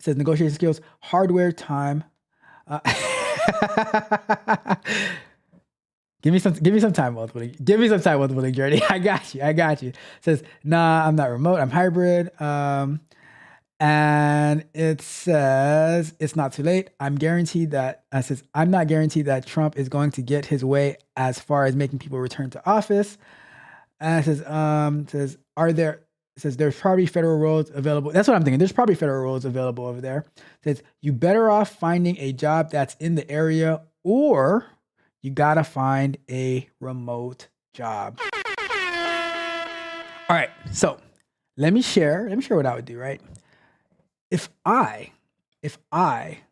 negotiation skills, hardware, time. Give me some time, Wealth Building. Give me some time, Wealth Building Journey. I got you. It says, nah, I'm not remote. I'm hybrid. And it says it's not too late. I'm not guaranteed that Trump is going to get his way as far as making people return to office. And it says there's probably federal roles available. That's what I'm thinking. There's probably federal roles available over there. It says you better off finding a job that's in the area, or you gotta find a remote job. All right, so let me share what I would do, right? If I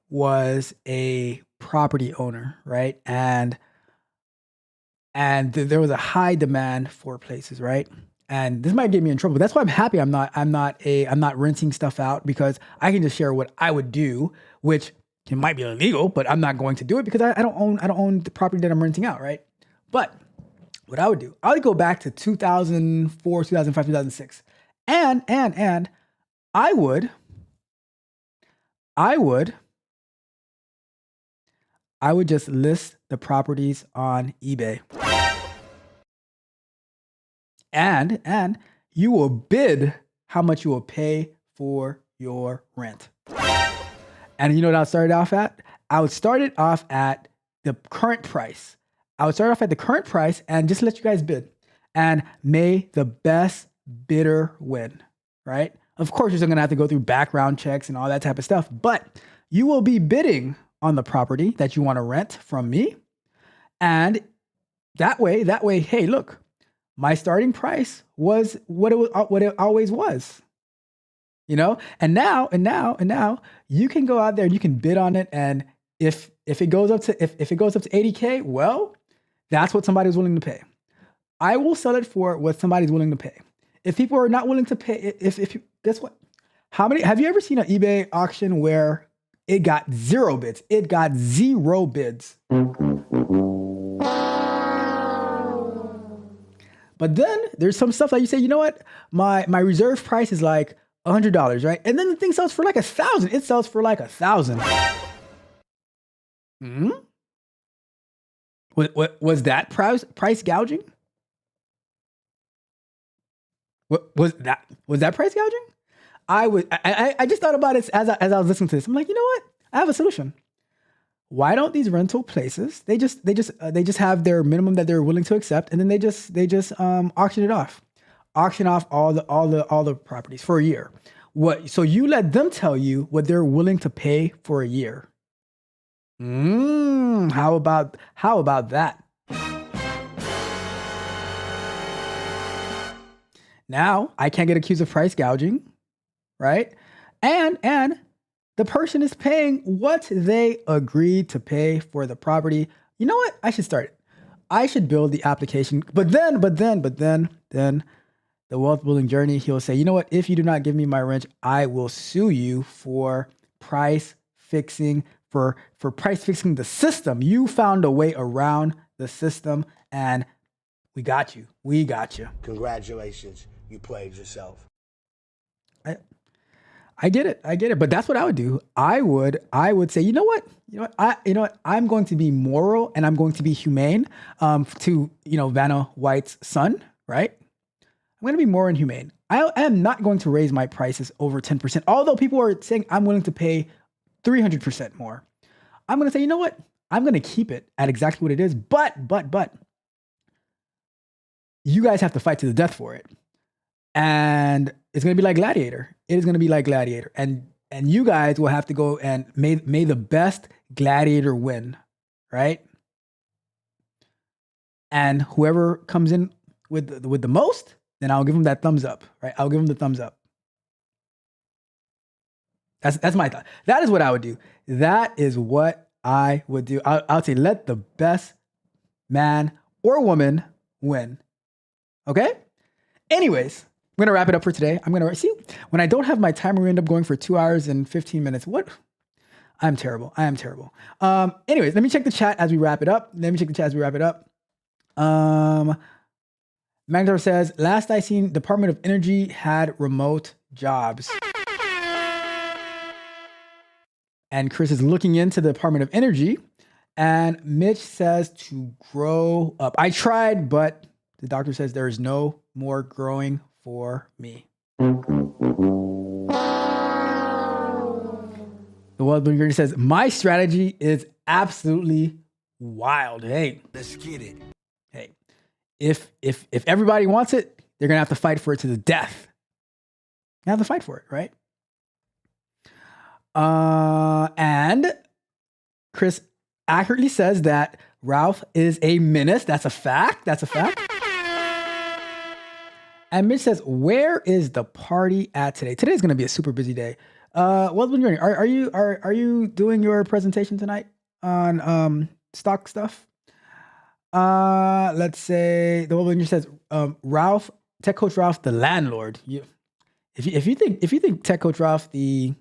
was a property owner, right, and there was a high demand for places, right, and this might get me in trouble. But that's why I'm happy I'm not renting stuff out, because I can just share what I would do, which it might be illegal, but I'm not going to do it because I don't own the property that I'm renting out, right? But what I would do, I would go back to 2004, 2005, 2006, and I would just list the properties on eBay. And you will bid how much you will pay for your rent. And you know what I started off at? I would start it off at the current price. And just let you guys bid. And may the best bidder win, right? Of course, you're still gonna have to go through background checks and all that type of stuff, but you will be bidding on the property that you want to rent from me. And that way, hey, look, my starting price was what it always was. You know, and now you can go out there and you can bid on it. And if it goes up to $80K, well, that's what somebody's willing to pay. I will sell it for what somebody's willing to pay. If people are not willing to pay, guess what? Have you ever seen an eBay auction where it got 0 bids? It got 0 bids. But then there's some stuff that you say, you know what? My reserve price is like $100, right? And then the thing sells for like 1,000. It sells for like 1,000. What was that price gouging? What was that? Was that price gouging? I just thought about it as I was listening to this. I'm like, you know what? I have a solution. Why don't these rental places, they just have their minimum that they're willing to accept, and then they just auction it off. Auction off all the properties for a year. So you let them tell you what they're willing to pay for a year. How about that? Now I can't get accused of price gouging, right? And the person is paying what they agreed to pay for the property. You know what? I should start it. I should build the application. But then the wealth building journey, he'll say, you know what? If you do not give me my rent, I will sue you for price fixing, for price fixing the system. You found a way around the system, and we got you. Congratulations. You played yourself. I get it. But that's what I would do. I would say, you know what? I'm going to be moral and I'm going to be humane to, Vanna White's son, right? I'm going to be more inhumane. I am not going to raise my prices over 10%. Although people are saying I'm willing to pay 300% more. I'm going to say, you know what? I'm going to keep it at exactly what it is. But you guys have to fight to the death for it. And it's going to be like Gladiator. It is going to be like Gladiator. And you guys will have to go and may the best gladiator win, right? And whoever comes in with the most, then I'll give them that thumbs up, right? I'll give them the thumbs up. That's my thought. That is what I would do. That is what I would do. I'll say let the best man or woman win. Okay? Anyways, I'm gonna wrap it up for today. I'm gonna see when I don't have my timer, we end up going for 2 hours and 15 minutes. What? I'm terrible. I am terrible. Anyways, let me check the chat as we wrap it up. Magdor says, last I seen, Department of Energy had remote jobs. And Chris is looking into the Department of Energy. And Mitch says to grow up. I tried, but the doctor says there is no more growing for me. The Wild Burger says, my strategy is absolutely wild. Hey, Let's get it. hey, if everybody wants it, they're gonna have to fight for it to the death. You have to fight for it, right? And Chris accurately says that Ralph is a menace. That's a fact. And Mitch says, where is the party at today? Today's gonna be a super busy day. Are you doing your presentation tonight on stock stuff? Let's say the World says Ralph, Tech Coach Ralph, the landlord. If you think Tech Coach Ralph, the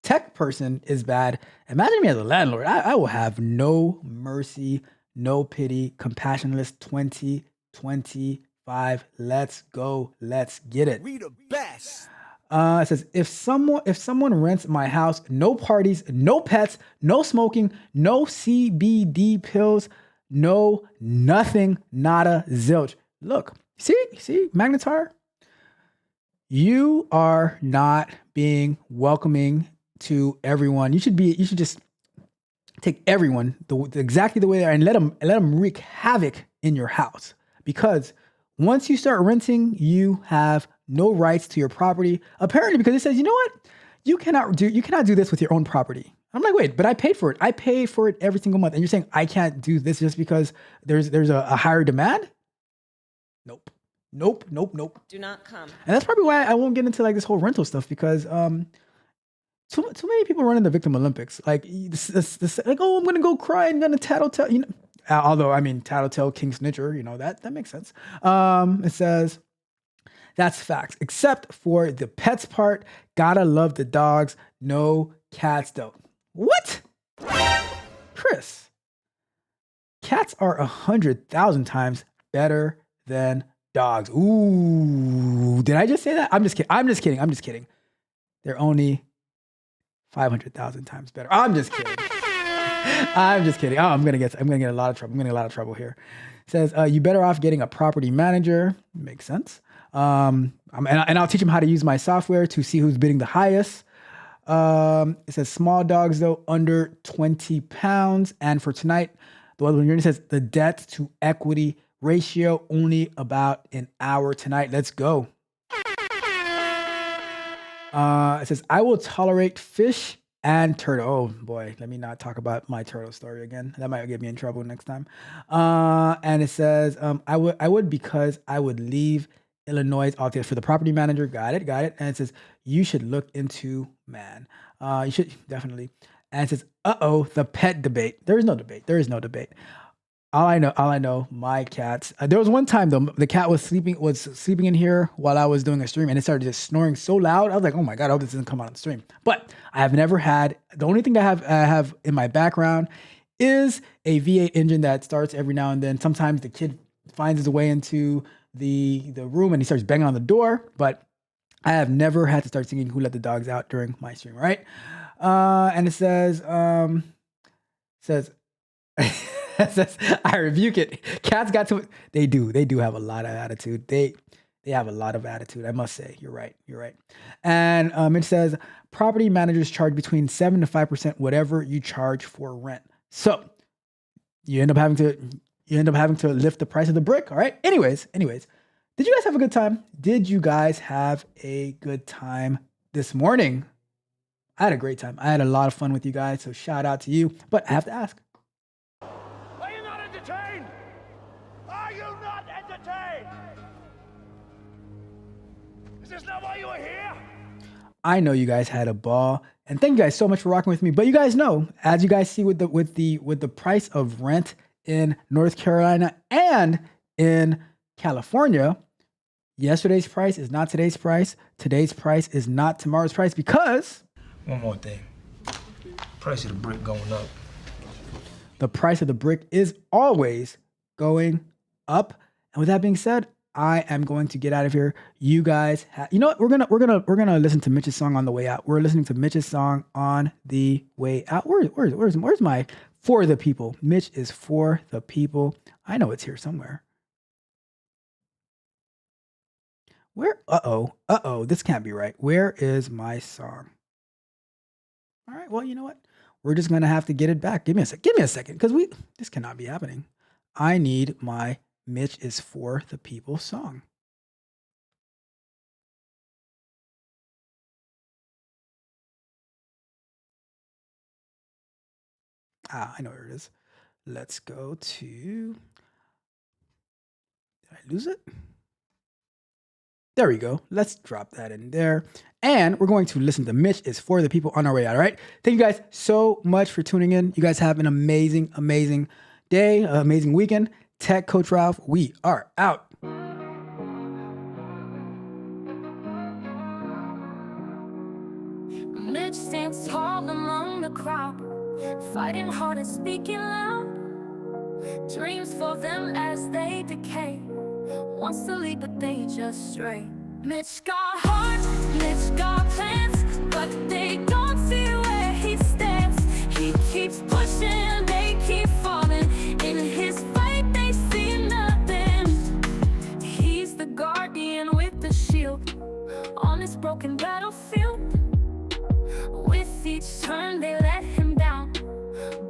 tech person, is bad, imagine me as a landlord. I will have no mercy, no pity, compassionless 2025. Let's go. Let's get it. We the best. It says, if someone rents my house, no parties, no pets, no smoking, no CBD pills, no nothing, nada, zilch. Look, see, Magnetar, you are not being welcoming to everyone. You should just take everyone exactly the way they are and let them wreak havoc in your house. Because once you start renting, you have no rights to your property. Apparently, because it says, you know what? You cannot do this with your own property. I'm like, wait, but I paid for it. I pay for it every single month. And you're saying I can't do this just because there's a higher demand? Nope. Do not come. And that's probably why I won't get into like this whole rental stuff, because too many people running the victim Olympics. Like this like, oh, I'm gonna go cry and gonna tattletale, you know. Although I mean tattletale king snitcher, you know, that makes sense. It says that's facts, except for the pets part. Gotta love the dogs, no cats though. What? Chris, cats are 100,000 times better than dogs. Ooh, did I just say that? I'm just kidding. They're only 500,000 times better. I'm just kidding. Oh, I'm gonna get a lot of trouble here. It says you better off getting a property manager. Makes sense. And I'll teach him how to use my software to see who's bidding the highest. It says small dogs though under 20 pounds. And for tonight, the one says the debt to equity ratio only about an hour tonight. Let's go. It says I will tolerate fish and turtle. Oh boy, let me not talk about my turtle story again. That might get me in trouble next time. And it says I would because I would leave Illinois altogether. For the property manager. Got it. And it says you should look into man. You should definitely. And it says the pet debate. There is no debate. All I know, my cats. There was one time though, the cat was sleeping in here while I was doing a stream, and it started just snoring so loud. I was like, oh my god, I hope this doesn't come out on the stream. But I have never had. The only thing I have in my background is a V8 engine that starts every now and then. Sometimes the kid finds his way into the room and he starts banging on the door. But I have never had to start singing "Who Let the Dogs Out" during my stream, right? And it says. It says, I rebuke it. Cats got to. They do have a lot of attitude. They have a lot of attitude, I must say. You're right. And it says property managers charge between 7 to 5% whatever you charge for rent. So you end up having to lift the price of the brick. All right. Anyways, did you guys have a good time? Did you guys have a good time this morning? I had a great time. I had a lot of fun with you guys. So shout out to you. But I have to ask. Are you not entertained? Is this not why you are here? I know you guys had a ball, and thank you guys so much for rocking with me. But you guys know, as you guys see with the price of rent in North Carolina and in California, yesterday's price is not today's price. Today's price is not tomorrow's price because one more thing. Price of the brick going up. The price of the brick is always going up. And with that being said, I am going to get out of here. You guys, you know what? We're gonna listen to Mitch's song on the way out. We're listening to Mitch's song on the way out. Where's my For the People? Mitch is For the People. I know it's here somewhere. Where? Uh-oh, this can't be right. Where is my song? All right, well, you know what? We're just gonna have to get it back. Give me a second, because this cannot be happening. I need my Mitch is For the People song. I know where it is. Let's go to, did I lose it? There we go. Let's drop that in there. And we're going to listen to Mitch is For the People on our way out, all right? Thank you guys so much for tuning in. You guys have an amazing, amazing day, amazing weekend. Tech Coach Ralph, we are out. Mitch stands tall among the crowd, fighting hard and speaking loud. Dreams for them as they decay, wants to lead but they just stray. Mitch got heart, Mitch got plans, but they don't see where he stands. He keeps pushing, they keep falling. In his fight they see nothing. He's the guardian with the shield on this broken battlefield. With each turn they let him down,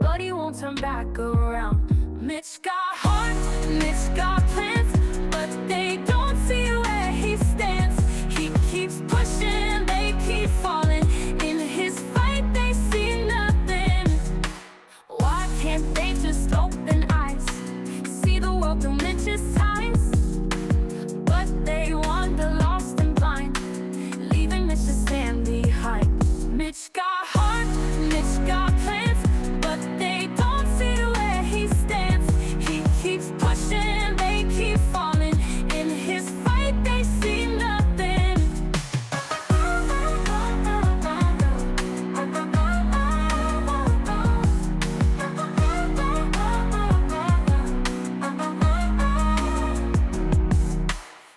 but he won't turn back around. Mitch got heart, Mitch got plans, but they don't see where he stands. He keeps pushing, they keep falling. In his fight they see nothing. Why can't they just open eyes, see the world through Mitch's eyes? But they wander lost and blind, leaving Mitch to stand behind. Mitch got heart, Mitch got plans, but they don't see where he stands. He keeps pushing, they keep falling. In his fight they see nothing.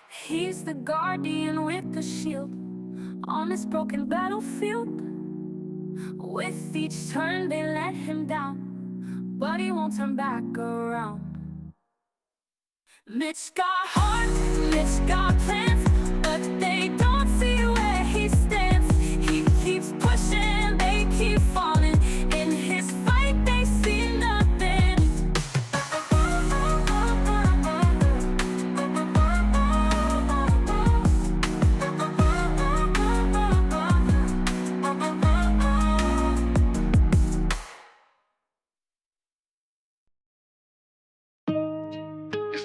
He's the guardian with the shield on this broken battlefield. With each turn they let him down, but he won't turn back around. Mitch got heart, Mitch got plans, but they don't see where he stands. He keeps pushing, they keep falling. In his fight they see nothing.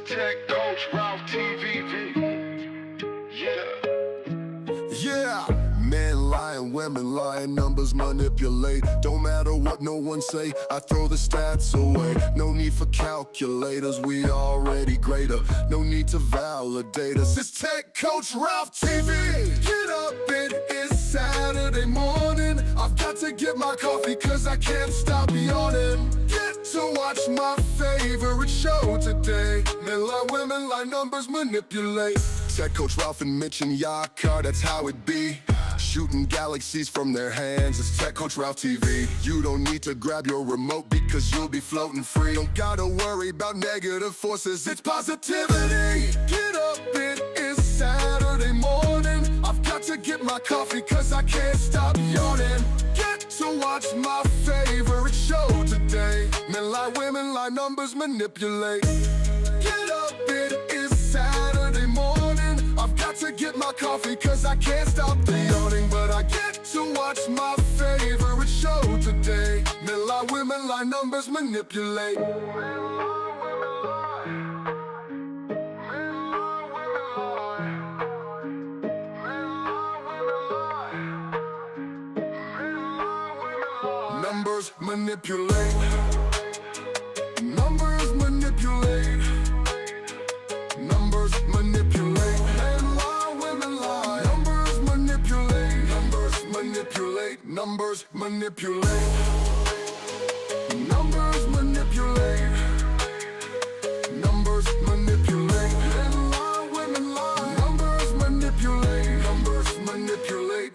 Tech Coach Ralph TVV. Yeah. Men lying, women lying, numbers manipulate. Don't matter what no one say, I throw the stats away. No need for calculators, we already greater. No need to validate us. It's Tech Coach Ralph TV. Get up, it is Saturday morning. I've got to get my coffee cause I can't stop yawning. Get to watch my favorite show today. Men lie, women lie, numbers manipulate. Tech Coach Ralph and Mitch and Yakar, that's how it be. Shooting galaxies from their hands, it's Tech Coach Ralph TV. You don't need to grab your remote because you'll be floating free. Don't gotta worry about negative forces, it's positivity. Get up, it is Saturday morning. I've got to get my coffee cause I can't stop yawning. Get to watch my favorite show today. Men lie, women lie, numbers manipulate. Get up, it is Saturday morning. I've got to get my coffee cause I can't stop the yawning. But I get to watch my favorite show today. Men lie, women lie, numbers manipulate. Numbers manipulate. Numbers manipulate. Numbers manipulate. Men lie, women lie. Numbers manipulate. Numbers manipulate. Numbers manipulate. Numbers manipulate. Numbers manipulate. Men lie, women lie. Numbers manipulate. Numbers manipulate.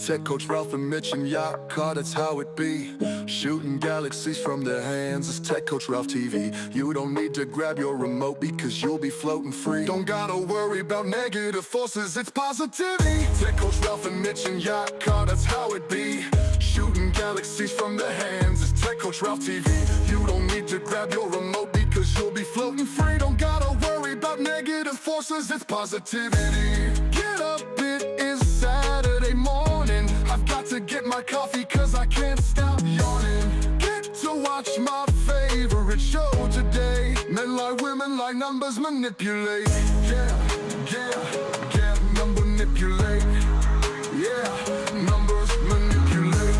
Tech coach Ralph and Mitch and Yacht Car, that's how it be. Shooting galaxies from their hands, it's Tech Coach Ralph TV. You don't need to grab your remote because you'll be floating free. Don't gotta worry about negative forces, it's positivity. Tech Coach Ralph and Mitch and Yacht Car, that's how it be. Shooting galaxies from their hands, it's Tech Coach Ralph TV. You don't need to grab your remote because you'll be floating free. Don't gotta worry about negative forces, it's positivity. Get up, it is Saturday morning. I've got to get my coffee cause I can't stop yawning. Get to watch my favorite show today. Men lie, women lie, numbers manipulate. Yeah, number manipulate. Yeah, numbers manipulate.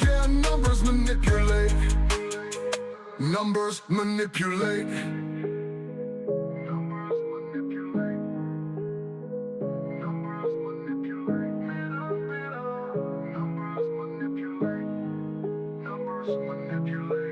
Yeah, numbers manipulate. Numbers manipulate. Numbers manipulate.